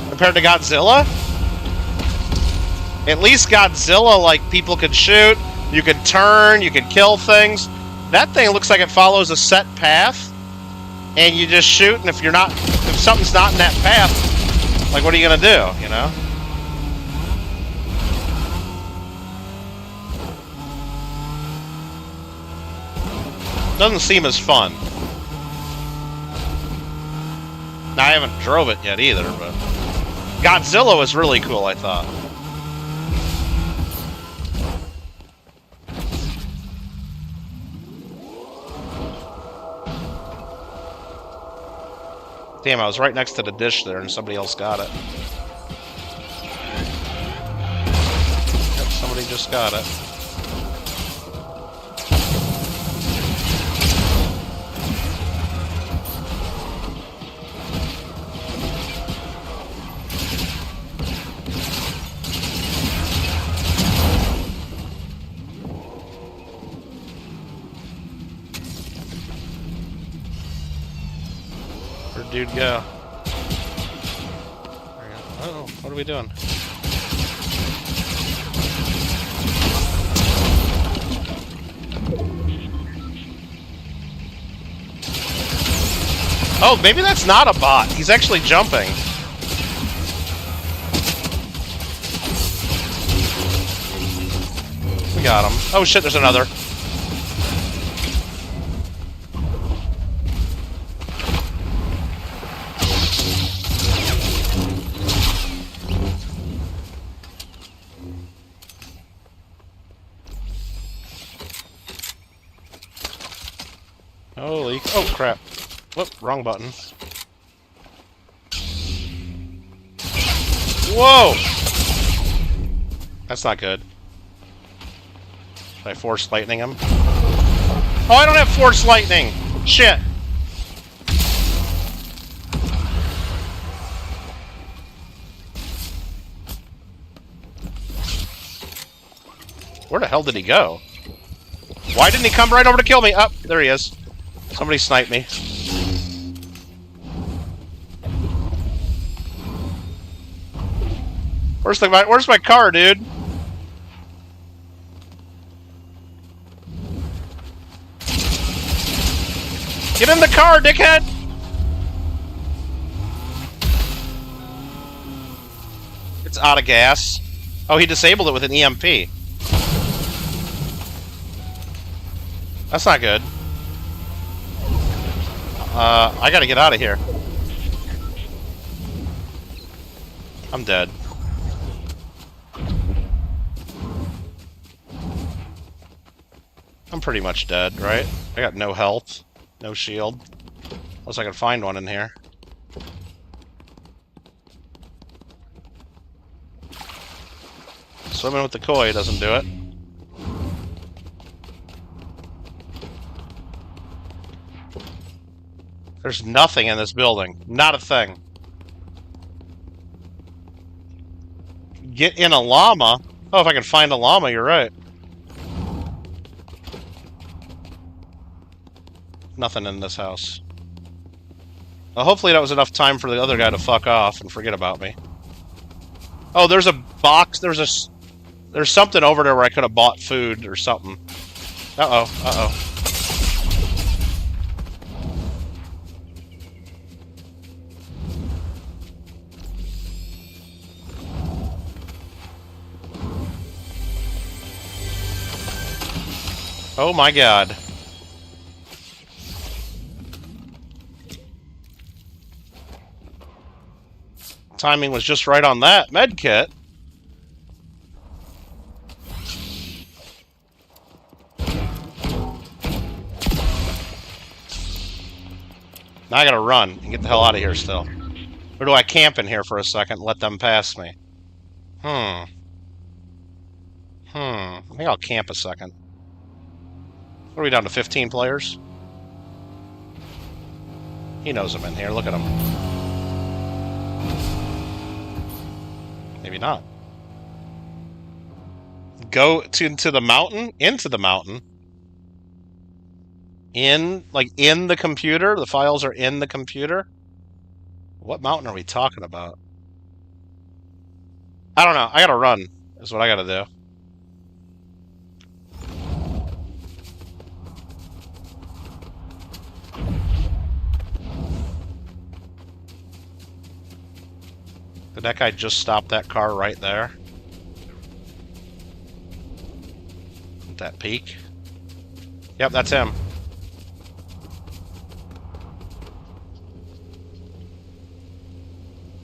Compared to Godzilla? At least Godzilla, like, people can shoot, you can turn, you can kill things. That thing looks like it follows a set path, and you just shoot, and if something's not in that path, like, what are you gonna do, you know? Doesn't seem as fun. Now, I haven't drove it yet either, but Godzilla was really cool, I thought. Damn, I was right next to the dish there and somebody else got it. Yep, somebody just got it. Where'd dude go? Oh, what are we doing? Oh, maybe that's not a bot. He's actually jumping. We got him. Oh shit, there's another. Holy... Oh, crap. Whoop, wrong button. Whoa! That's not good. Should I force lightning him? Oh, I don't have force lightning! Shit! Where the hell did he go? Why didn't he come right over to kill me? Oh, there he is. Somebody sniped me. Where's my car, dude? Get in the car, dickhead! It's out of gas. Oh, he disabled it with an EMP. That's not good. I gotta get out of here. I'm dead. I'm pretty much dead, right? I got no health, no shield. Unless I can find one in here. Swimming with the koi doesn't do it. There's nothing in this building. Not a thing. Get in a llama? Oh, if I can find a llama, you're right. Nothing in this house. Well, hopefully that was enough time for the other guy to fuck off and forget about me. Oh, there's a box. There's something over there where I could have bought food or something. Uh-oh, uh-oh. Oh my god. Timing was just right on that medkit. Now I gotta run and get the hell out of here still. Or do I camp in here for a second and let them pass me? I think I'll camp a second. What are we down to, 15 players? He knows I'm in here. Look at him. Maybe not. Go into the mountain? Into the mountain? In the computer? The files are in the computer? What mountain are we talking about? I don't know. I gotta run, is what I gotta do. Did that guy just stop that car right there? At that peak? Yep, that's him.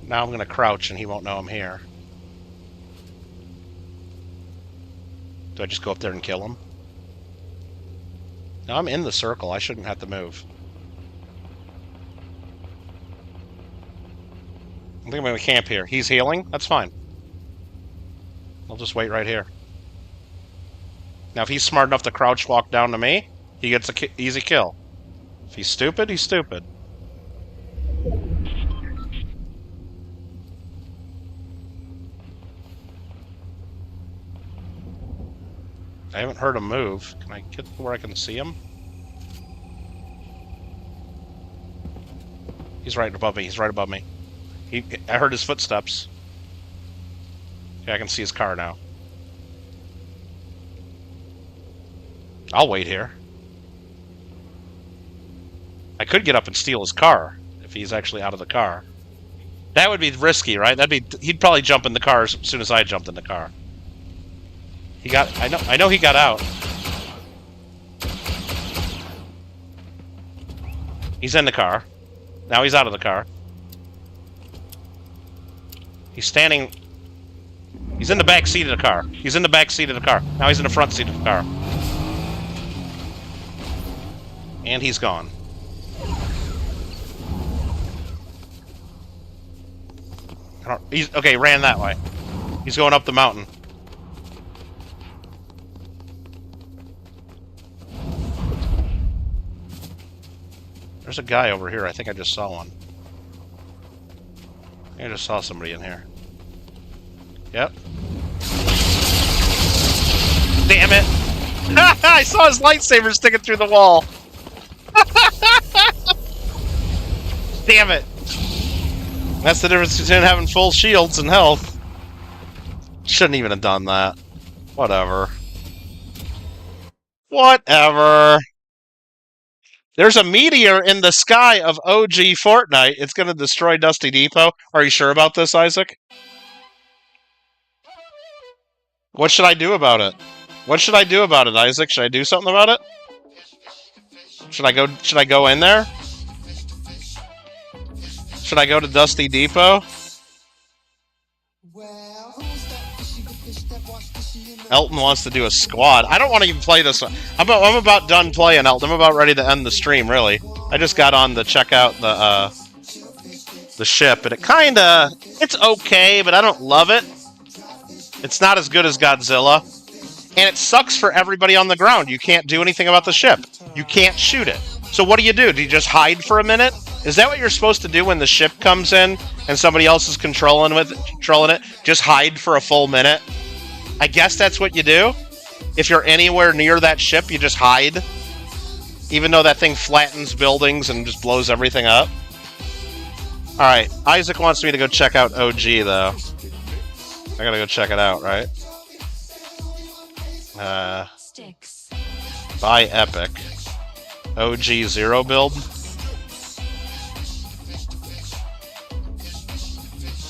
Now I'm gonna crouch and he won't know I'm here. Do I just go up there and kill him? No, I'm in the circle. I shouldn't have to move. I think I'm going to camp here. He's healing? That's fine. I'll just wait right here. Now, if he's smart enough to crouch walk down to me, he gets an easy kill. If he's stupid, he's stupid. I haven't heard him move. Can I get where I can see him? He's right above me. He's right above me. I heard his footsteps. Okay, I can see his car now. I'll wait here. I could get up and steal his car if he's actually out of the car. That would be risky, right? He'd probably jump in the car as soon as I jumped in the car. I know he got out. He's in the car. Now he's out of the car. He's standing... He's in the back seat of the car. He's in the back seat of the car. Now he's in the front seat of the car. And he's gone. Okay, ran that way. He's going up the mountain. There's a guy over here. I think I just saw one. I just saw somebody in here. Yep. Damn it! I saw his lightsaber sticking through the wall. Damn it! That's the difference between having full shields and health. Shouldn't even have done that. Whatever. Whatever. There's a meteor in the sky of OG Fortnite. It's going to destroy Dusty Depot. Are you sure about this, Isaac? What should I do about it? What should I do about it, Isaac? Should I do something about it? Should I go in there? Should I go to Dusty Depot? Elton wants to do a squad. I don't want to even play this one. I'm about done playing, Elton. I'm about ready to end the stream, really. I just got on to check out the ship, and it's okay, but I don't love it. It's not as good as Godzilla. And it sucks for everybody on the ground. You can't do anything about the ship. You can't shoot it. So what do? Do you just hide for a minute? Is that what you're supposed to do when the ship comes in and somebody else is controlling it? Just hide for a full minute? I guess that's what you do. If you're anywhere near that ship, you just hide. Even though that thing flattens buildings and just blows everything up. Alright, Isaac wants me to go check out OG, though. I gotta go check it out, right? Buy Epic. OG Zero build.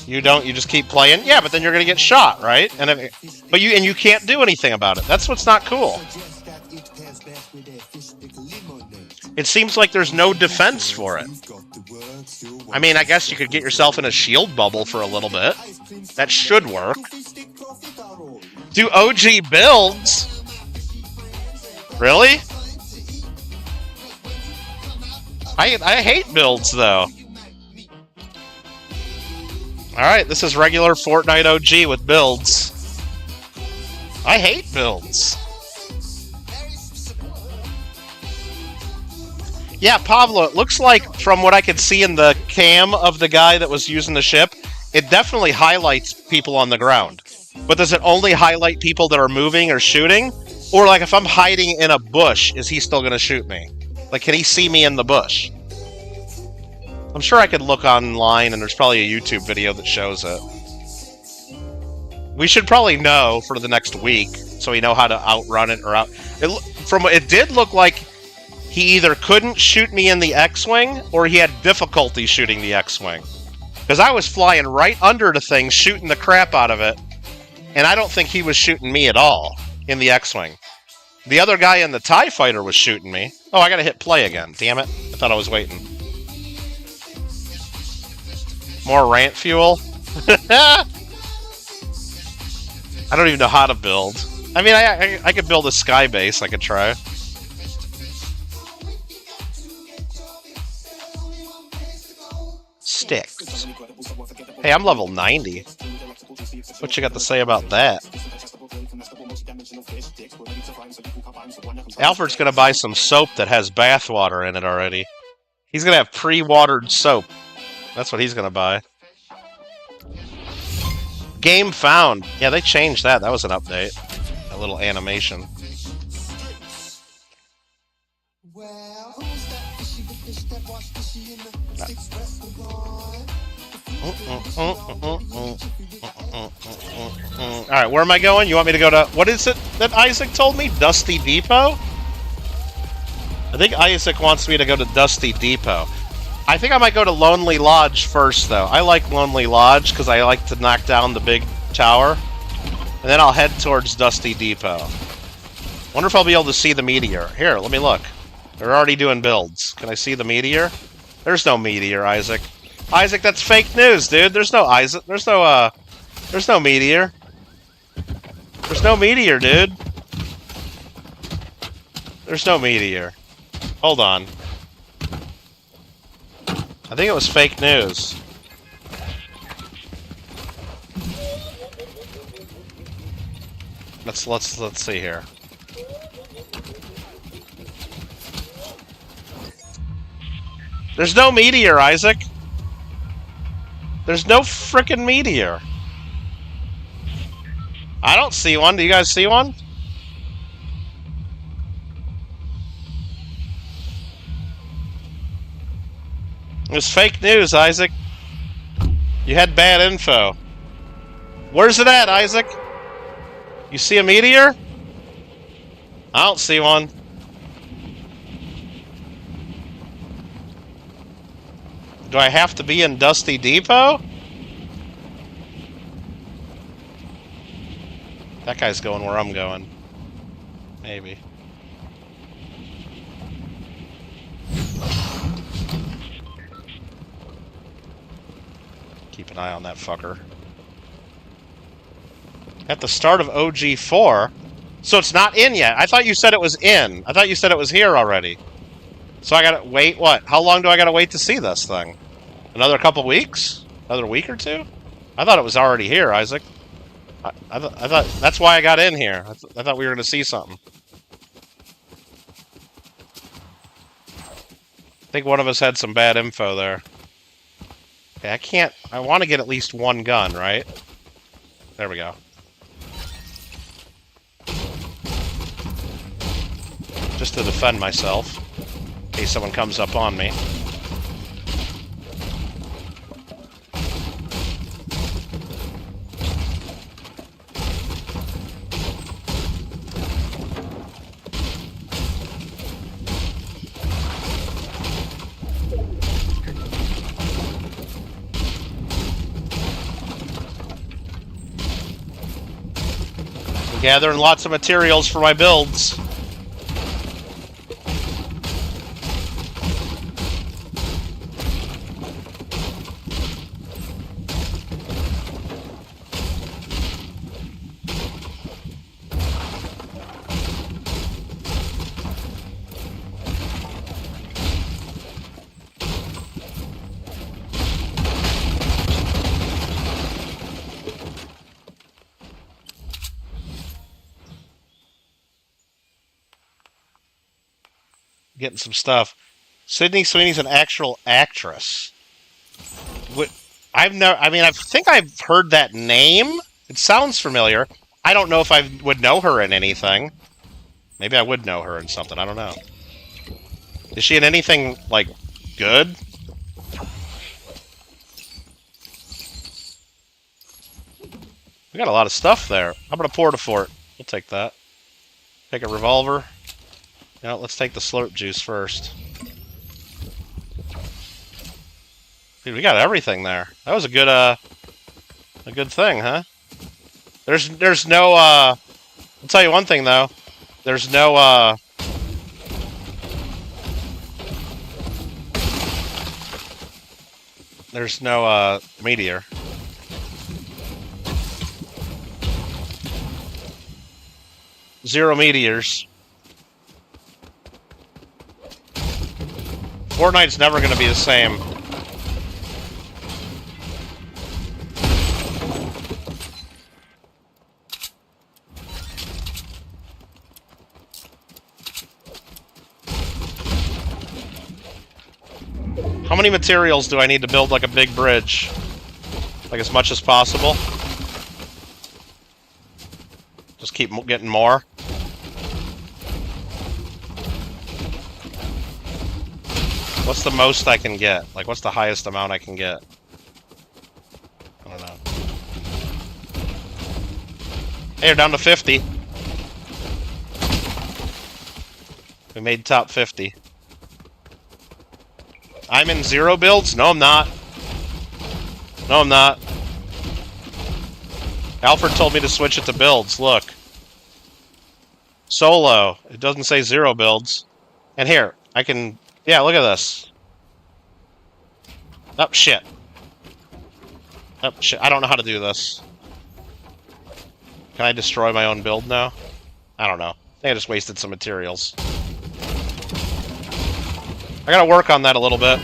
You don't, you just keep playing? Yeah, but then you're gonna get shot, right? And you can't do anything about it. That's what's not cool. It seems like there's no defense for it. I mean, I guess you could get yourself in a shield bubble for a little bit. That should work. Do OG builds? Really? I hate builds, though. Alright, this is regular Fortnite OG with builds. I hate builds. Yeah, Pablo, it looks like, from what I could see in the cam of the guy that was using the ship, it definitely highlights people on the ground. But does it only highlight people that are moving or shooting? Or, like, if I'm hiding in a bush, is he still gonna shoot me? Like, can he see me in the bush? I'm sure I could look online, and there's probably a YouTube video that shows it. We should probably know for the next week, so we know how to outrun it or out... It did look like he either couldn't shoot me in the X-Wing, or he had difficulty shooting the X-Wing. Because I was flying right under the thing, shooting the crap out of it, and I don't think he was shooting me at all in the X-Wing. The other guy in the TIE Fighter was shooting me. Oh, I gotta hit play again. Damn it. I thought I was waiting. More rant fuel? I don't even know how to build. I mean, I could build a sky base. I could try. Sticks. Hey, I'm level 90. What you got to say about that? Alfred's gonna buy some soap that has bath water in it already. He's gonna have pre-watered soap. That's what he's gonna buy. Game found. Yeah, they changed that. That was an update. A little animation. Alright, where am I going? You want me to go to... What is it that Isaac told me? Dusty Depot? I think Isaac wants me to go to Dusty Depot. I think I might go to Lonely Lodge first, though. I like Lonely Lodge because I like to knock down the big tower. And then I'll head towards Dusty Depot. Wonder if I'll be able to see the meteor. Here, let me look. They're already doing builds. Can I see the meteor? There's no meteor, Isaac. Isaac, that's fake news, dude. There's no Isaac. There's no meteor. There's no meteor, dude. There's no meteor. Hold on. I think it was fake news. Let's see here. There's no meteor, Isaac. There's no frickin' meteor. I don't see one. Do you guys see one? It was fake news, Isaac. You had bad info. Where's it at, Isaac? You see a meteor? I don't see one. Do I have to be in Dusty Depot? That guy's going where I'm going. Maybe. Keep an eye on that fucker. At the start of OG4? So it's not in yet. I thought you said it was in. I thought you said it was here already. So I gotta wait, what? How long do I gotta wait to see this thing? Another couple weeks? Another week or two? I thought it was already here, Isaac. I thought that's why I got in here. I thought we were gonna see something. I think one of us had some bad info there. Okay, I want to get at least one gun, right? There we go. Just to defend myself, in case someone comes up on me. Gathering lots of materials for my builds. getting some stuff. Sydney Sweeney's an actual actress. I think I've heard that name. It sounds familiar. I don't know if I would know her in anything. Maybe I would know her in something. I don't know. Is she in anything, like, good? We got a lot of stuff there. How about a porta-fort? We'll take that. Take a revolver. No, let's take the slurp juice first. Dude, we got everything there. That was a good thing, huh? There's no, I'll tell you one thing, though. There's no, meteor. Zero meteors. Fortnite's never gonna be the same. How many materials do I need to build like a big bridge? Like as much as possible? Just keep getting more? What's the most I can get? Like, what's the highest amount I can get? I don't know. Hey, we're down to 50. We made top 50. I'm in 0 builds? No, I'm not. No, I'm not. Alfred told me to switch it to builds. Look. Solo. It doesn't say 0 builds. And here, I can... Yeah, look at this. Oh, shit. Oh, shit. I don't know how to do this. Can I destroy my own build now? I don't know. I think I just wasted some materials. I gotta work on that a little bit.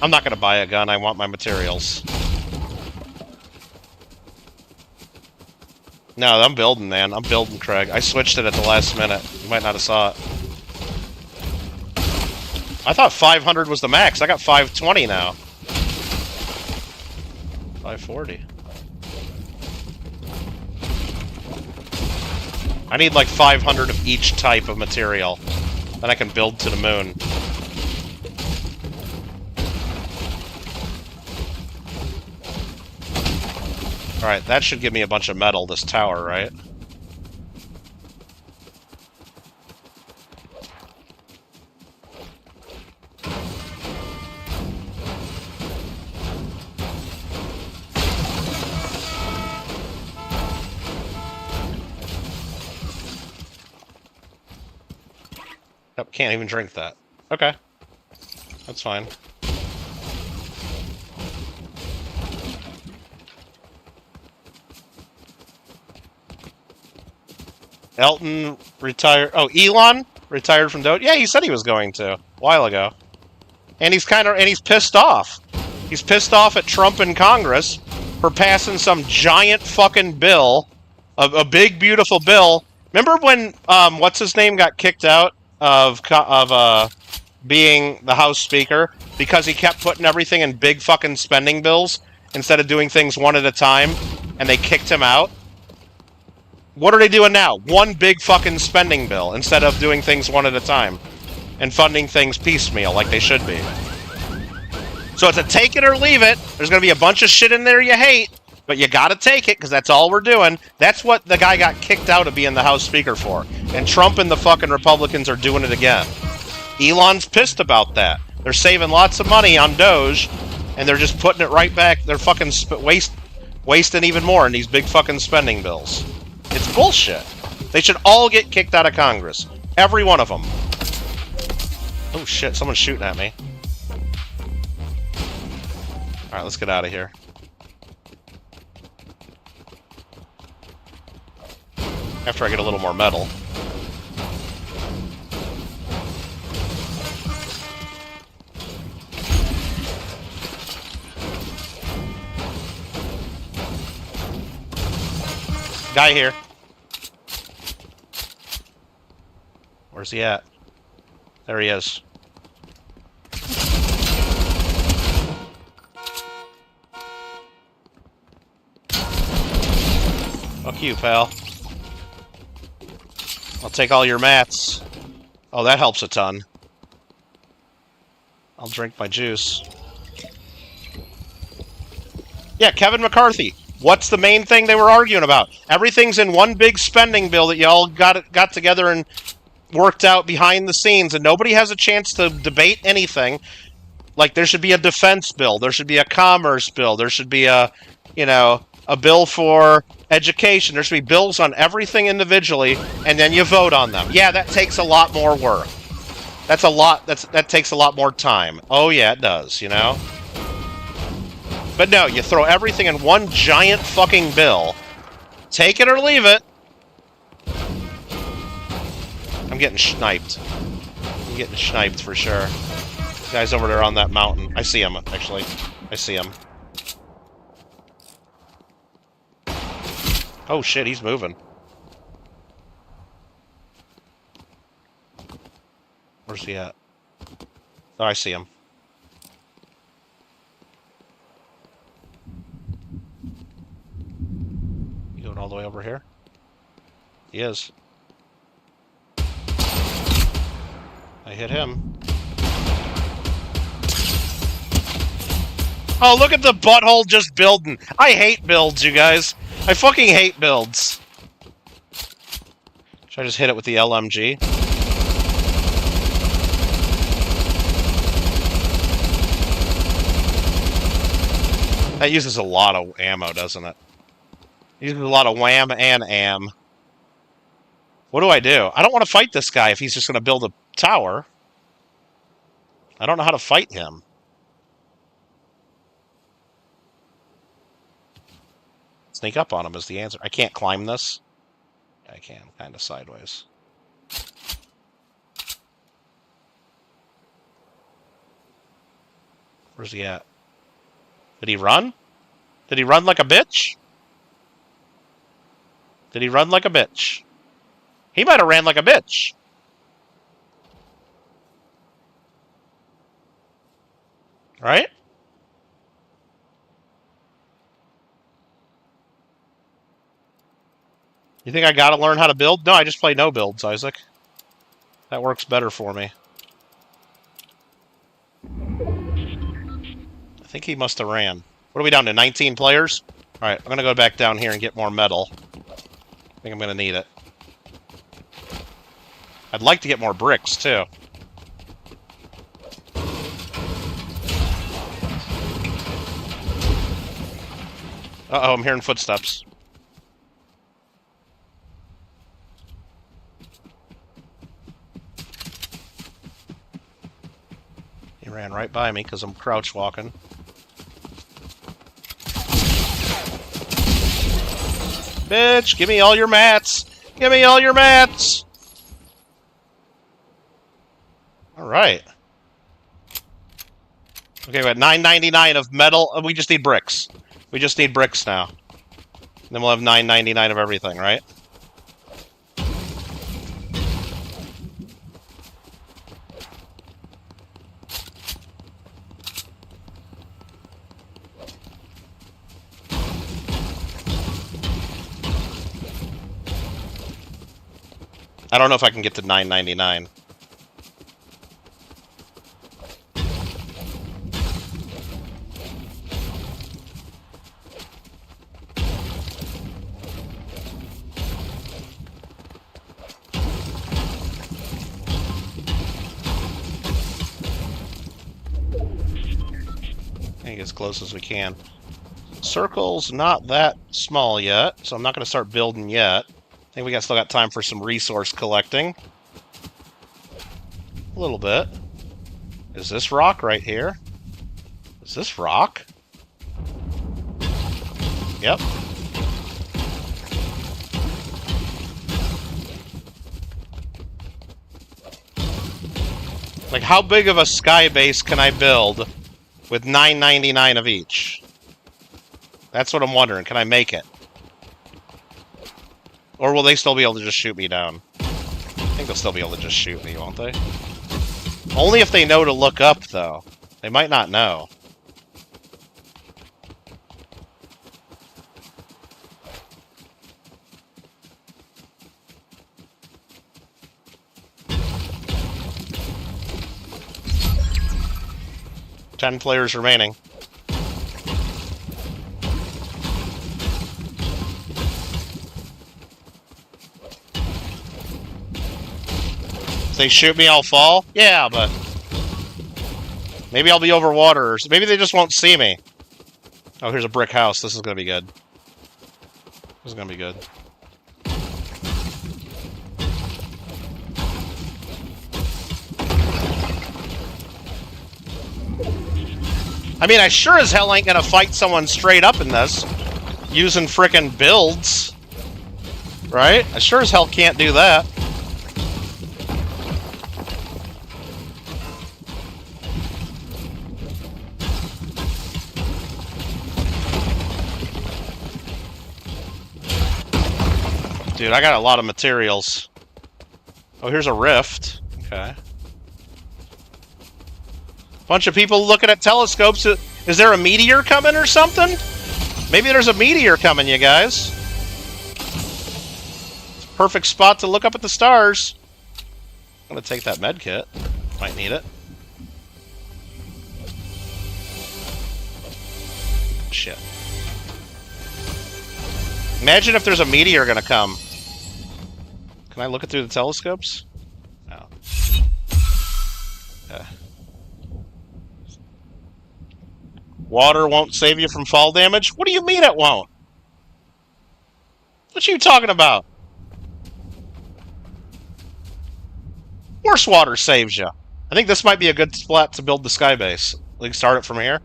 I'm not gonna buy a gun. I want my materials. No, I'm building, man. I'm building, Craig. I switched it at the last minute. You might not have saw it. I thought 500 was the max. I got 520 now. 540. I need like 500 of each type of material. Then I can build to the moon. Alright, that should give me a bunch of metal, this tower, right? Nope, can't even drink that. Okay. That's fine. Elton retired. Oh, Elon retired from Dota. Yeah, he said he was going to a while ago. And he's he's pissed off. He's pissed off at Trump in Congress for passing some giant fucking bill, a big beautiful bill. Remember when what's his name got kicked out of being the House Speaker because he kept putting everything in big fucking spending bills instead of doing things one at a time, and they kicked him out? What are they doing now? One big fucking spending bill instead of doing things one at a time and funding things piecemeal like they should be. So it's a take it or leave it. There's going to be a bunch of shit in there you hate, but you got to take it because that's all we're doing. That's what the guy got kicked out of being the House Speaker for. And Trump and the fucking Republicans are doing it again. Elon's pissed about that. They're saving lots of money on Doge, and they're just putting it right back. They're fucking wasting even more in these big fucking spending bills. It's bullshit. They should all get kicked out of Congress. Every one of them. Oh shit, someone's shooting at me. Alright, let's get out of here. After I get a little more metal. Guy here. Where's he at? There he is. Fuck you, pal. I'll take all your mats. Oh, that helps a ton. I'll drink my juice. Yeah, Kevin McCarthy. What's the main thing they were arguing about? Everything's in one big spending bill that y'all got together and worked out behind the scenes, and nobody has a chance to debate anything. Like, there should be a defense bill. There should be a commerce bill. There should be a, you know, a bill for education. There should be bills on everything individually, and then you vote on them. Yeah, that takes a lot more work. That's a lot. That takes a lot more time. Oh, yeah, it does, you know? But no, you throw everything in one giant fucking bill. Take it or leave it. I'm getting sniped. I'm getting sniped for sure. The guy's over there on that mountain. I see him, actually. I see him. Oh shit, he's moving. Where's he at? Oh, I see him. You going all the way over here? He is. I hit him. Oh, look at the butthole just building. I hate builds, you guys. I fucking hate builds. Should I just hit it with the LMG? That uses a lot of ammo, doesn't it? It uses a lot of wham and am. What do? I don't want to fight this guy if he's just going to build a tower. I don't know how to fight him. Sneak up on him is the answer. I can't climb this. I can, kind of sideways. Where's he at? Did he run? Did he run like a bitch? Did he run like a bitch? He might have ran like a bitch. Right? You think I gotta learn how to build? No, I just play no builds, Isaac. That works better for me. I think he must have ran. What are we down to, 19 players? Alright, I'm gonna go back down here and get more metal. I think I'm gonna need it. I'd like to get more bricks, too. Uh-oh, I'm hearing footsteps. He ran right by me because I'm crouch walking. Bitch, give me all your mats! Give me all your mats! Alright. Okay, we got $9.99 of metal. We just need bricks. We just need bricks now. Then we'll have $9.99 of everything, right? I don't know if I can get to $9.99. As close as we can. Circle's not that small yet, so I'm not going to start building yet. I think we still got time for some resource collecting. A little bit. Is this rock right here? Is this rock? Yep. Like, how big of a sky base can I build with $9.99 of each? That's what I'm wondering. Can I make it? Or will they still be able to just shoot me down? I think they'll still be able to just shoot me, won't they? Only if they know to look up, though. They might not know. Ten players remaining. If they shoot me, I'll fall? Yeah, but... maybe I'll be over water, or maybe they just won't see me. Oh, here's a brick house. This is gonna be good. This is gonna be good. I mean, I sure as hell ain't gonna fight someone straight up in this, using frickin' builds. Right? I sure as hell can't do that. Dude, I got a lot of materials. Oh, here's a rift. Okay. Bunch of people looking at telescopes. Is there a meteor coming or something? Maybe there's a meteor coming, you guys. It's a perfect spot to look up at the stars. I'm gonna take that med kit. Might need it. Shit. Imagine if there's a meteor gonna come. Can I look it through the telescopes? No. Yeah. Water won't save you from fall damage? What do you mean it won't? What are you talking about? Of course water saves you. I think this might be a good spot to build the sky base. We can start it from here.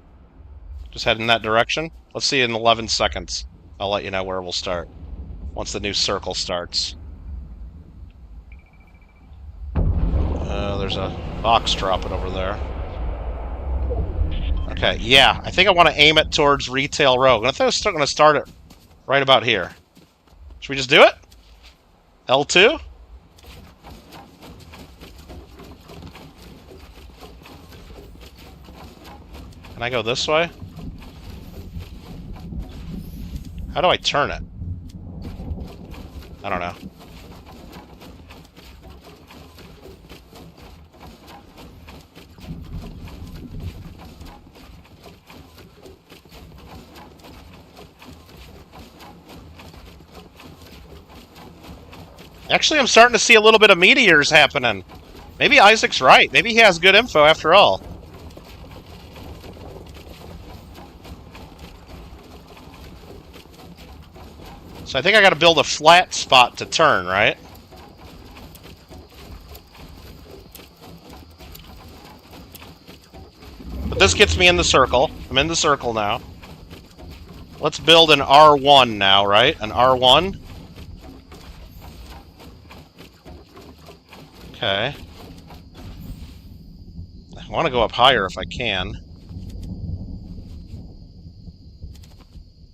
Just head in that direction. Let's see in 11 seconds. I'll let you know where we'll start. Once the new circle starts. There's a box dropping over there. Okay, yeah. I think I want to aim it towards Retail Row. I think I was still going to start it right about here. Should we just do it? L2? Can I go this way? How do I turn it? I don't know. Actually, I'm starting to see a little bit of meteors happening. Maybe Isaac's right. Maybe he has good info after all. So I think I gotta build a flat spot to turn, right? But this gets me in the circle. I'm in the circle now. Let's build an R1 now, right? An R1. Okay. I want to go up higher if I can.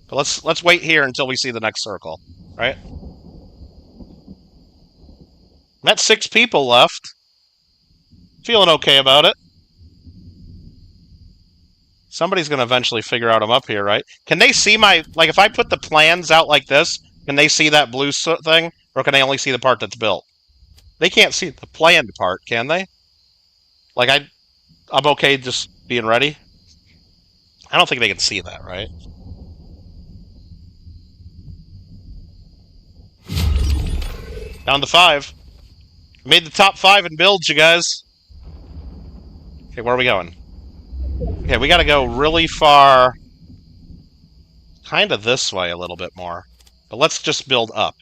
But let's wait here until we see the next circle, right? I'm at 6 people left. Feeling okay about it. Somebody's going to eventually figure out I'm up here, right? Can they see my... like, if I put the plans out like this, can they see that blue thing? Or can they only see the part that's built? They can't see the planned part, can they? Like, I'm okay just being ready? I don't think they can see that, right? Down to 5. Made the top 5 in builds, you guys. Okay, where are we going? Okay, we gotta go really far. Kind of this way a little bit more. But let's just build up.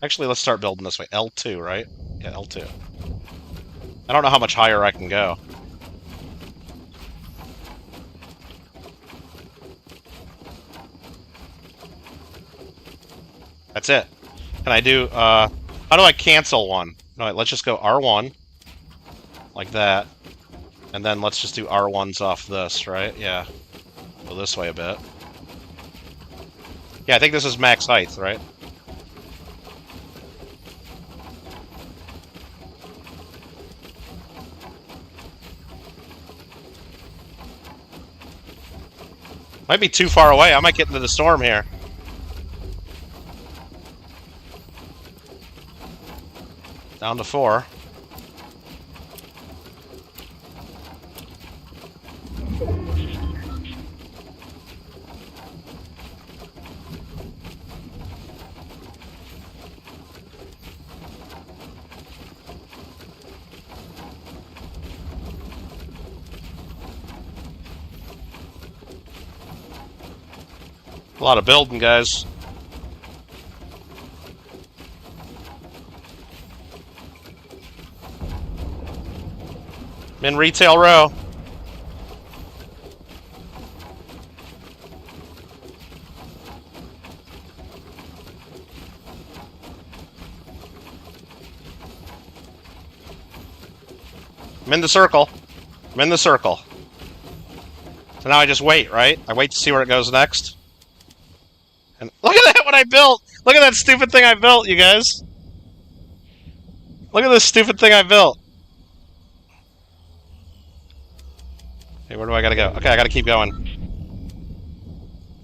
Actually, let's start building this way. L2, right? Yeah, L2. I don't know how much higher I can go. That's it. Can I do, how do I cancel one? No, wait, let's just go R1. Like that. And then let's just do R1s off this, right? Yeah. Go this way a bit. Yeah, I think this is max height, right? Might be too far away. I might get into the storm here. Down to 4. A lot of building, guys. I'm in retail row. I'm in the circle. I'm in the circle. So now I just wait, right? I wait to see where it goes next. And look at that, what I built! Look at that stupid thing I built, you guys! Look at this stupid thing I built! Okay, where do I gotta go? Okay, I gotta keep going.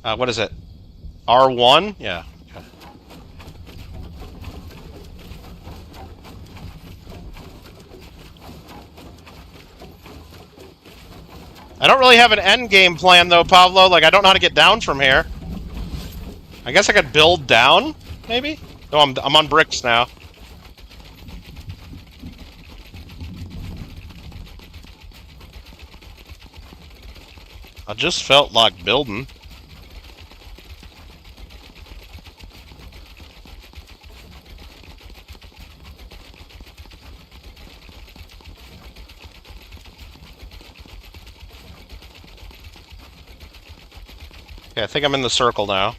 What is it? R1? Yeah. Okay. I don't really have an end game plan, though, Pablo. Like, I don't know how to get down from here. I guess I could build down, maybe? No, I'm on bricks now. I just felt like building. Okay, I think I'm in the circle now.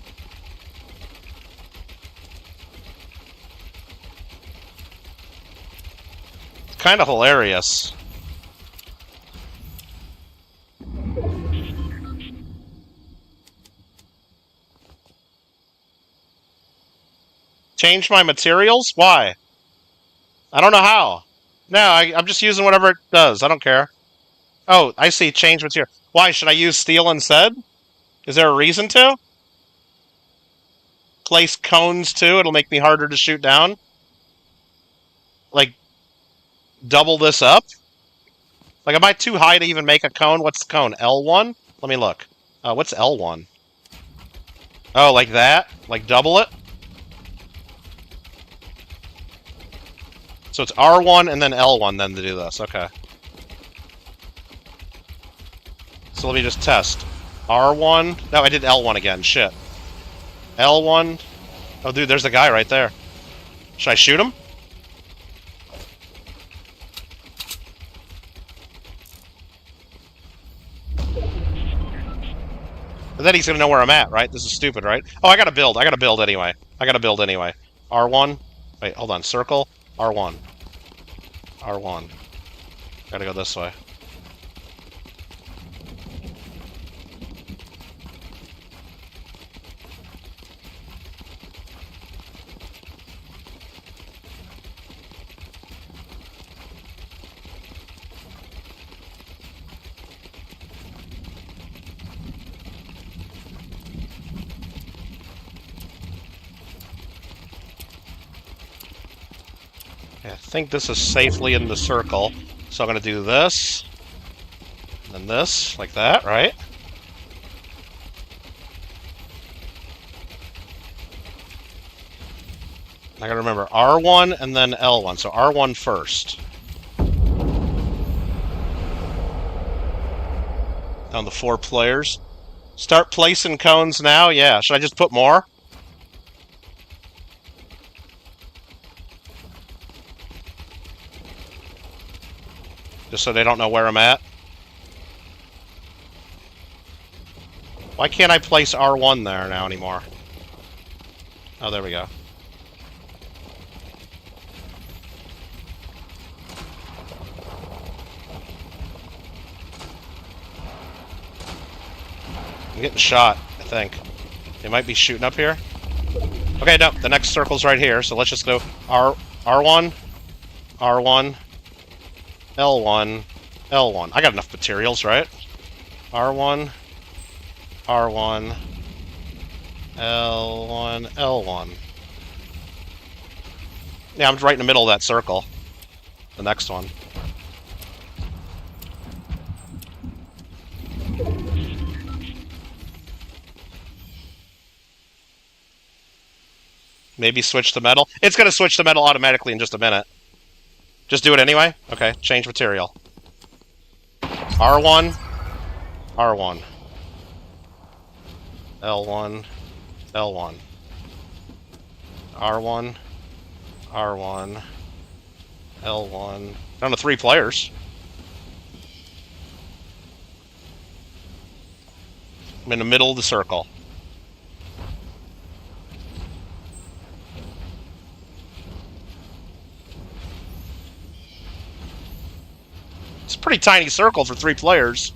It's kind of hilarious. Change my materials? Why? I don't know how. No, I'm just using whatever it does. I don't care. Oh, I see. Change material. Why? Should I use steel instead? Is there a reason to? Place cones too. It'll make me harder to shoot down. Like, double this up? Like, am I too high to even make a cone? What's the cone? L1? Let me look. What's L1? Oh, like that? Like double it? So it's R1 and then L1 then to do this. Okay. So let me just test. R1. No, I did L1 again. Shit. L1. Oh, dude, there's the guy right there. Should I shoot him? But then he's gonna know where I'm at, right? This is stupid, right? Oh, I gotta build. I gotta build anyway. I gotta build anyway. R1. Wait, hold on. Circle. R1. R1. Gotta go this way. I think this is safely in the circle. So I'm going to do this. And then this, like that, right? I gotta remember R1 and then L1. So R1 first. Down to 4 players. Start placing cones now? Yeah. Should I just put more? Just so they don't know where I'm at. Why can't I place R1 there now anymore? Oh, there we go. I'm getting shot, I think. They might be shooting up here. Okay, no, the next circle's right here, so let's just go R1, R1, L1, L1. I got enough materials, right? R1, R1, L1, L1. Yeah, I'm right in the middle of that circle. The next one. Maybe switch to metal. It's going to switch to metal automatically in just a minute. Just do it anyway? Okay, change material. R1, R1. L1, L1. R1, R1, L1. Down to 3 players. I'm in the middle of the circle. It's a pretty tiny circle for 3 players.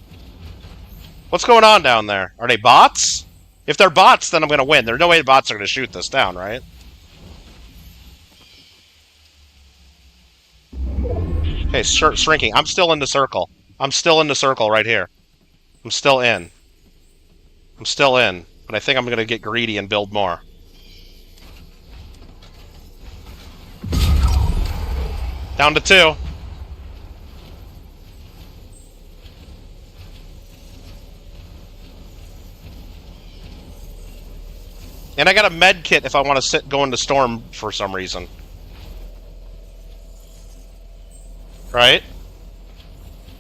What's going on down there? Are they bots? If they're bots, then I'm going to win. There's no way the bots are going to shoot this down, right? Okay, shrinking. I'm still in the circle. I'm still in the circle right here. I'm still in. I'm still in. But I think I'm going to get greedy and build more. Down to 2. And I got a med kit if I want to go into storm for some reason. Right?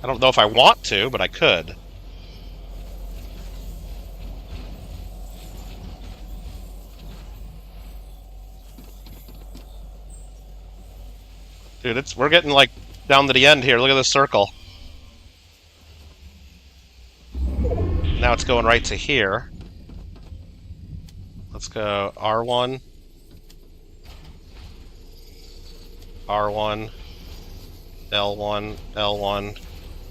I don't know if I want to, but I could. Dude, we're getting like down to the end here. Look at this circle. Now it's going right to here. Let's go R1, R1, L1, L1,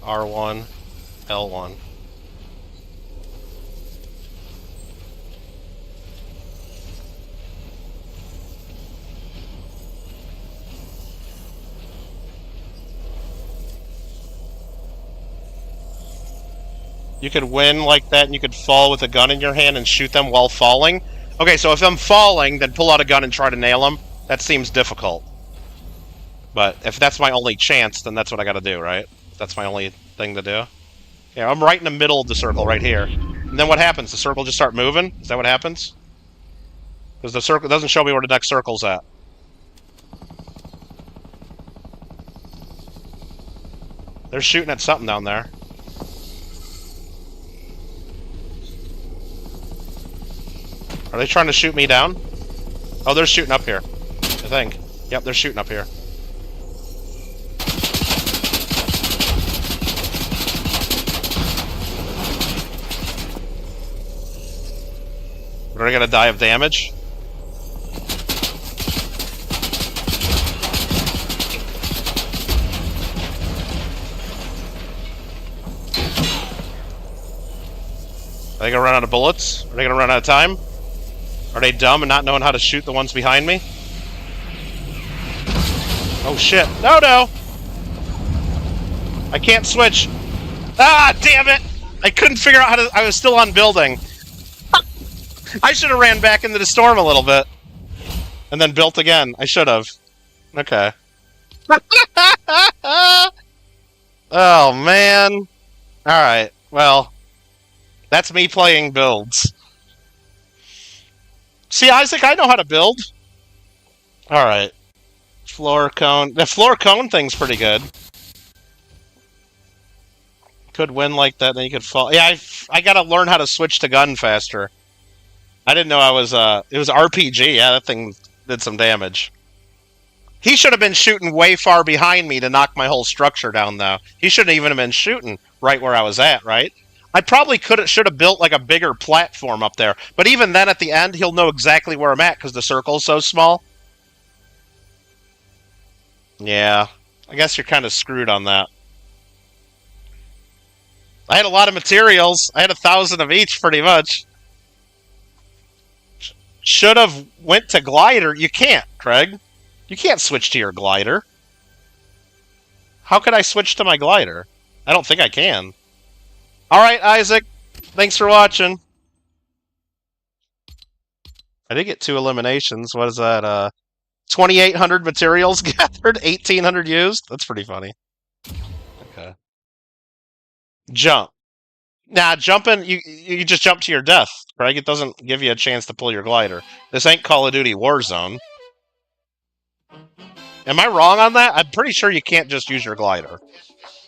R1, L1. You could win like that and you could fall with a gun in your hand and shoot them while falling. Okay, so if I'm falling, then pull out a gun and try to nail them. That seems difficult. But if that's my only chance, then that's what I gotta do, right? That's my only thing to do. Yeah, I'm right in the middle of the circle right here. And then what happens? The circle just start moving? Is that what happens? Because the circle doesn't show me where the next circle's at. They're shooting at something down there. Are they trying to shoot me down? Oh, they're shooting up here, I think. Yep, they're shooting up here. Are they gonna die of damage? Are they gonna run out of bullets? Are they gonna run out of time? Are they dumb and not knowing how to shoot the ones behind me? Oh shit. No, no! I can't switch. Ah, damn it! I couldn't figure out how to... I was still on building. I should have ran back into the storm a little bit. And then built again. I should have. Okay. Oh, man. Alright, well. That's me playing builds. See, Isaac, I know how to build. Alright. Floor cone. The floor cone thing's pretty good. Could win like that, then you could fall. Yeah, I gotta learn how to switch to gun faster. I didn't know I was, it was RPG. Yeah, that thing did some damage. He should have been shooting way far behind me to knock my whole structure down, though. He shouldn't even have been shooting right where I was at, right? I probably should have built like a bigger platform up there. But even then, at the end, he'll know exactly where I'm at because the circle's so small. Yeah, I guess you're kind of screwed on that. I had a lot of materials. I had 1,000 of each, pretty much. Should have went to glider. You can't, Craig. You can't switch to your glider. How could I switch to my glider? I don't think I can. Alright, Isaac. Thanks for watching. I did get 2 eliminations. What is that? 2,800 materials gathered, 1,800 used? That's pretty funny. Okay. Jump. Nah, jumping, you just jump to your death, Craig. It doesn't give you a chance to pull your glider. This ain't Call of Duty Warzone. Am I wrong on that? I'm pretty sure you can't just use your glider.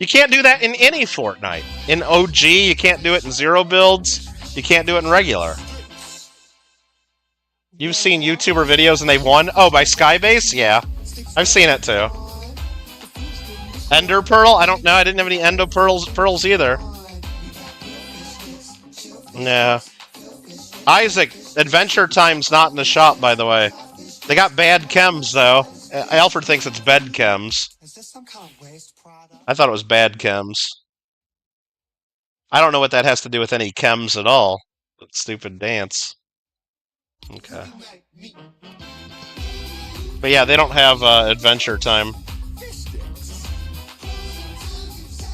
You can't do that in any Fortnite. In OG, you can't do it in zero builds. You can't do it in regular. You've seen YouTuber videos and they've won? Oh, by Skybase? Yeah. I've seen it too. Ender Pearl? I don't know. I didn't have any Endo Pearls either. Yeah. Isaac, Adventure Time's not in the shop, by the way. They got bad chems, though. Alfred thinks it's bed chems. I thought it was bad chems. I don't know what that has to do with any chems at all. That stupid dance. Okay. But yeah, they don't have Adventure Time.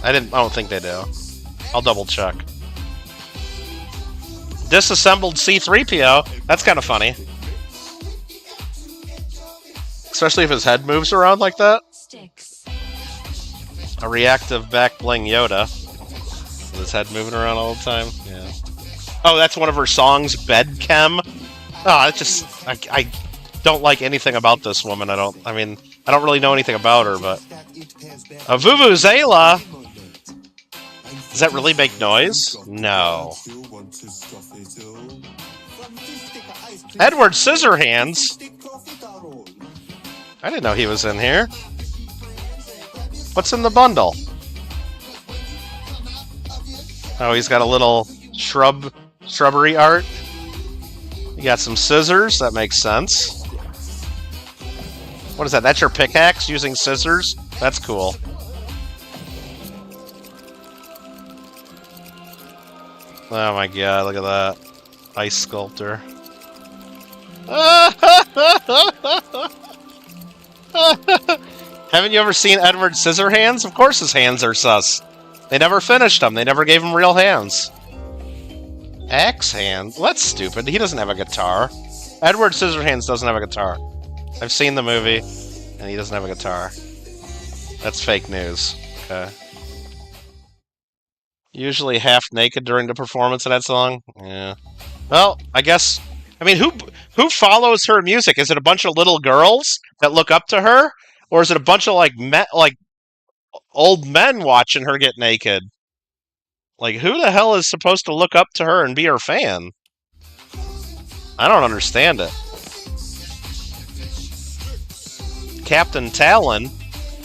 I don't think they do. I'll double check. Disassembled C-3PO. That's kind of funny. Especially if his head moves around like that. A reactive back bling Yoda. With his head moving around all the time. Yeah. Oh, that's one of her songs, Bed Chem. Oh, it's just I don't like anything about this woman. I don't really know anything about her, but Vuvuzela. Does that really make noise? No. Edward Scissorhands. I didn't know he was in here. What's in the bundle? Oh, he's got a little shrubbery art. You got some scissors. That makes sense. What is that? That's your pickaxe using scissors? That's cool. Oh my god, look at that. Ice sculptor. Haven't you ever seen Edward Scissorhands? Of course his hands are sus. They never finished them. They never gave him real hands. Axe hand? Well, that's stupid. He doesn't have a guitar. Edward Scissorhands doesn't have a guitar. I've seen the movie, and he doesn't have a guitar. That's fake news. Okay. Usually half naked during the performance of that song? Yeah. Well, I guess... I mean, who follows her music? Is it a bunch of little girls that look up to her? Or is it a bunch of, like old men watching her get naked? Like, who the hell is supposed to look up to her and be her fan? I don't understand it. Captain Talon?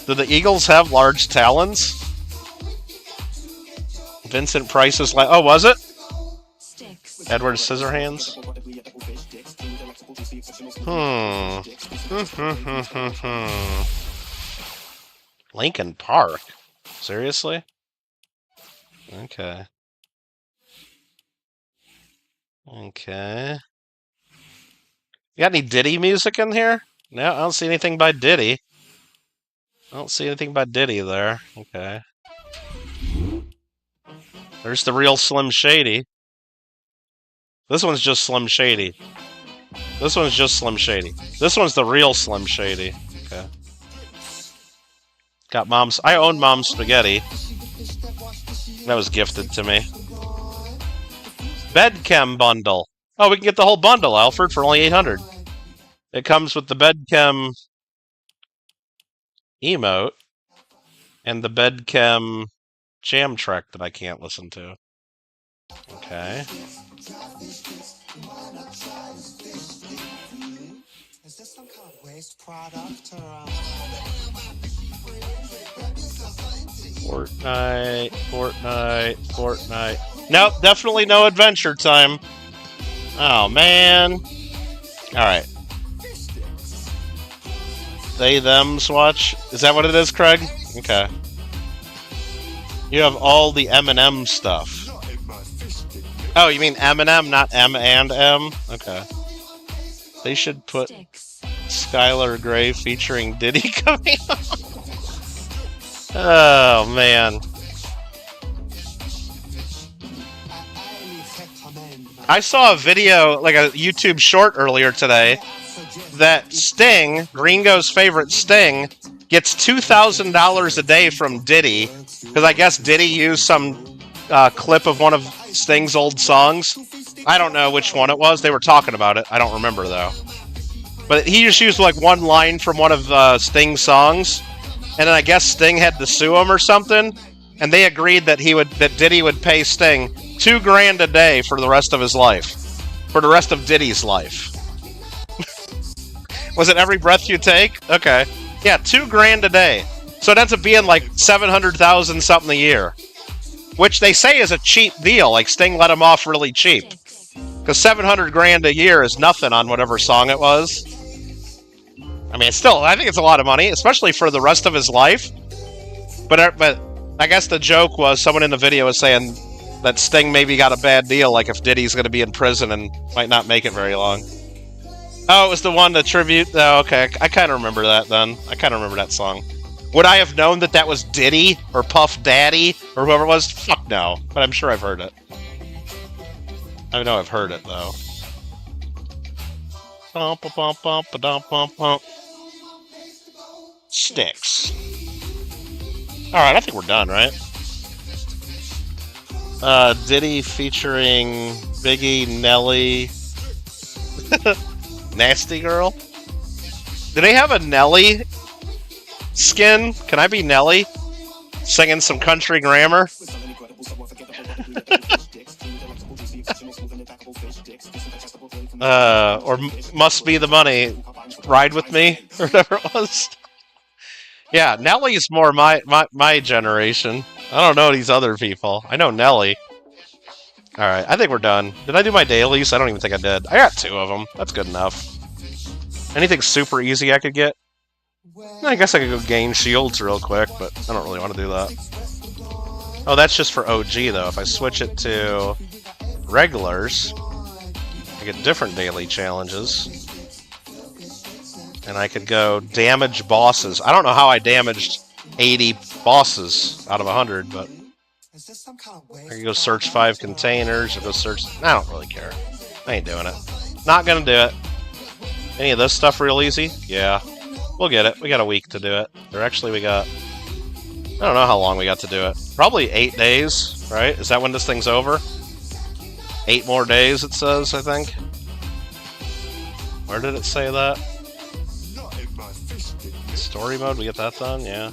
Do the Eagles have large talons? Vincent Price is like... Oh, was it? Edward Scissorhands? Lincoln Park? Seriously? Okay. Okay. You got any Diddy music in here? No, I don't see anything by Diddy. I don't see anything by Diddy there. Okay. There's the real Slim Shady. This one's just Slim Shady. This one's just Slim Shady. This one's the real Slim Shady. Okay. Got Mom's... I own Mom's Spaghetti. That was gifted to me. Bedchem bundle. Oh, we can get the whole bundle, Alfred, for only 800. It comes with the Bedchem emote and the Bedchem jam track that I can't listen to. Okay. Is this some kind of waste product or Fortnite. Nope, definitely no Adventure Time. Oh, man. Alright. They, them, swatch. Is that what it is, Craig? Okay. You have all the M&M stuff. Oh, you mean Eminem, not M and M? Okay. They should put Skylar Grey featuring Diddy coming up. Oh, man. I saw a video, like a YouTube short earlier today, that Sting, Gringo's favorite Sting, gets $2,000 a day from Diddy, because I guess Diddy used some clip of one of Sting's old songs. I don't know which one it was. They were talking about it. I don't remember, though. But he just used like one line from one of Sting's songs, and then I guess Sting had to sue him or something, and they agreed that Diddy would pay Sting $2,000 a day for the rest of his life. For the rest of Diddy's life. Was it every breath you take? Okay. Yeah, $2,000 a day. So it ends up being like $700,000 something a year. Which they say is a cheap deal. Like Sting let him off really cheap. Because $700,000 a year is nothing on whatever song it was. I mean, I think it's a lot of money, especially for the rest of his life. But I guess the joke was, someone in the video was saying that Sting maybe got a bad deal, like if Diddy's going to be in prison and might not make it very long. Oh, it was the one, the tribute? Oh, okay. I kind of remember that then. I kind of remember that song. Would I have known that that was Diddy or Puff Daddy or whoever it was? Fuck no. But I'm sure I've heard it. I know I've heard it, though. Bump, bump, bump, bump, bump, bump. Sticks. Alright, I think we're done, right? Diddy featuring Biggie, Nelly... Nasty Girl? Do they have a Nelly skin? Can I be Nelly? Singing some country grammar? Or Must Be the Money, Ride With Me, or whatever it was. Yeah, Nelly's more my generation. I don't know these other people. I know Nelly. Alright, I think we're done. Did I do my dailies? I don't even think I did. I got 2 of them. That's good enough. Anything super easy I could get? I guess I could go gain shields real quick, but I don't really want to do that. Oh, that's just for OG, though. If I switch it to regulars, I get different daily challenges. And I could go damage bosses. I don't know how I damaged 80 bosses out of 100, but... I can go search 5 containers, or go search... I don't really care. I ain't doing it. Not gonna do it. Any of this stuff real easy? Yeah. We'll get it. We got a week to do it. Or actually we got... I don't know how long we got to do it. Probably 8 days, right? Is that when this thing's over? 8 more days, it says, I think. Where did it say that? Story mode, we get that done? Yeah.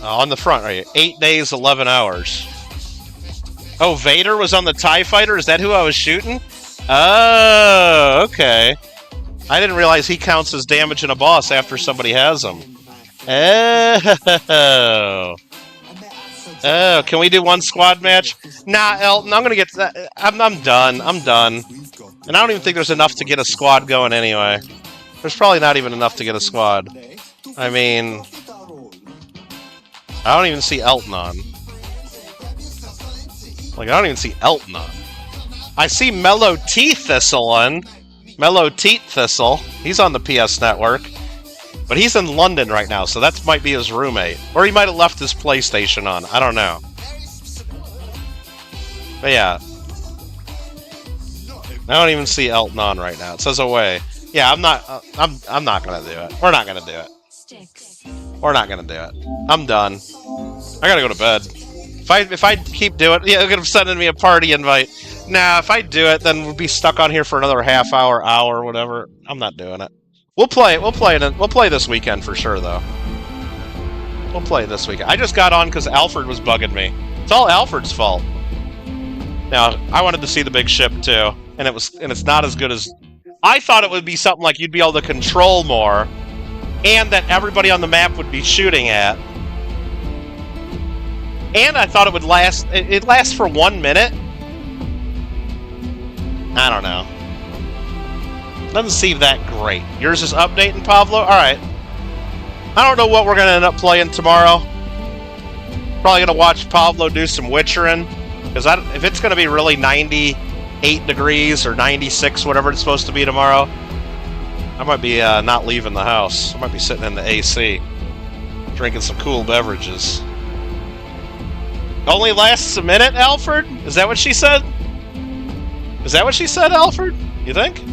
On the front, right? 8 days, 11 hours. Oh, Vader was on the TIE Fighter? Is that who I was shooting? Oh, okay. I didn't realize he counts as damaging a boss after somebody has him. Oh. Oh, can we do one squad match? Nah, Elton, I'm gonna get... I'm done. I'm done. And I don't even think there's enough to get a squad going anyway. There's probably not even enough to get a squad. I mean... I don't even see Elton on. Like, I don't even see Elton on. I see Mellow Teeth Thistle on. Mellow Teeth Thistle. He's on the PS Network. But he's in London right now, so that might be his roommate. Or he might have left his PlayStation on. I don't know. But yeah. I don't even see Elton on right now. It says away. Yeah, I'm not gonna do it. We're not gonna do it. We're not gonna do it. I'm done. I gotta go to bed. If I keep doing it, yeah, they're gonna send me a party invite. Nah, if I do it, then we'll be stuck on here for another half hour, whatever. I'm not doing it. We'll play it. We'll play this weekend for sure, though. We'll play this weekend. I just got on because Alfred was bugging me. It's all Alfred's fault. Now, I wanted to see the big ship too, and it's not as good as I thought it would be. Something like you'd be able to control more, and that everybody on the map would be shooting at. And I thought it would last. It lasts for 1 minute. I don't know. Doesn't seem that great. Yours is updating, Pablo? Alright. I don't know what we're going to end up playing tomorrow. Probably going to watch Pablo do some witchering. Because if it's going to be really 98 degrees or 96, whatever it's supposed to be tomorrow, I might be not leaving the house. I might be sitting in the AC. Drinking some cool beverages. Only lasts a minute, Alfred? Is that what she said? Is that what she said, Alfred? You think?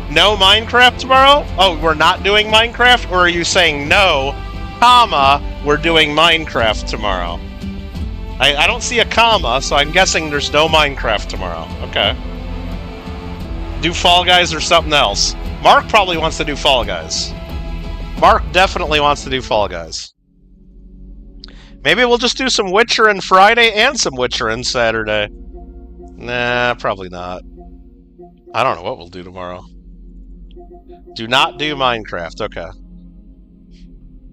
No Minecraft tomorrow? Oh, we're not doing Minecraft? Or are you saying no, comma, we're doing Minecraft tomorrow? I don't see a comma, so I'm guessing there's no Minecraft tomorrow. Okay. Do Fall Guys or something else. Mark probably wants to do Fall Guys. Mark definitely wants to do Fall Guys. Maybe we'll just do some Witcher on Friday and some Witcher on Saturday. Nah, probably not. I don't know what we'll do tomorrow. Do not do Minecraft. Okay.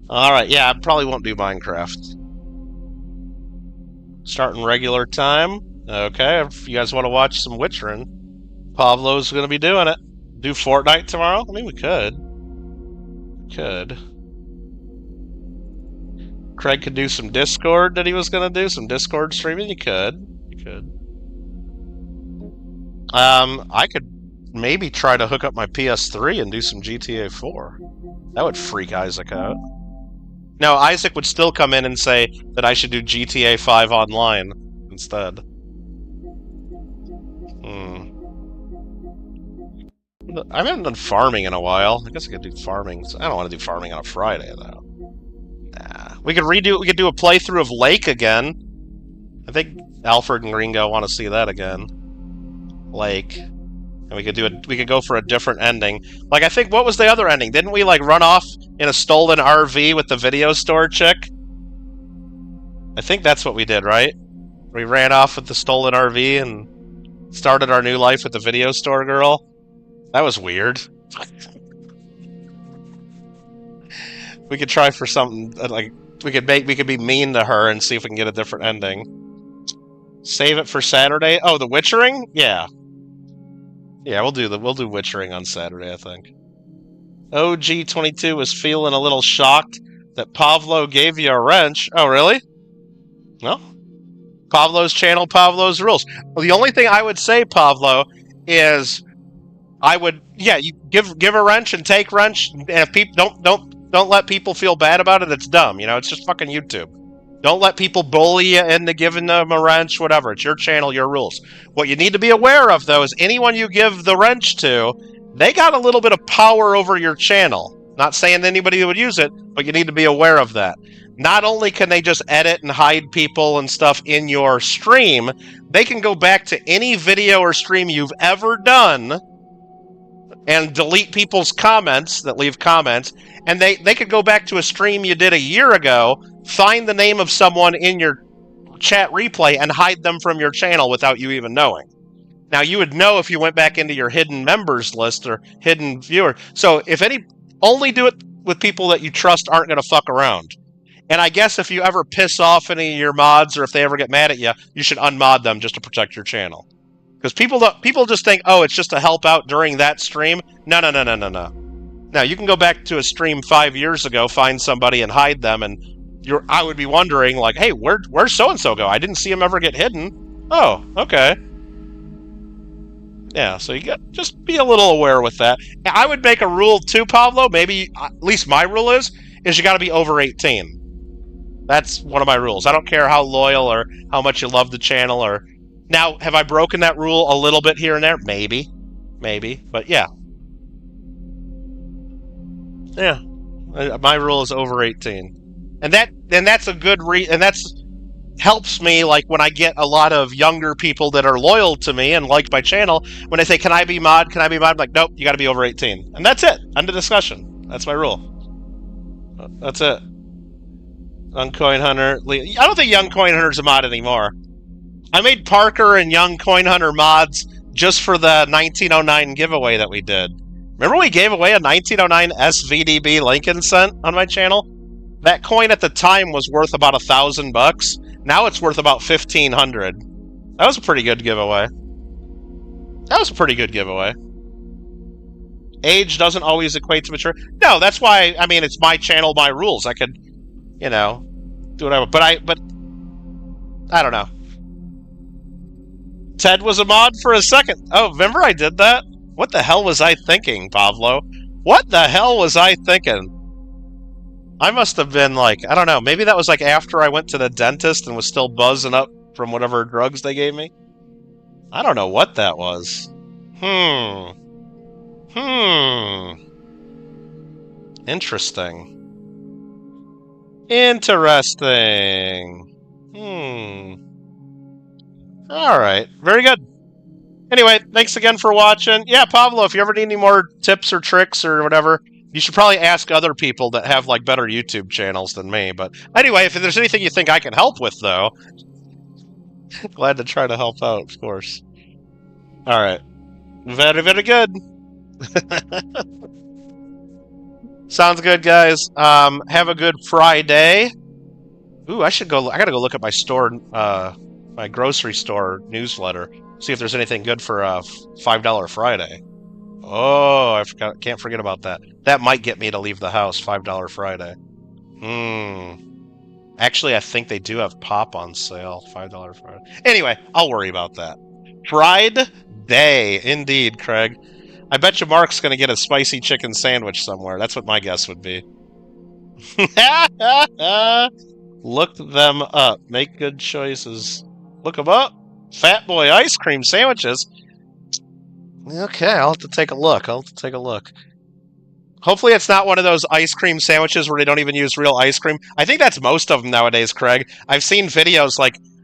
Alright, yeah, I probably won't do Minecraft. Starting regular time. Okay, if you guys want to watch some Witcherin, Pablo's going to be doing it. Do Fortnite tomorrow? I mean, we could. Craig could do some Discord that he was going to do. Some Discord streaming. You could. I could maybe try to hook up my PS3 and do some GTA 4. That would freak Isaac out. No, Isaac would still come in and say that I should do GTA 5 online instead. I haven't done farming in a while. I guess I could do farming. I don't want to do farming on a Friday, though. Nah. We could do a playthrough of Lake again. I think Alfred and Gringo want to see that again. Lake. And we could go for a different ending. Like, I think, what was the other ending? Didn't we, like, run off in a stolen RV with the video store chick? I think that's what we did, right? We ran off with the stolen RV and started our new life with the video store girl. That was weird. We could try for something, like, we could be mean to her and see if we can get a different ending. Save it for Saturday? Oh, the Witchering? Yeah. Yeah, we'll do Witchering on Saturday, I think. OG22 was feeling a little shocked that Pavlo gave you a wrench. Oh, really? No? Pavlo's channel, Pavlo's rules. Well, the only thing I would say, Pavlo, is you give a wrench and take wrench, and if people don't let people feel bad about it. It's dumb, you know. It's just fucking YouTube. Don't let people bully you into giving them a wrench, whatever. It's your channel, your rules. What you need to be aware of, though, is anyone you give the wrench to, they got a little bit of power over your channel. Not saying anybody would use it, but you need to be aware of that. Not only can they just edit and hide people and stuff in your stream, they can go back to any video or stream you've ever done and delete people's comments that leave comments, and they could go back to a stream you did a year ago, find the name of someone in your chat replay, and hide them from your channel without you even knowing. Now, you would know if you went back into your hidden members list or hidden viewer. So, only do it with people that you trust aren't going to fuck around. And I guess if you ever piss off any of your mods, or if they ever get mad at you, you should unmod them just to protect your channel. Because people just think, oh, it's just to help out during that stream. No. Now, you can go back to a stream 5 years ago, find somebody and hide them, and I would be wondering, like, hey, where's so-and-so go? I didn't see him ever get hidden. Oh, okay. Yeah, so just be a little aware with that. I would make a rule too, Pablo. Maybe, at least my rule is you got to be over 18. That's one of my rules. I don't care how loyal or how much you love the channel. Now, have I broken that rule a little bit here and there? Maybe, but yeah. Yeah, my rule is over 18, and that's a good and that's helps me, like, when I get a lot of younger people that are loyal to me and like my channel. When they say, "Can I be mod? Can I be mod?" I'm like, nope, you got to be over 18, and that's it. End of discussion. That's my rule. That's it. Young Coin Hunter. I don't think Young Coin Hunter's a mod anymore. I made Parker and Young Coin Hunter mods just for the 1909 giveaway that we did. Remember we gave away a 1909 SVDB Lincoln cent on my channel? That coin at the time was worth about $1,000. Now it's worth about $1,500. That was a pretty good giveaway. Age doesn't always equate to maturity. No, that's why, I mean, it's my channel, my rules. I could, do whatever. But I don't know. Ted was a mod for a second. Oh, remember I did that? What the hell was I thinking, Pablo? What the hell was I thinking? I must have been like, I don't know, maybe that was like after I went to the dentist and was still buzzing up from whatever drugs they gave me. I don't know what that was. Interesting. Alright, very good. Anyway, thanks again for watching. Yeah, Pablo, if you ever need any more tips or tricks or whatever, you should probably ask other people that have, like, better YouTube channels than me. But anyway, if there's anything you think I can help with, though, glad to try to help out, of course. Alright. Very, very good. Sounds good, guys. Have a good Friday. Ooh, I gotta go look at my store, my grocery store newsletter. See if there's anything good for $5 Friday. Oh, can't forget about that. That might get me to leave the house, $5 Friday. Actually, I think they do have pop on sale, $5 Friday. Anyway, I'll worry about that. Friday, indeed, Craig. I bet you Mark's going to get a spicy chicken sandwich somewhere. That's what my guess would be. Look them up. Make good choices. Look them up. Fat Boy ice cream sandwiches. Okay, I'll have to take a look. Hopefully it's not one of those ice cream sandwiches where they don't even use real ice cream. I think that's most of them nowadays, Craig. I've seen videos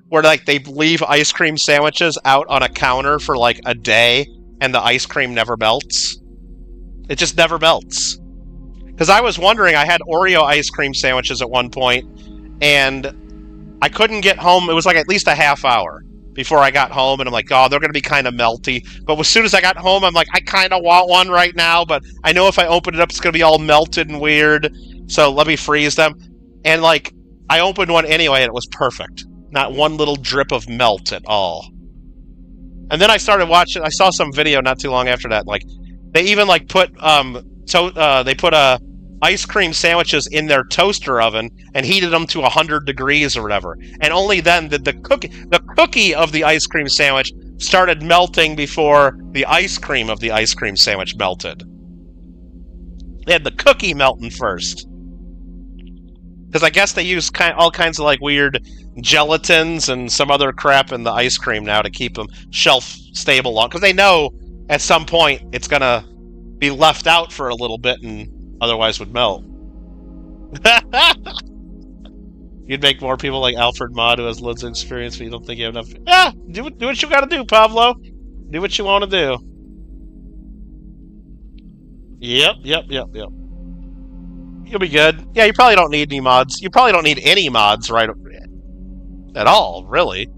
where they leave ice cream sandwiches out on a counter for like a day and the ice cream never melts. It just never melts. Because I was wondering, I had Oreo ice cream sandwiches at one point, and I couldn't get home. It was like at least a half hour before I got home, and I'm like, oh, they're going to be kind of melty. But as soon as I got home, I'm like, I kind of want one right now, but I know if I open it up, it's going to be all melted and weird, so let me freeze them. And, like, I opened one anyway, and it was perfect. Not one little drip of melt at all. And then I started watching, I saw some video not too long after that, like, they even, like, put, they put ice cream sandwiches in their toaster oven and heated them to 100 degrees or whatever. And only then did the cookie of the ice cream sandwich started melting before the ice cream of the ice cream sandwich melted. They had the cookie melting first. Because I guess they use all kinds of like weird gelatins and some other crap in the ice cream now to keep them shelf stable long. Because they know at some point it's going to be left out for a little bit and otherwise would melt. You'd make more people like Alfred Maude, who has loads of experience, but you don't think you have enough. Yeah, do what you gotta do, Pablo. Do what you want to do. Yep. You'll be good. Yeah, you probably don't need any mods. You probably don't need any mods, right? At all, really.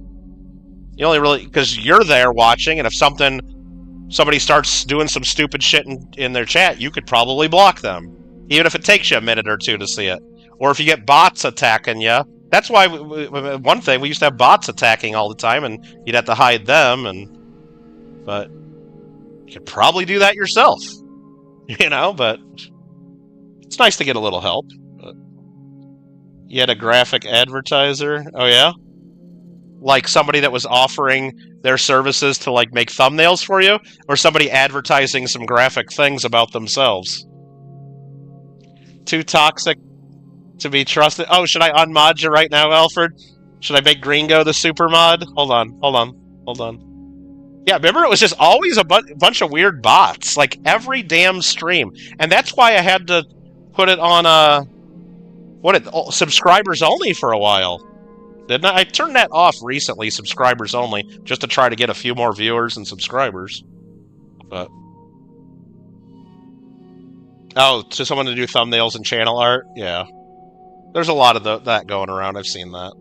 You only really, because you're there watching, and if somebody starts doing some stupid shit in their chat, you could probably block them. Even if it takes you a minute or two to see it. Or if you get bots attacking you. That's why, one thing, we used to have bots attacking all the time, and you'd have to hide them, but you could probably do that yourself. You know, but it's nice to get a little help. But you had a graphic advertiser? Oh, yeah? Like somebody that was offering their services to like make thumbnails for you, or somebody advertising some graphic things about themselves. Too toxic to be trusted. Oh, should I unmod you right now, Alfred? Should I make Gringo the super mod? Hold on. Yeah, remember it was just always a bunch of weird bots, like every damn stream, and that's why I had to put it on subscribers only for a while. Didn't I? I turned that off recently, subscribers only, just to try to get a few more viewers and subscribers. But oh, to someone to do thumbnails and channel art? Yeah. There's a lot of that going around. I've seen that.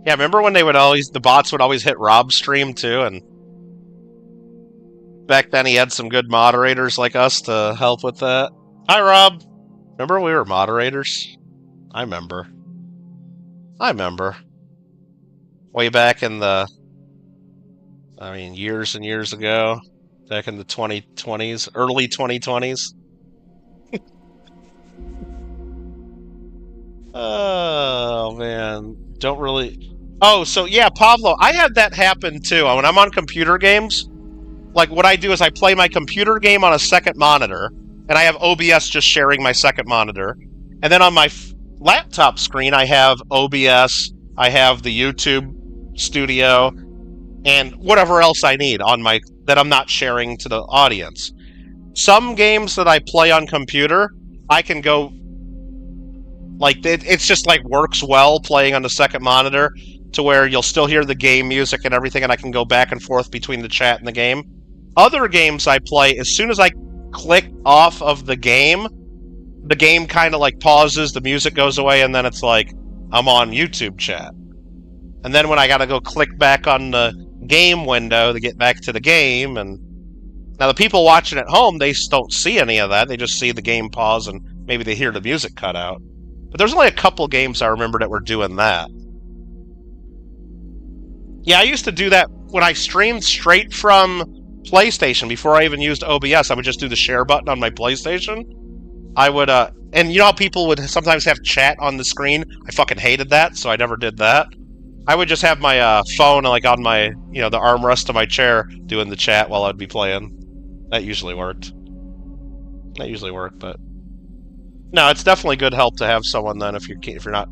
Yeah, remember when the bots would always hit Rob's stream too, and back then he had some good moderators like us to help with that. Hi, Rob. Remember we were moderators? I remember. Way back in years and years ago. Back in the 2020s, early 2020s. Oh, man. Don't really... Oh, so yeah, Pablo, I had that happen too. When I'm on computer games, like what I do is I play my computer game on a second monitor, and I have OBS just sharing my second monitor. And then on my laptop screen, I have OBS, I have the YouTube studio, and whatever else I need on my that I'm not sharing to the audience. Some games that I play on computer, I can go like it's just like works well playing on the second monitor to where you'll still hear the game music and everything, and I can go back and forth between the chat and the game. Other games I play, as soon as I click off of the game kind of like pauses, the music goes away, and then it's like I'm on YouTube chat. And then when I gotta go click back on the game window to get back to the game, and now the people watching at home, they don't see any of that. They just see the game pause and maybe they hear the music cut out. But there's only a couple games I remember that were doing that. Yeah, I used to do that when I streamed straight from PlayStation before I even used OBS. I would just do the share button on my PlayStation. I would, and you know how people would sometimes have chat on the screen? I fucking hated that, so I never did that. I would just have my phone like on my, the armrest of my chair doing the chat while I'd be playing. That usually worked. But no, it's definitely good help to have someone then if you're not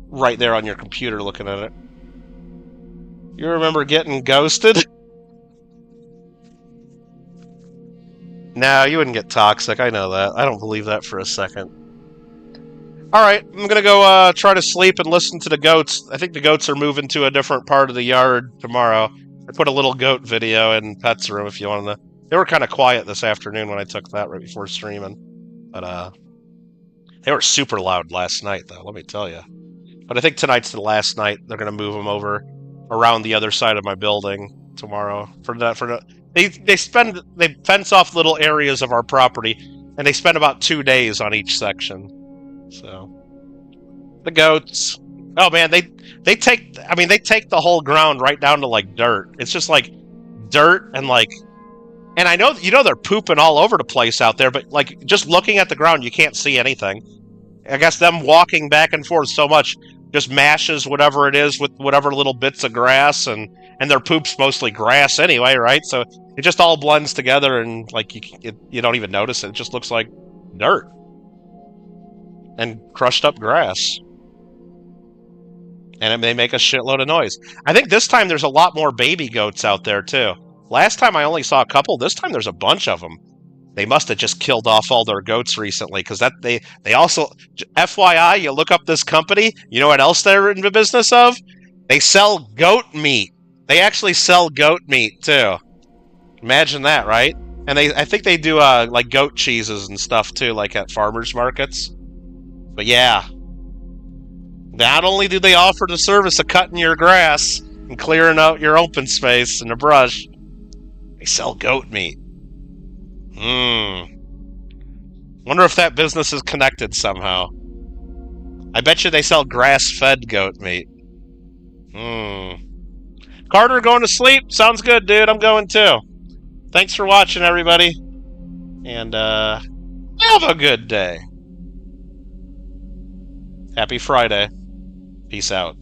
right there on your computer looking at it. You remember getting ghosted? No, you wouldn't get toxic. I know that. I don't believe that for a second. Alright, I'm gonna go try to sleep and listen to the goats. I think the goats are moving to a different part of the yard tomorrow. I put a little goat video in Pet's room if you want to. They were kind of quiet this afternoon when I took that right before streaming. But they were super loud last night, though, let me tell you. But I think tonight's the last night. They're gonna move them over around the other side of my building tomorrow. They fence off little areas of our property, and they spend about 2 days on each section. So the goats, oh man, they take the whole ground right down to like dirt. It's just like dirt and I know they're pooping all over the place out there, but like just looking at the ground you can't see anything. I guess them walking back and forth so much just mashes whatever it is with whatever little bits of grass, and their poop's mostly grass anyway, right? So it just all blends together, and like you don't even notice it. It just looks like dirt and crushed up grass. And they make a shitload of noise. I think this time there's a lot more baby goats out there too. Last time I only saw a couple. This time there's a bunch of them. They must have just killed off all their goats recently, because they also, FYI, you look up this company, you know what else they're in the business of? They sell goat meat. They actually sell goat meat too. Imagine that, right? And I think they do like goat cheeses and stuff too, like at farmers markets. But yeah, not only do they offer the service of cutting your grass and clearing out your open space and the brush, they sell goat meat. Wonder if that business is connected somehow. I bet you they sell grass-fed goat meat. Carter, going to sleep? Sounds good, dude. I'm going too. Thanks for watching, everybody. And have a good day. Happy Friday. Peace out.